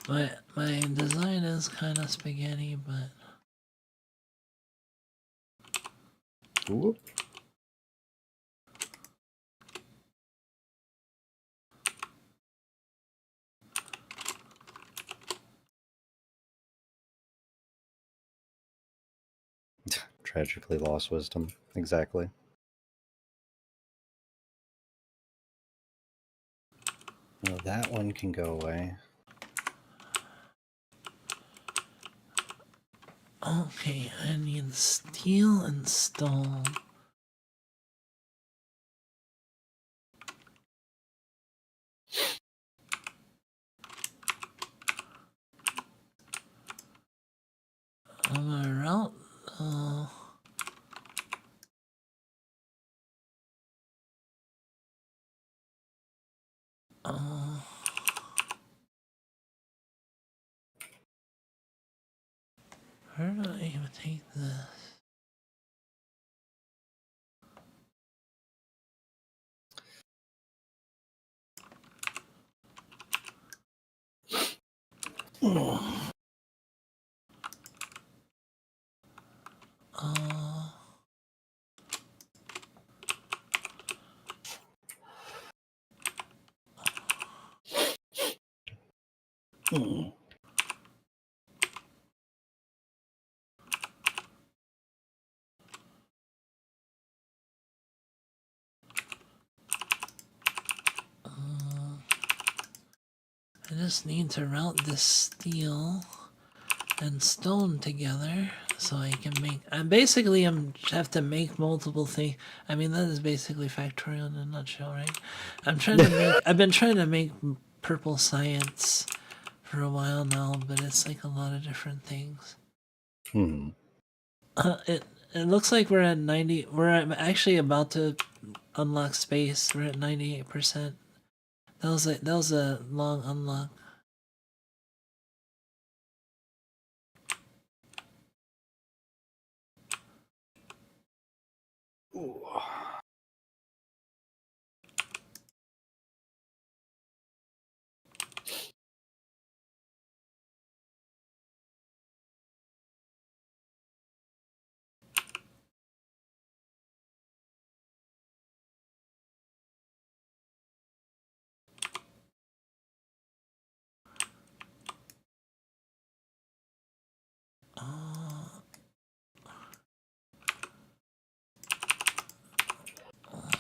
My design is kind of spaghetti, but Whoop. Tragically lost wisdom. Exactly. Well, that one can go away. okay, I need steel and stone. I'm gonna route. Where do I even take this? I just need to route this steel and stone together so I can make. I basically have to make multiple things. I mean, that is basically Factorio in a nutshell, right? I'm trying to make. I've been trying to make purple science for a while now, but it's like a lot of different things. It looks like we're at 90. We're actually about to unlock space. We're at 98%. That was a long unlock. Ooh.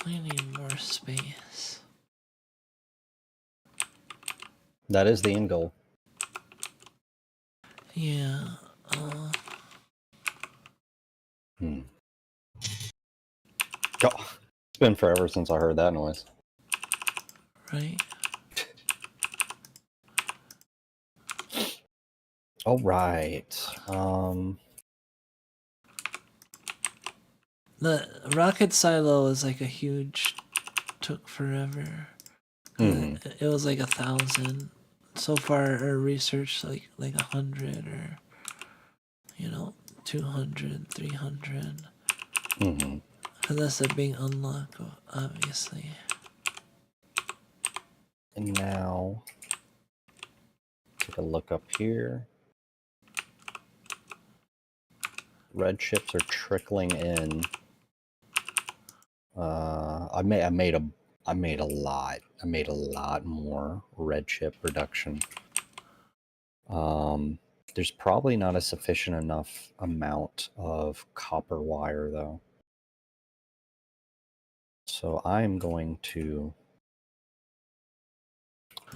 We need more space. That is the end goal. Yeah. Oh, it's been forever since I heard that noise. Right. All right. The rocket silo is like a huge. Took forever. It was like 1,000. So far, our research like 100 or 200, 300. And that's a big unlock, obviously. And now, take a look up here. Red chips are trickling in. I made a lot. I made a lot more red chip production. There's probably not a sufficient enough amount of copper wire though. So I'm going to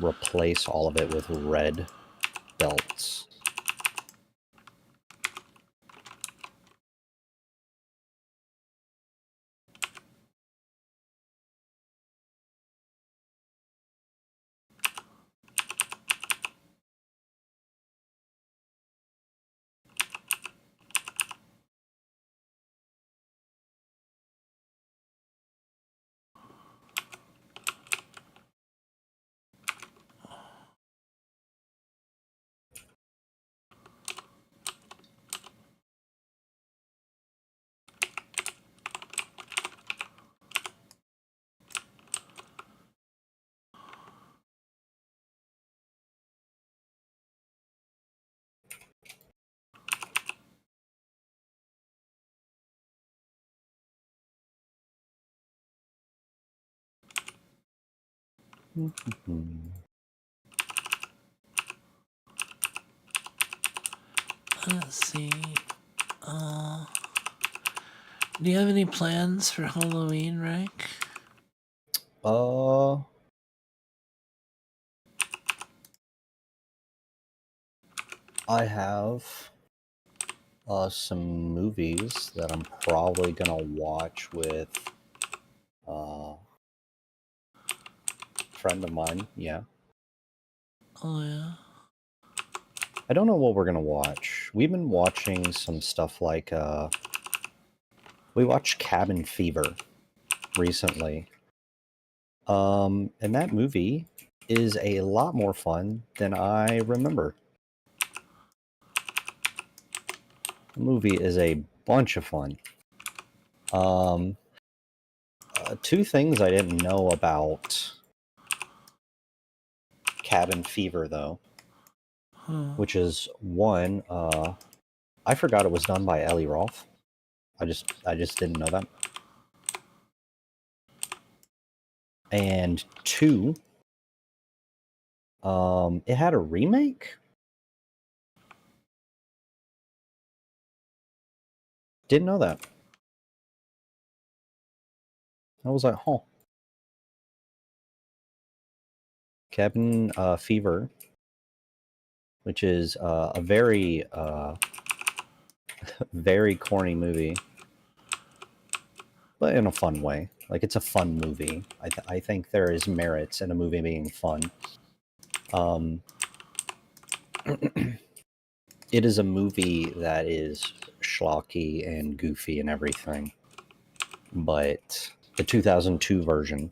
replace all of it with red belts. Let's see. Do you have any plans for Halloween, Racc? I have some movies that I'm probably gonna watch with a friend of mine. Yeah. Oh yeah. I don't know what we're gonna watch. We've been watching some stuff like we watched Cabin Fever recently. And that movie is a lot more fun than I remember. The movie is a bunch of fun. Two things I didn't know about Cabin Fever though, which is one, I forgot it was done by Eli Roth. I just didn't know that. And two, it had a remake? Didn't know that. I was like, huh. Cabin Fever which is a very very corny movie, but in a fun way. Like, it's a fun movie. I think there is merits in a movie being fun. It is a movie that is schlocky and goofy and everything, but the 2002 version.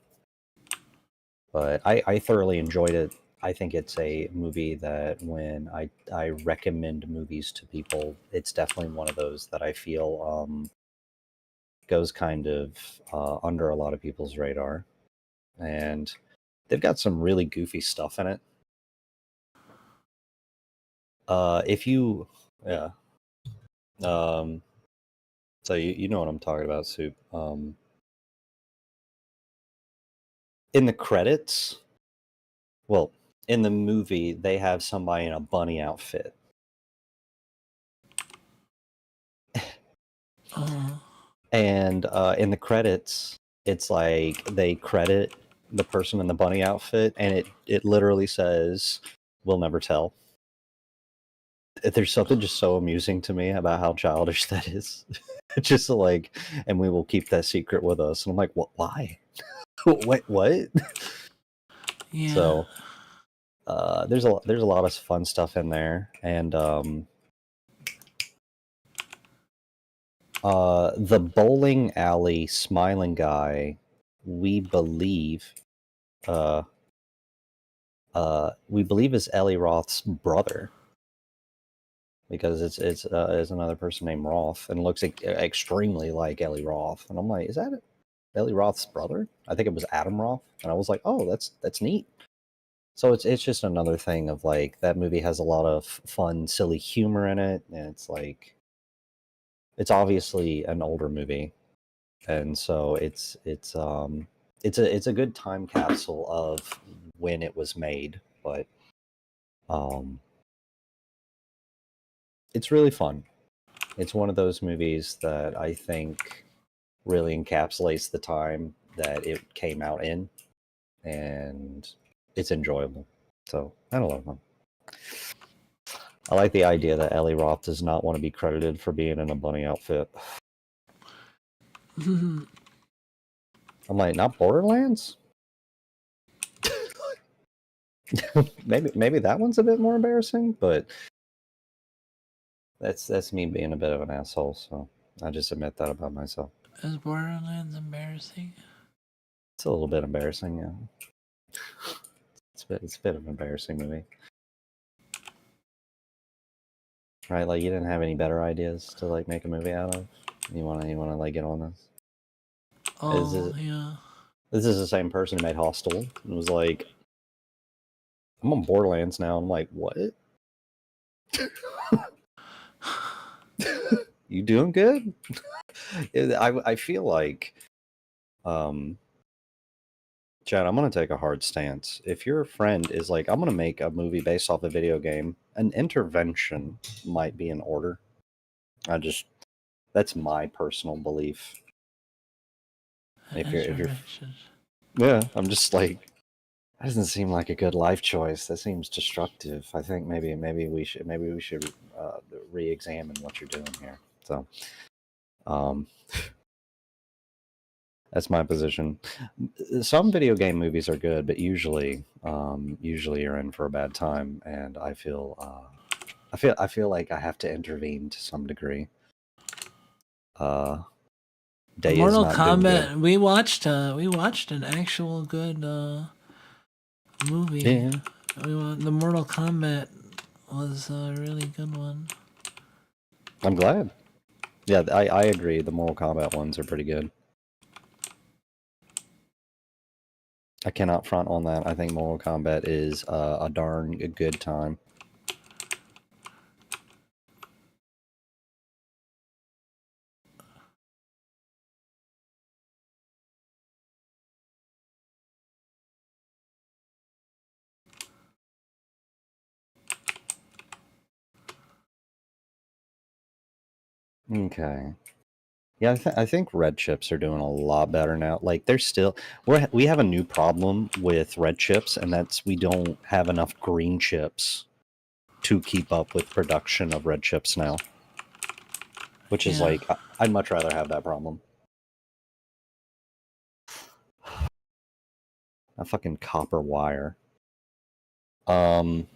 But I thoroughly enjoyed it. I think it's a movie that when I recommend movies to people, it's definitely one of those that I feel goes kind of under a lot of people's radar. And they've got some really goofy stuff in it. If you, yeah. So you know what I'm talking about, Soup. In the credits, well, in the movie, they have somebody in a bunny outfit. And in the credits, it's like they credit the person in the bunny outfit, and it literally says, "We'll never tell." There's something just so amusing to me about how childish that is. Just like, and we will keep that secret with us. And I'm like, what? Why? Wait, what? Yeah. So there's a lot of fun stuff in there, and the bowling alley smiling guy, we believe is Eli Roth's brother, because it's another person named Roth, and looks extremely like Eli Roth. And I'm like, is that Eli Roth's brother? I think it was Adam Roth, and I was like, oh, that's neat. So it's just another thing of like, that movie has a lot of fun, silly humor in it, and it's like, it's obviously an older movie, and so it's a good time capsule of when it was made, but it's really fun. It's one of those movies that I think really encapsulates the time that it came out in, and it's enjoyable. So I had a lot of fun. I like the idea that Eli Roth does not want to be credited for being in a bunny outfit. I'm like, not Borderlands? maybe that one's a bit more embarrassing, but that's me being a bit of an asshole, so I just admit that about myself. Is Borderlands embarrassing? It's a little bit embarrassing, yeah. It's a bit of an embarrassing movie. Right, like, you didn't have any better ideas to like make a movie out of? You wanna like get on this? Yeah. This is the same person who made Hostel and was like, I'm on Borderlands now. I'm like, what? You doing good? I feel like, Chad, I'm gonna take a hard stance. If your friend is like, I'm gonna make a movie based off a video game, an intervention might be in order. That's my personal belief. If you're, yeah, I'm just like, that doesn't seem like a good life choice. That seems destructive. I think maybe we should re-examine what you're doing here. So, that's my position. Some video game movies are good, but usually you're in for a bad time, and I feel like I have to intervene to some degree. Mortal Kombat. We watched an actual good movie. Yeah. The Mortal Kombat was a really good one. I'm glad. Yeah, I agree. The Mortal Kombat ones are pretty good. I cannot front on that. I think Mortal Kombat is a darn good time. Okay. Yeah, I think red chips are doing a lot better now. Like, they're still, we have a new problem with red chips, and that's we don't have enough green chips to keep up with production of red chips now. Which is Yeah. like, I'd much rather have that problem. A fucking copper wire. Okay.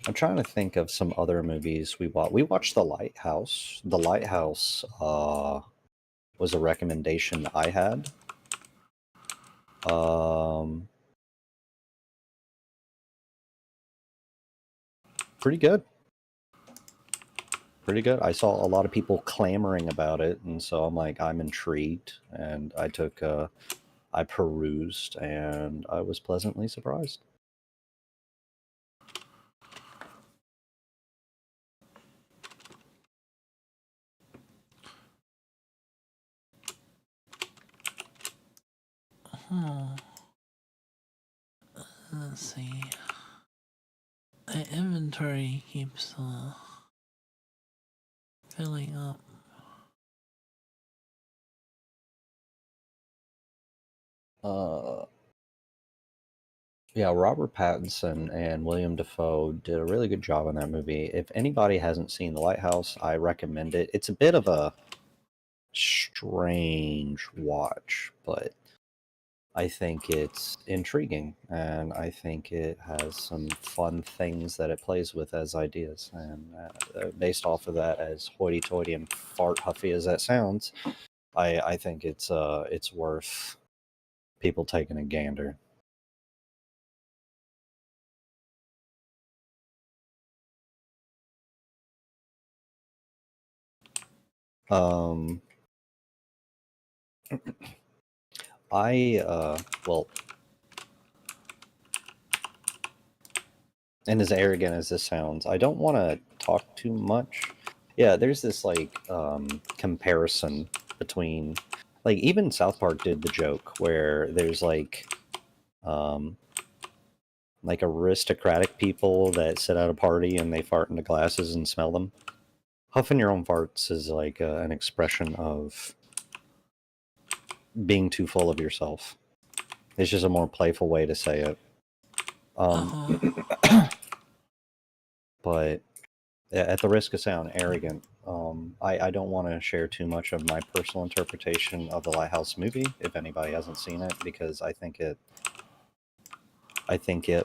I'm trying to think of some other movies we watched. We watched The Lighthouse. The Lighthouse was a recommendation I had. Pretty good. Pretty good. I saw a lot of people clamoring about it, and so I'm like, I'm intrigued, and I perused, and I was pleasantly surprised. Let's see. My inventory keeps filling up. Yeah, Robert Pattinson and William Dafoe did a really good job on that movie. If anybody hasn't seen The Lighthouse, I recommend it. It's a bit of a strange watch, but I think it's intriguing, and I think it has some fun things that it plays with as ideas. And based off of that, as hoity-toity and fart huffy as that sounds, I think it's worth people taking a gander. Well, and as arrogant as this sounds, I don't want to talk too much. Yeah, there's this like comparison between, like, even South Park did the joke where there's like aristocratic people that sit at a party and they fart into glasses and smell them. Huffing your own farts is like an expression of being too full of yourself. It's just a more playful way to say it. But at the risk of sounding arrogant, I don't want to share too much of my personal interpretation of the Lighthouse movie if anybody hasn't seen it, because I think it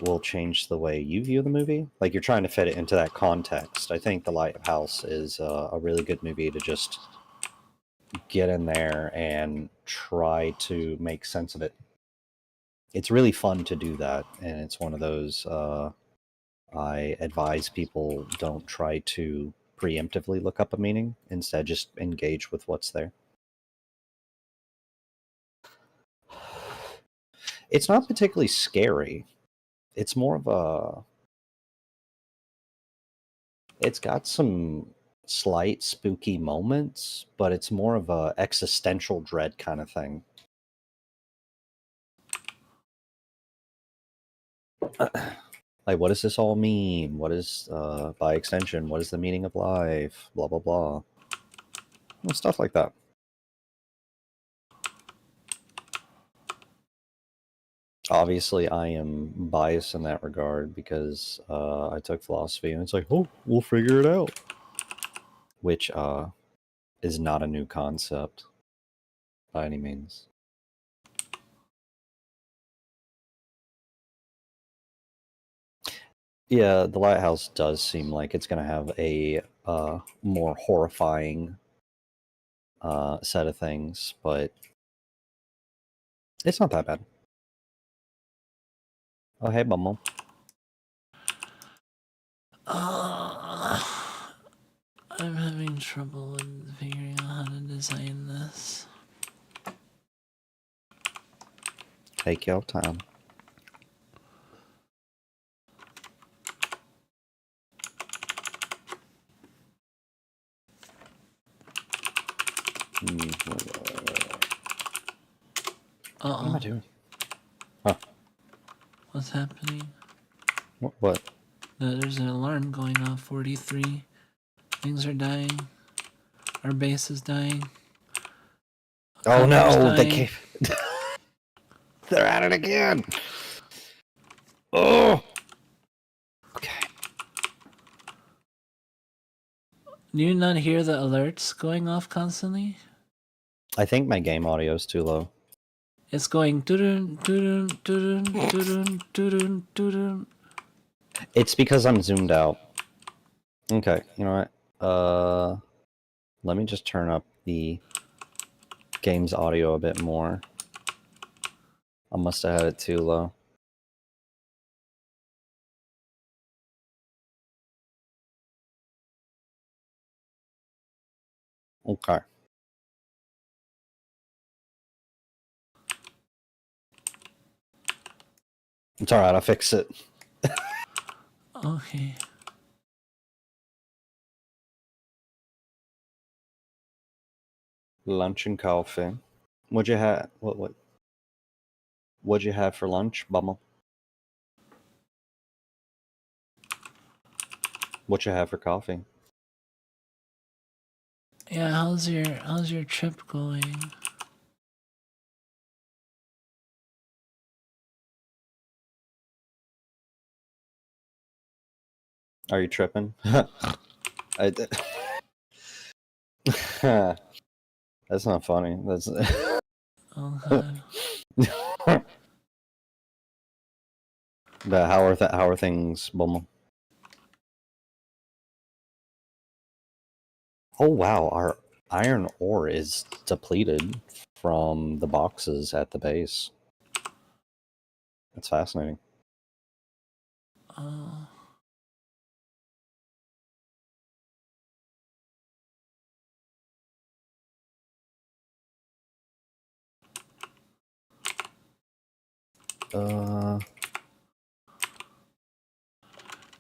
will change the way you view the movie. Like, you're trying to fit it into that context. I think The Lighthouse is a really good movie to just get in there and try to make sense of it. It's really fun to do that, and it's one of those I advise people don't try to preemptively look up a meaning. Instead, just engage with what's there. It's not particularly scary. It's more of a... It's got some slight spooky moments, but it's more of a existential dread kind of thing. Like, what does this all mean? What is, by extension, what is the meaning of life? Blah, blah, blah. Well, stuff like that. Obviously, I am biased in that regard because I took philosophy, and it's like, oh, we'll figure it out. Which is not a new concept by any means. Yeah, the Lighthouse does seem like it's going to have a more horrifying set of things, but it's not that bad. Oh, hey, Bumble. I'm having trouble with figuring out how to design this. Take your time. What am I doing? Huh. What's happening? What? There's an alarm going off. 43 things are dying. Our base is dying. Oh Connor's no, they dying. came. They're at it again. Oh. Okay. Do you not hear the alerts going off constantly? I think my game audio is too low. It's going doo-doo, doo-doo, doo-doo, doo-doo, doo-doo, doo-doo. It's because I'm zoomed out. Okay, you know what? Let me just turn up the game's audio a bit more. I must have had it too low. Okay. It's alright, I'll fix it. Okay. Lunch and coffee. What'd you have? What'd you have for lunch, Bummel? What you have for coffee? Yeah, how's your trip going? Are you tripping? I did. That's not funny. That's. Oh god. But how are things, Bummel? Oh wow, our iron ore is depleted from the boxes at the base. That's fascinating.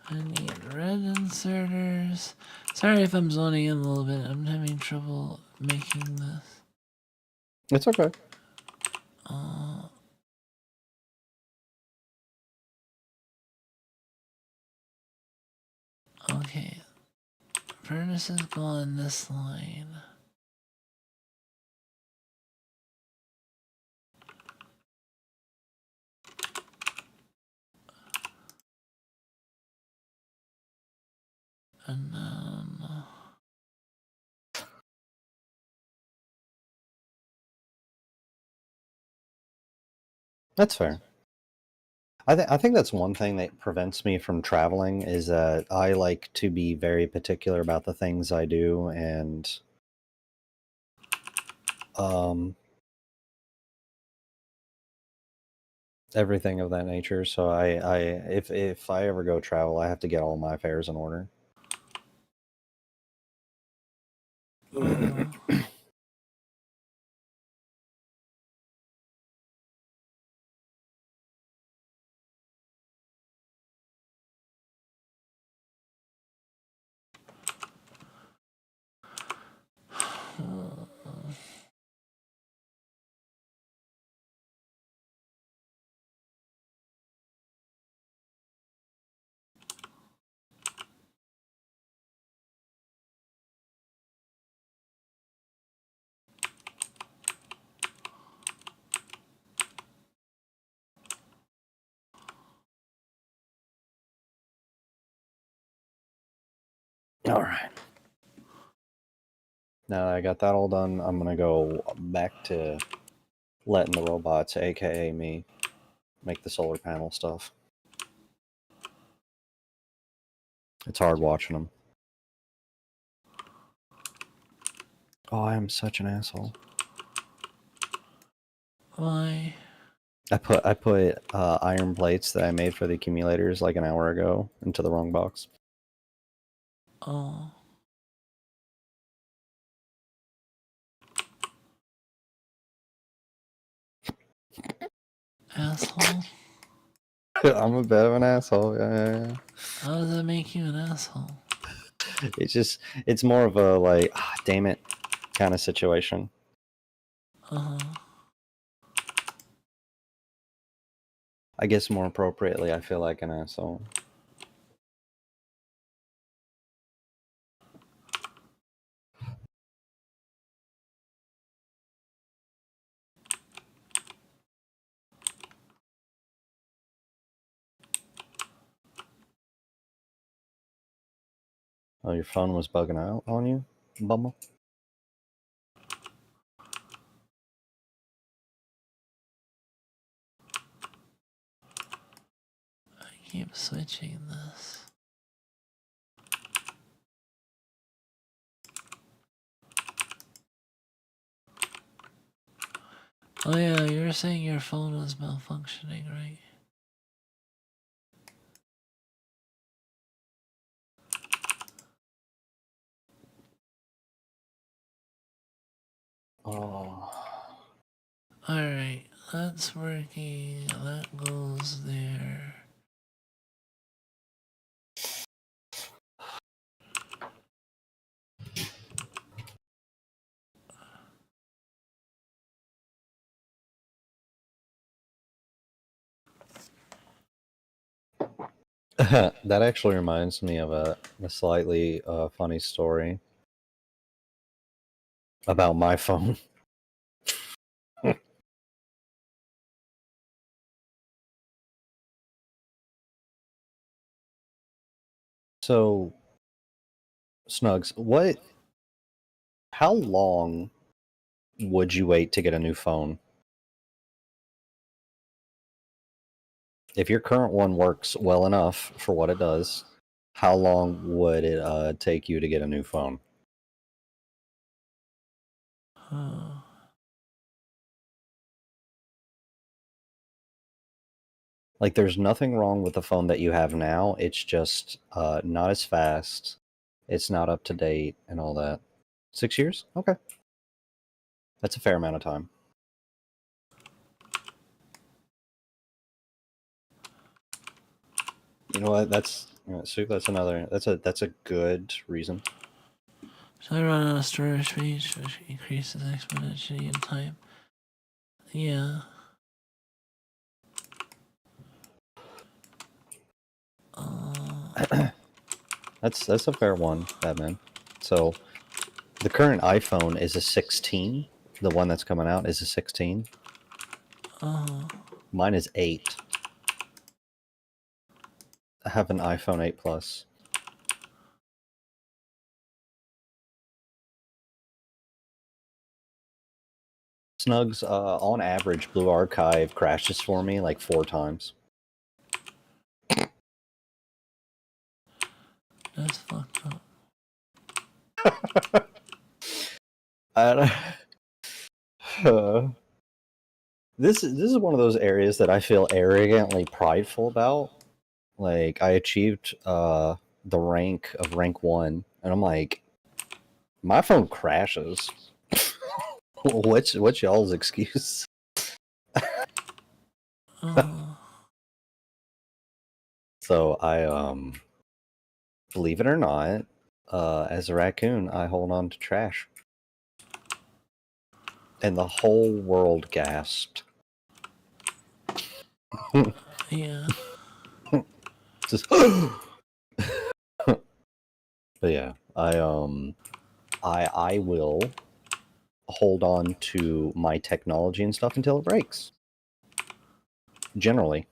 I need red inserters. Sorry if I'm zoning in a little bit. I'm having trouble making this. It's okay. Okay. Furnaces go on this line. And then... That's fair. I think that's one thing that prevents me from traveling is that I like to be very particular about the things I do and everything of that nature. So if I ever go travel, I have to get all my affairs in order. All right. Now that I got that all done, I'm gonna go back to letting the robots, aka me, make the solar panel stuff. It's hard watching them. Oh, I am such an asshole. Why? I put iron plates that I made for the accumulators like an hour ago into the wrong box. Oh. Asshole? I'm a bit of an asshole. Yeah. How does that make you an asshole? It's more of a like, damn it, kind of situation. I guess more appropriately, I feel like an asshole. Oh, your phone was bugging out on you, Bumble? I keep switching this. Oh yeah, you were saying your phone was malfunctioning, right? Oh. Alright, that's working. That goes there. That actually reminds me of a slightly funny story about my phone. So, Snugs, how long would you wait to get a new phone? If your current one works well enough for what it does, how long would it take you to get a new phone? Like, there's nothing wrong with the phone that you have now. It's just not as fast. It's not up to date and all that. 6 years? Okay. That's a fair amount of time. You know what? That's a good reason. So I run out of storage space, which increases exponentially in time. Yeah. That's a fair one, Batman. So the current iPhone is a 16. The one that's coming out is a 16. Mine is 8. I have an iPhone 8 Plus. Snugs, on average, Blue Archive crashes for me like 4 times. That's fucked up. This is one of those areas that I feel arrogantly prideful about. Like, I achieved the rank of rank 1, and I'm like, my phone crashes. What's y'all's excuse? So I believe it or not, as a raccoon, I hold on to trash. And the whole world gasped. Yeah. Just but yeah, I will hold on to my technology and stuff until it breaks. Generally.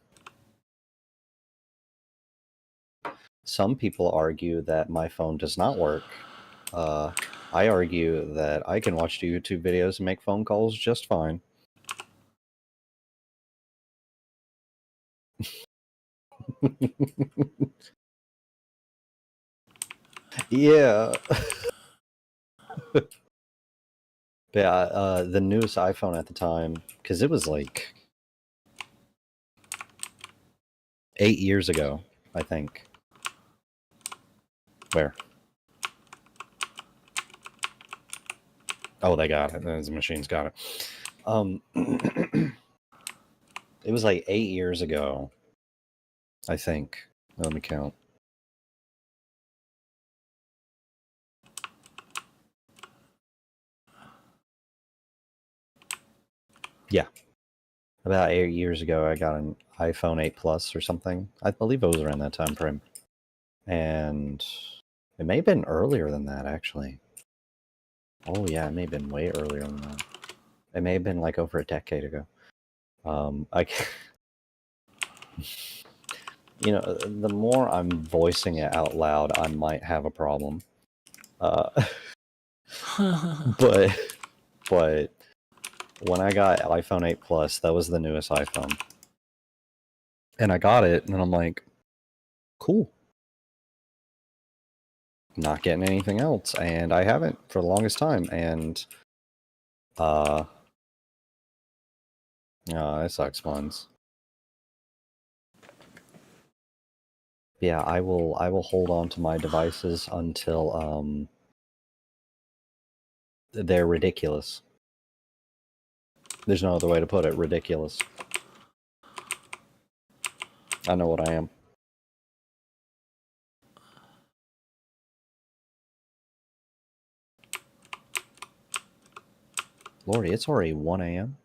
Some people argue that my phone does not work. I argue that I can watch YouTube videos and make phone calls just fine. Yeah. Yeah, the newest iPhone at the time, because it was like 8 years ago, I think. Where? Oh, they got it. The machine's got it. It was like 8 years ago, I think. Let me count. Yeah. About 8 years ago, I got an iPhone 8 Plus or something. I believe it was around that time frame. And it may have been earlier than that, actually. Oh, yeah, it may have been way earlier than that. It may have been like over a decade ago. You know, the more I'm voicing it out loud, I might have a problem. But when I got iPhone 8 Plus, that was the newest iPhone. And I got it, and I'm like, cool. Not getting anything else, and I haven't for the longest time, and it sucks ones. Yeah, I will hold on to my devices until they're ridiculous. There's no other way to put it, ridiculous. I know what I am. Lordy, it's already 1 a.m.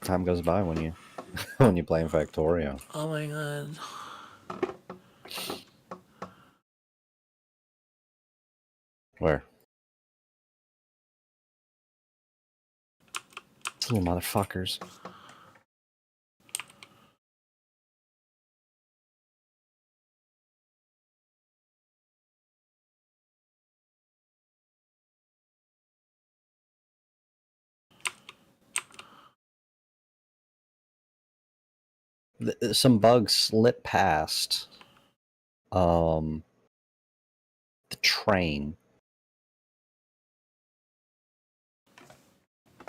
Time goes by when you when you play in Factorio. Oh my god. Where? These little motherfuckers. Some bugs slip past the train.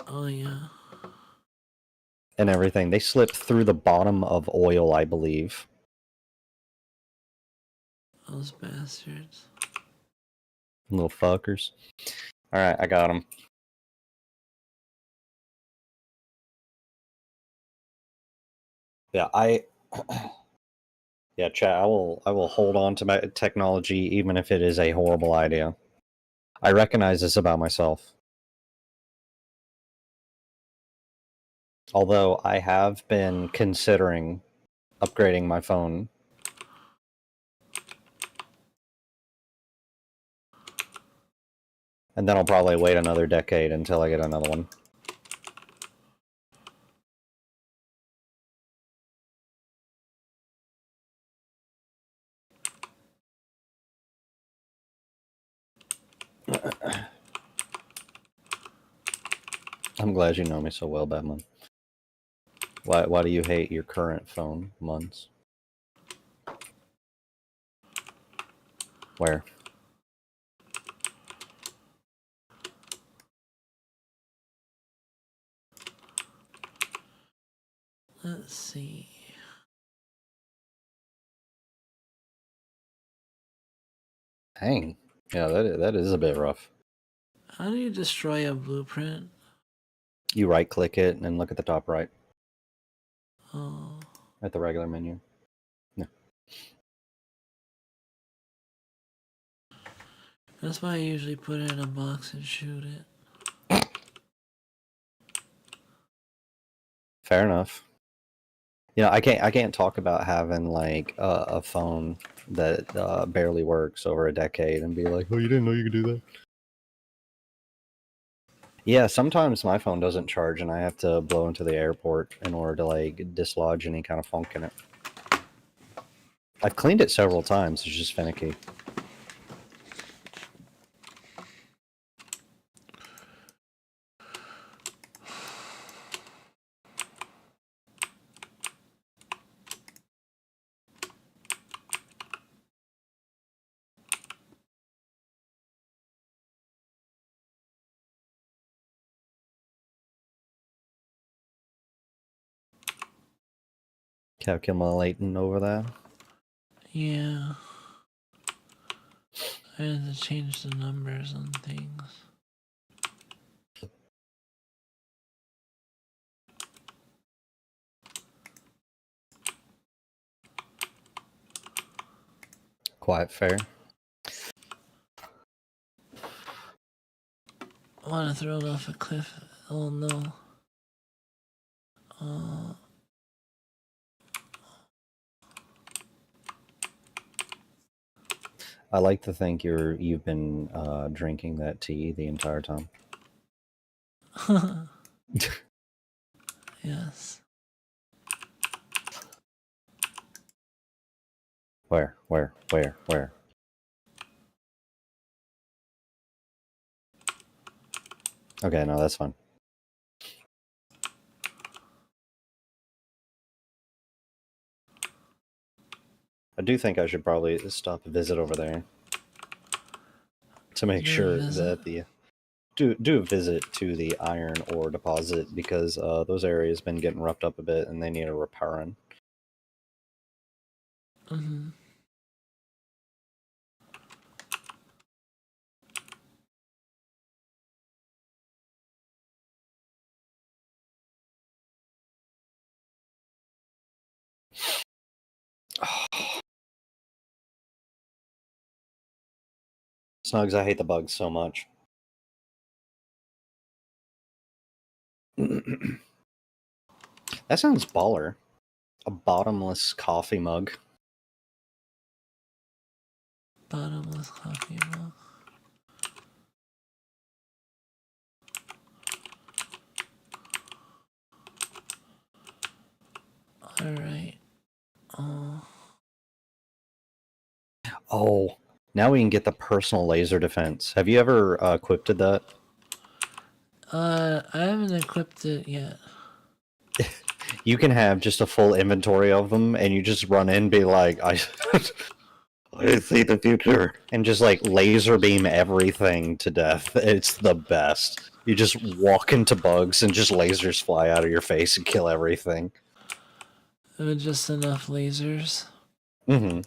Oh yeah. And everything. They slip through the bottom of oil, I believe. Those bastards. Little fuckers. Alright, I got them. Yeah, yeah, chat, I will hold on to my technology even if it is a horrible idea. I recognize this about myself. Although I have been considering upgrading my phone. And then I'll probably wait another decade until I get another one. I'm glad you know me so well, Batman. Why do you hate your current phone, Muns? Where? Let's see. Dang. Yeah, that is a bit rough. How do you destroy a blueprint? You right-click it and look at the top right. Oh. At the regular menu. Yeah. That's why I usually put it in a box and shoot it. Fair enough. You know, I can't talk about having like a phone that barely works over a decade and be like, oh, you didn't know you could do that. Yeah, sometimes my phone doesn't charge and I have to blow into the airport in order to like dislodge any kind of funk in it. I've cleaned it several times, it's just finicky. Calculating over that. Yeah. I had to change the numbers on things. Quite fair. I want to throw it off a cliff. Oh no. I like to think you've been drinking that tea the entire time. Yes. Where? Okay, no, that's fine. I do think I should probably stop a visit over there to make sure that the do a visit to the iron ore deposit, because those areas been getting roughed up a bit and they need a repairing. Mm-hmm. Snugs, I hate the bugs so much. That sounds baller. A bottomless coffee mug. Bottomless coffee mug. Alright. Oh, now we can get the personal laser defense. Have you ever equipped that? I haven't equipped it yet. You can have just a full inventory of them, and you just run in and be like, I see the future. And just like laser beam everything to death. It's the best. You just walk into bugs and just lasers fly out of your face and kill everything. With just enough lasers. Mm-hmm.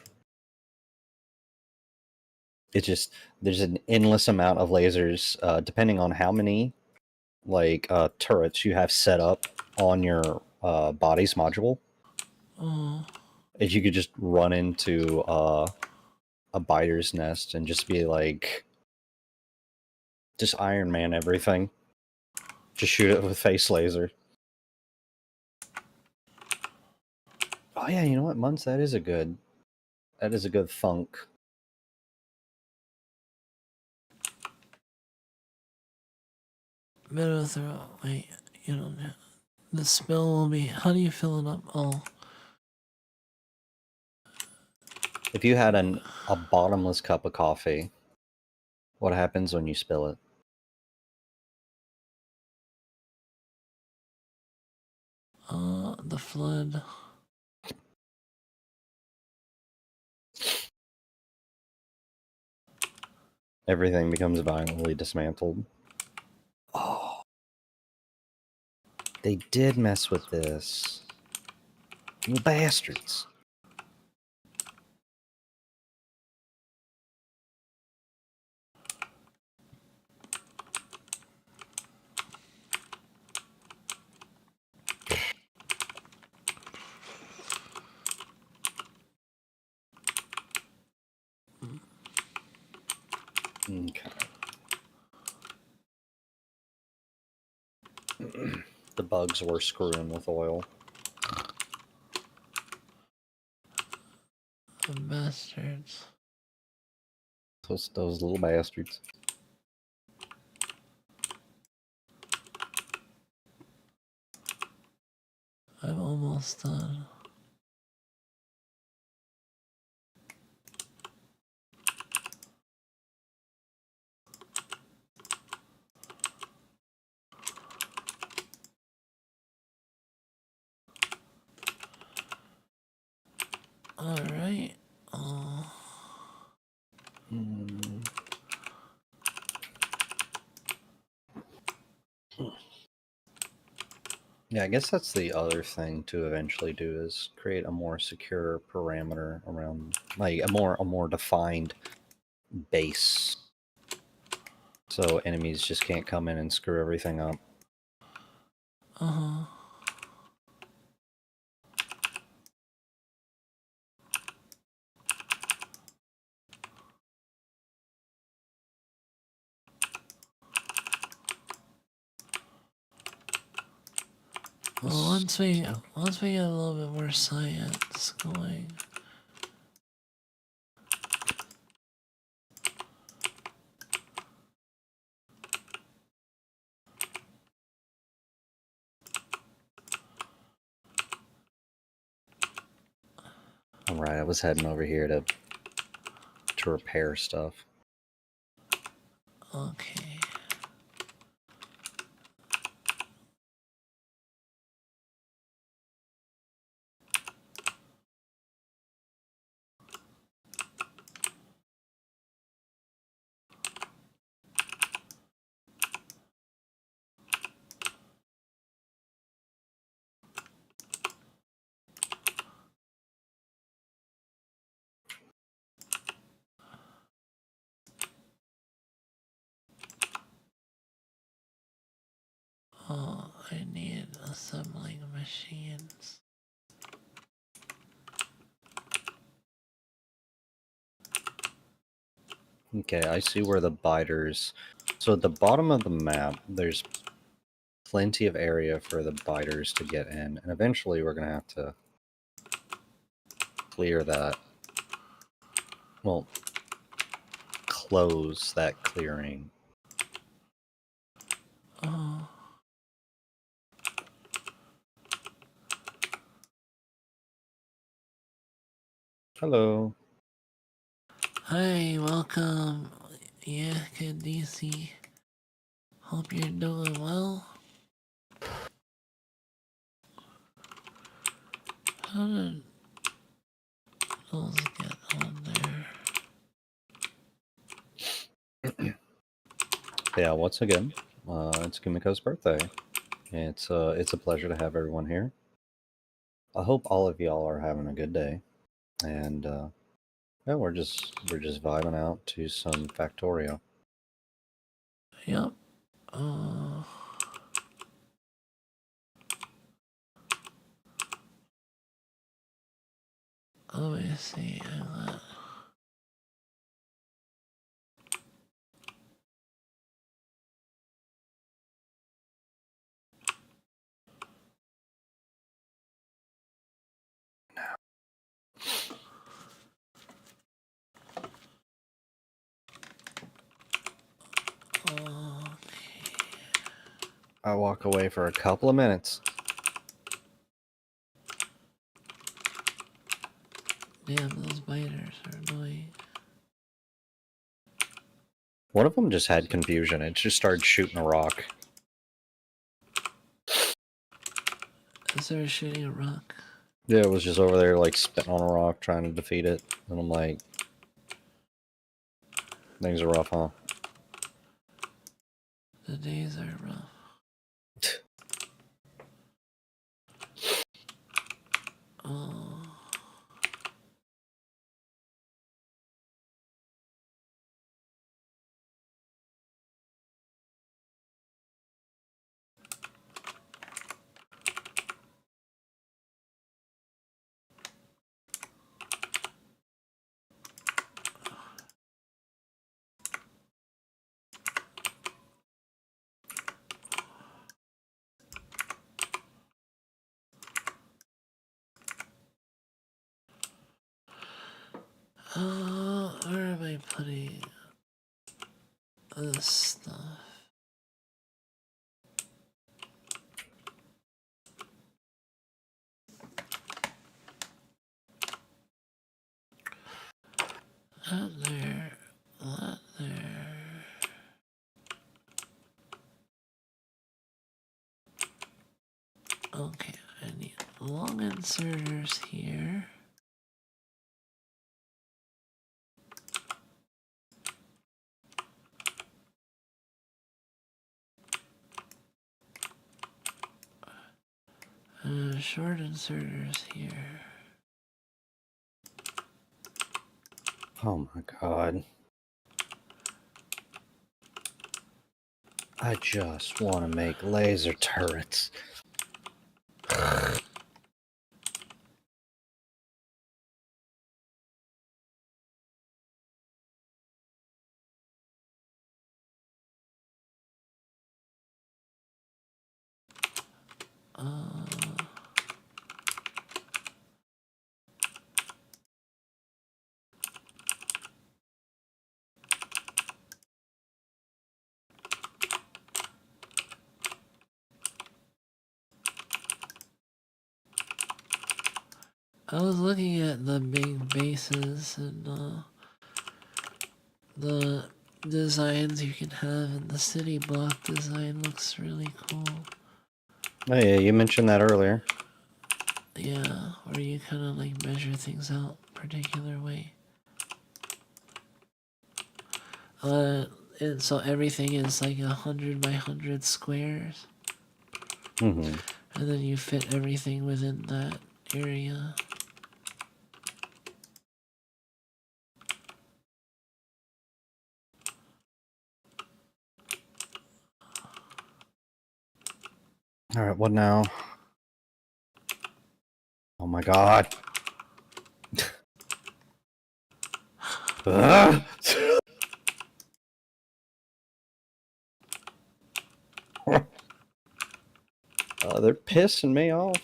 It's just, there's an endless amount of lasers, depending on how many turrets you have set up on your body's module. Oh. If you could just run into a biter's nest and just be like, just Iron Man everything. Just shoot it with face laser. Oh yeah, you know what, Munts? That is a good thunk. Middle throw. Wait, you don't know. The spill will be. How do you fill it up? Oh. If you had a bottomless cup of coffee, what happens when you spill it? The flood. Everything becomes violently dismantled. Oh. They did mess with this. You bastards. Okay. The bugs were screwing with oil. The bastards. Those little bastards. I'm almost done. Alright. Yeah, I guess that's the other thing to eventually do, is create a more secure parameter around, like a more defined base, so enemies just can't come in and screw everything up. Well, once we get a little bit more science going. Alright, I was heading over here to repair stuff. Okay. Oh, I need assembling machines. Okay, I see where the biters... So at the bottom of the map, there's plenty of area for the biters to get in, and eventually we're going to have to clear that. Well, close that clearing. Oh. Hello. Hi, welcome. Yeah, good DC. Hope you're doing well. How did those get on there? Yeah, once again, it's Kumiko's birthday. It's a pleasure to have everyone here. I hope all of y'all are having a good day, and yeah, we're just vibing out to some Factorio. Yep. Let me see. I walk away for a couple of minutes. Damn, those biters are annoying. One of them just had confusion. It just started shooting a rock. Is there shooting a rock? Yeah, it was just over there, like, spitting on a rock, trying to defeat it. And I'm like... Things are rough, huh? The days are rough. Oh. Where am I putting this stuff? Not there. Not there. Okay, I need long inserters here. Short inserters here. Oh my god. I just want to make laser turrets. I was looking at the big bases and the designs you can have, and the city block design looks really cool. Oh yeah, you mentioned that earlier. Yeah, where you kind of like measure things out a particular way. And so everything is like 100 by 100 squares. Mm-hmm. And then you fit everything within that area. All right, what now? Oh my god. They're pissing me off.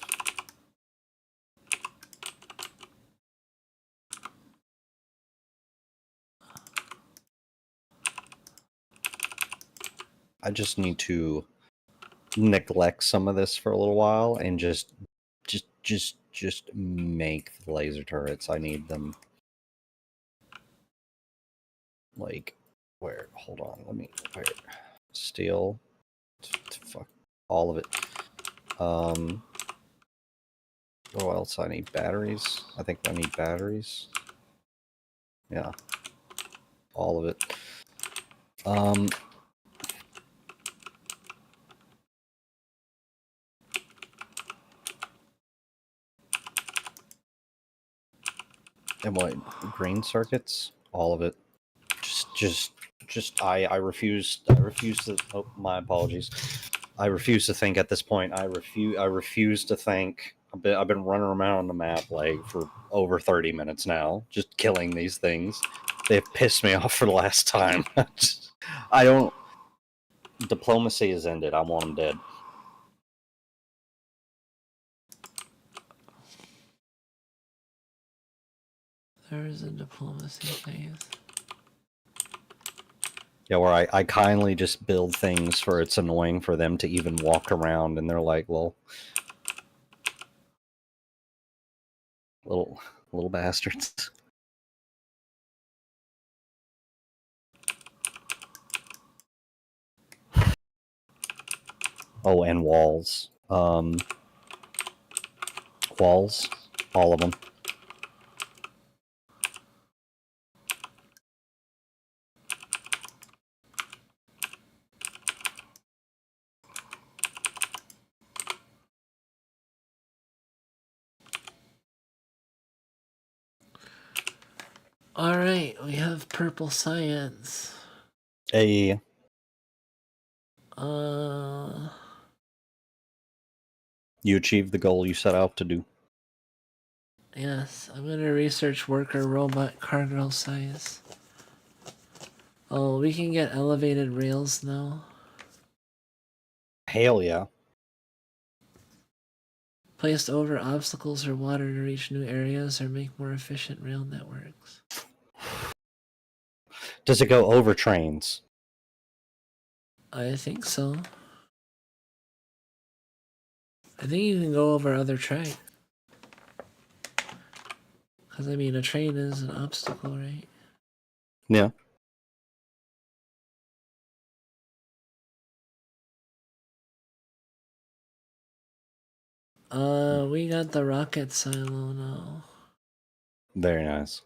I just need to neglect some of this for a little while and just make the laser turrets. I need them. Like, where? Hold on. Let me. Where? Steel. Fuck. All of it. What else? I need batteries. I think I need batteries. Yeah. All of it. And what? Green circuits? All of it. I refuse to, oh, my apologies. I refuse to think at this point. I refuse to think. I've been running around the map like for over 30 minutes now, just killing these things. They've pissed me off for the last time. I don't. Diplomacy has ended. I want them dead. There is a diplomacy phase. Yeah, where I kindly just build things for it's annoying for them to even walk around, and they're like, well, little bastards. Oh, and walls. Walls. All of them. Alright, we have purple science. Hey. You achieved the goal you set out to do. Yes, I'm gonna research worker robot cargo size. Oh, we can get elevated rails now. Hell yeah. Placed over obstacles or water to reach new areas or make more efficient rail networks. Does it go over trains? I think so. I think you can go over other track. Because, I mean, a train is an obstacle, right? Yeah. We got the rocket silo now. Very nice.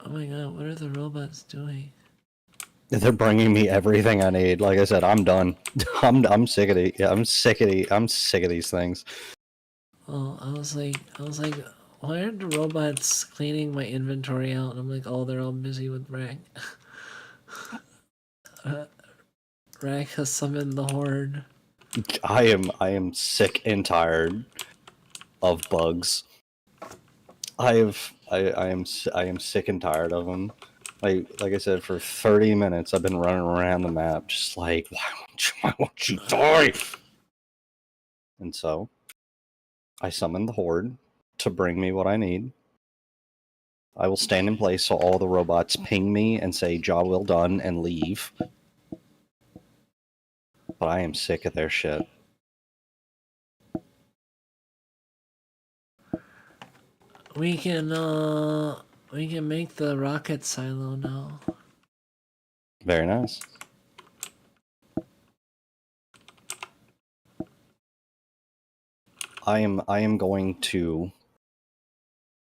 Oh my god, what are the robots doing? They're bringing me everything I need. Like I said, I'm done. I'm sick of it. Yeah, I'm sick of these things. Oh, I was like, why aren't the robots cleaning my inventory out? And I'm like, oh, they're all busy with Racc. Racc has summoned the horde. I am sick and tired of bugs. I am sick and tired of them. Like I said, for 30 minutes I've been running around the map, just like, why won't you die? And so I summoned the Horde to bring me what I need. I will stand in place so all the robots ping me and say job well done and leave. But I am sick of their shit. We can make the rocket silo now. Very nice. I am going to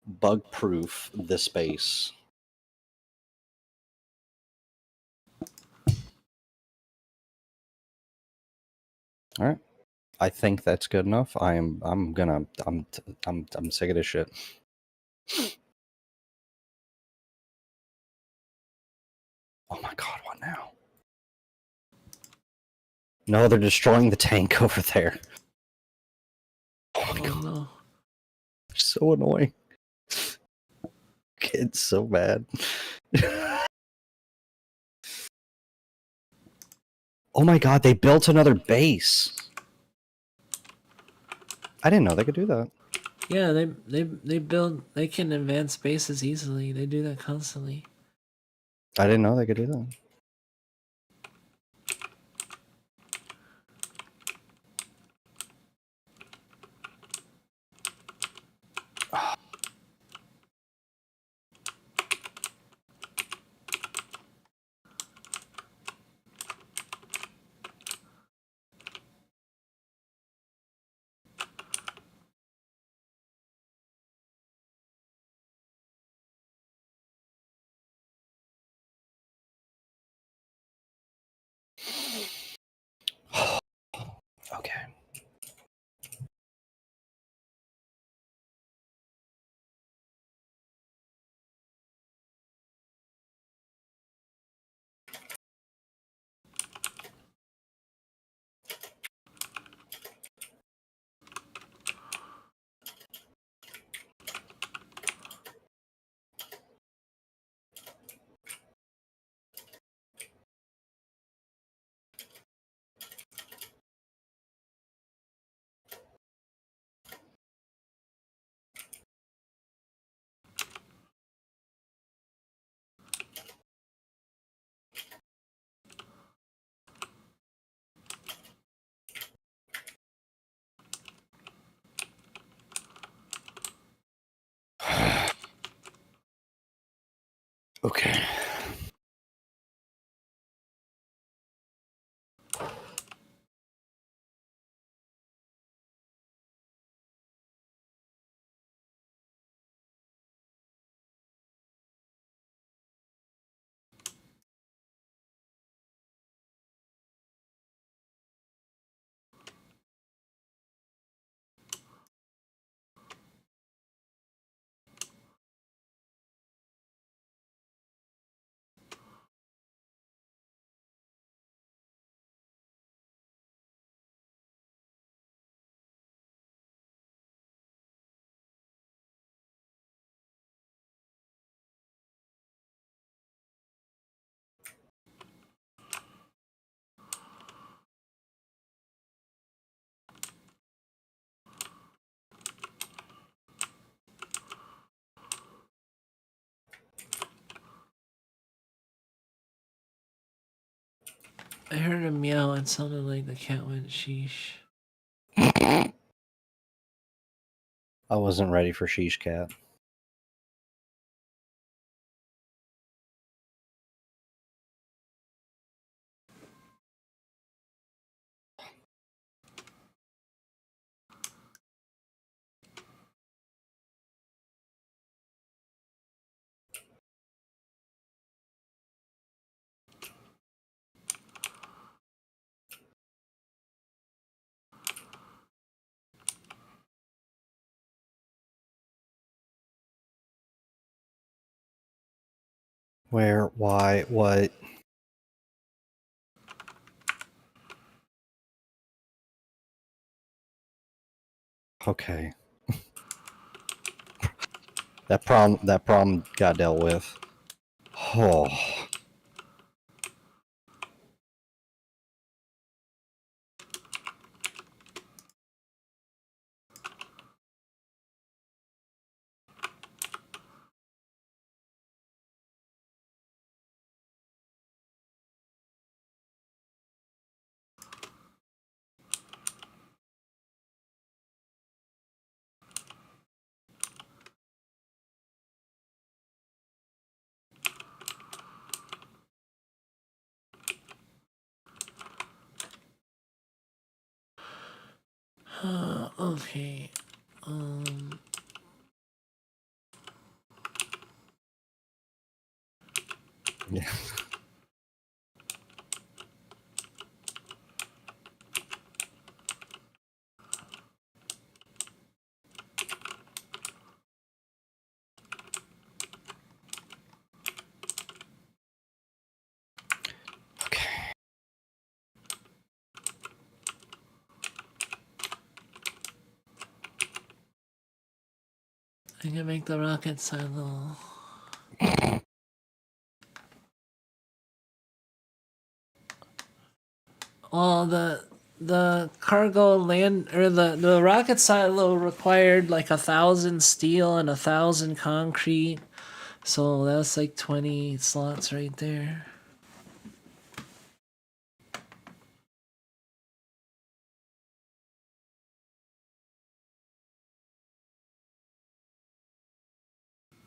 bug proof this base. All right. I think that's good enough. I'm sick of this shit. Oh my god, what now? No, they're destroying the tank over there. Oh my god. No. So annoying. It's so bad. Oh my god, they built another base. I didn't know they could do that. Yeah, they can advance bases easily. They do that constantly. I didn't know they could do that. Okay. Okay. I heard a meow. It sounded like the cat went sheesh. I wasn't ready for Sheesh Cat. Where? Why? What? Okay. That problem got dealt with. Oh. Okay. Yeah. I can make the rocket silo. Well, the cargo land or the rocket silo required like 1,000 steel and 1,000 concrete, so that's like 20 slots right there.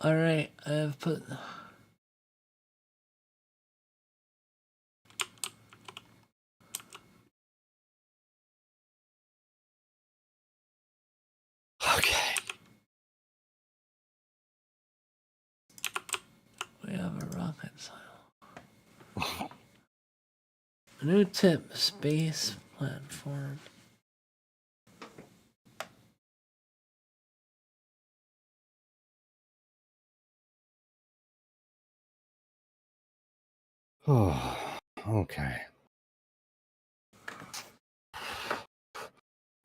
All right, I've put. Okay. We have a rocket silo. New tip: space platform. Oh, okay.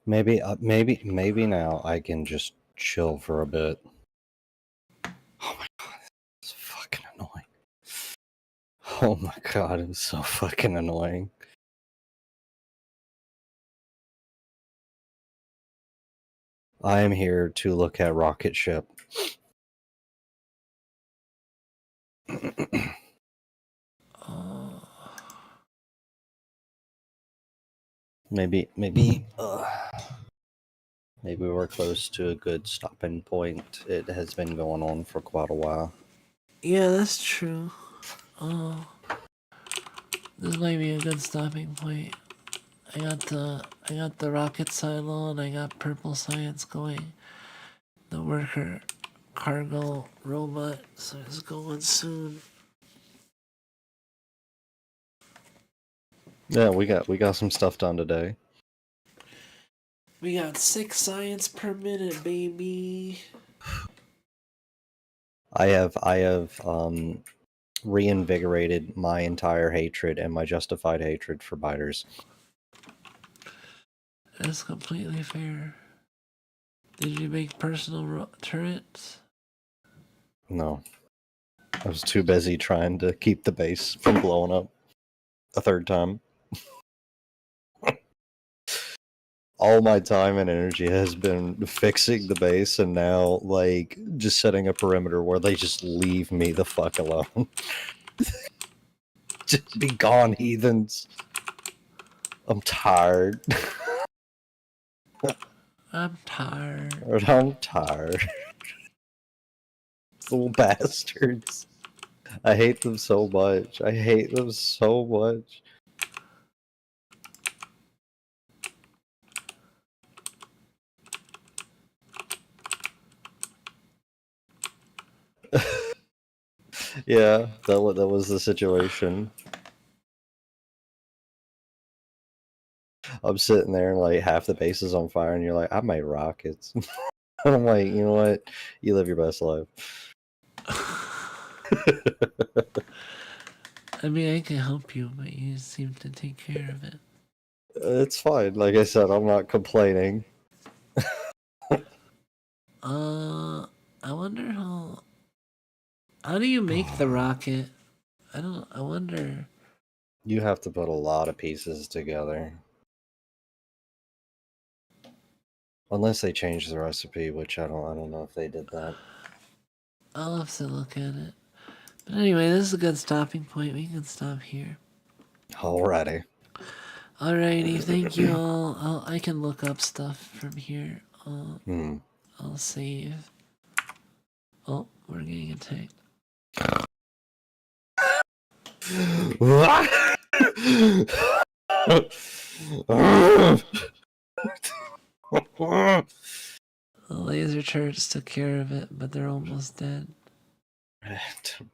Maybe now I can just chill for a bit. Oh my god, it's fucking annoying. Oh my god, it's so fucking annoying. I am here to look at rocket ship. Maybe we're close to a good stopping point. It has been going on for quite a while. Yeah, that's true. This might be a good stopping point. I got the rocket silo and I got purple science going. The worker cargo robot, so it's going soon. Yeah, we got some stuff done today. We got 6 science per minute, baby. I have reinvigorated my entire hatred and my justified hatred for biters. That's completely fair. Did you make personal turrets? No. I was too busy trying to keep the base from blowing up a third time. All my time and energy has been fixing the base and now, like, just setting a perimeter where they just leave me the fuck alone. Just be gone, heathens. I'm tired. I'm tired. I'm tired. Little bastards. I hate them so much. I hate them so much. Yeah, that was the situation. I'm sitting there and like half the base is on fire, and you're like, I made rockets. I'm like, you know what? You live your best life. I mean, I can help you, but you seem to take care of it. It's fine. Like I said, I'm not complaining. I I wonder how do you make the rocket? I wonder. You have to put a lot of pieces together. Unless they changed the recipe, which I don't know if they did that. I'll have to look at it. But anyway, this is a good stopping point. We can stop here. Alrighty. Alrighty, thank you all. I can look up stuff from here. I'll save. Oh, we're getting attacked. The laser turrets took care of it, but they're almost dead.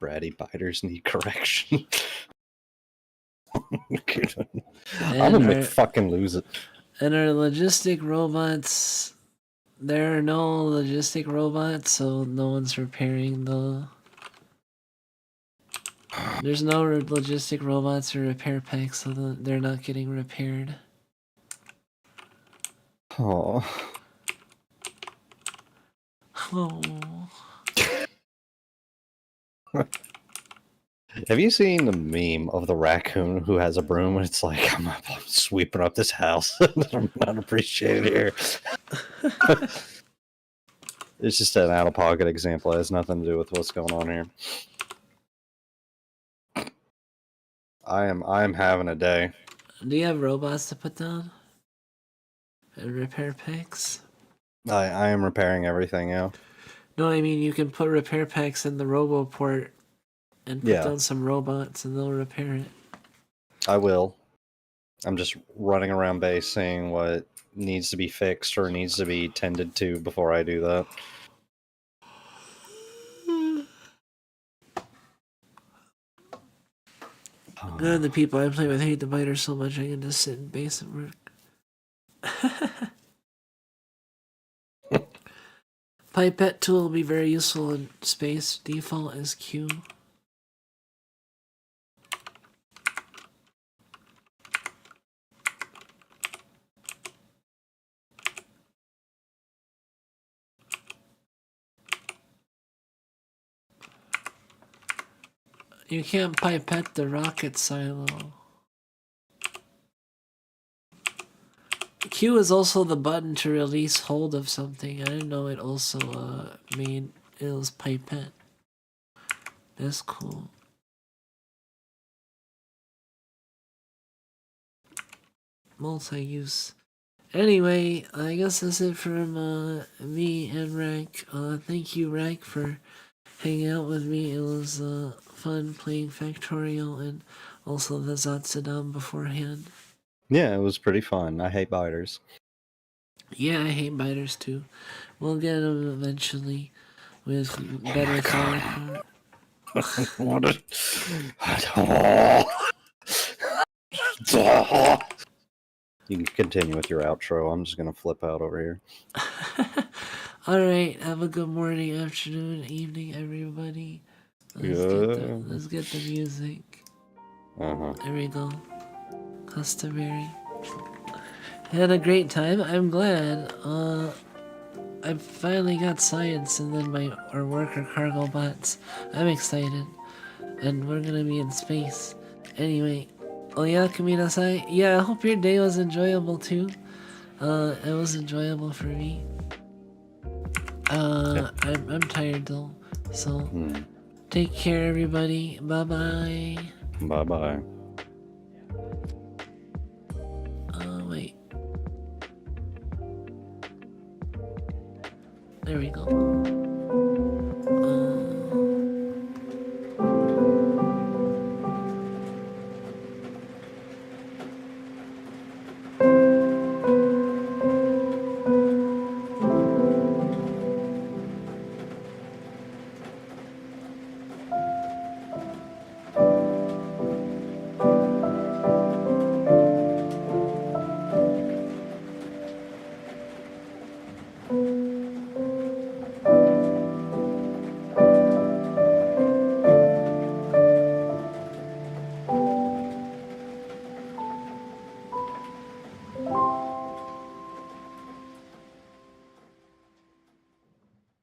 Bratty biters need correction. I'm And gonna fucking lose it. And our logistic robots, there are no logistic robots, so no one's repairing the... There's no logistic robots or repair packs, so they're not getting repaired. Oh. Oh. Have you seen the meme of the raccoon who has a broom and it's like, I'm sweeping up this house. I'm not appreciated here. It's just an out-of-pocket example. It has nothing to do with what's going on here. I am having a day. Do you have robots to put down? And repair packs? I am repairing everything, yeah. No, I mean you can put repair packs in the robo port and put down some robots and they'll repair it. I will. I'm just running around base seeing what needs to be fixed or needs to be tended to before I do that. None of the people I play with hate the biter so much I can just sit in base and work. Pipette tool will be very useful in space. Default is Q. You can't pipette the rocket silo. Q is also the button to release hold of something. I didn't know it also made it was pipette. That's cool. Multi-use. Anyway, I guess that's it from me and Racc. Thank you, Racc, for hanging out with me. It was fun playing Factorio and also the Zatsudan beforehand. Yeah, it was pretty fun. I hate biters. Yeah, I hate biters too. We'll get them eventually with better color. You can continue with your outro. I'm just gonna flip out over here. Alright, have a good morning, afternoon, evening, everybody. Let's get the music. There we go. Customary. Had a great time. I'm glad. I finally got science and then our worker cargo bots. I'm excited. And we're gonna be in space. Anyway, oyakuminasai. Yeah, I hope your day was enjoyable too. It was enjoyable for me. I'm tired though. So take care everybody. Bye bye. Bye bye. Wait. There we go.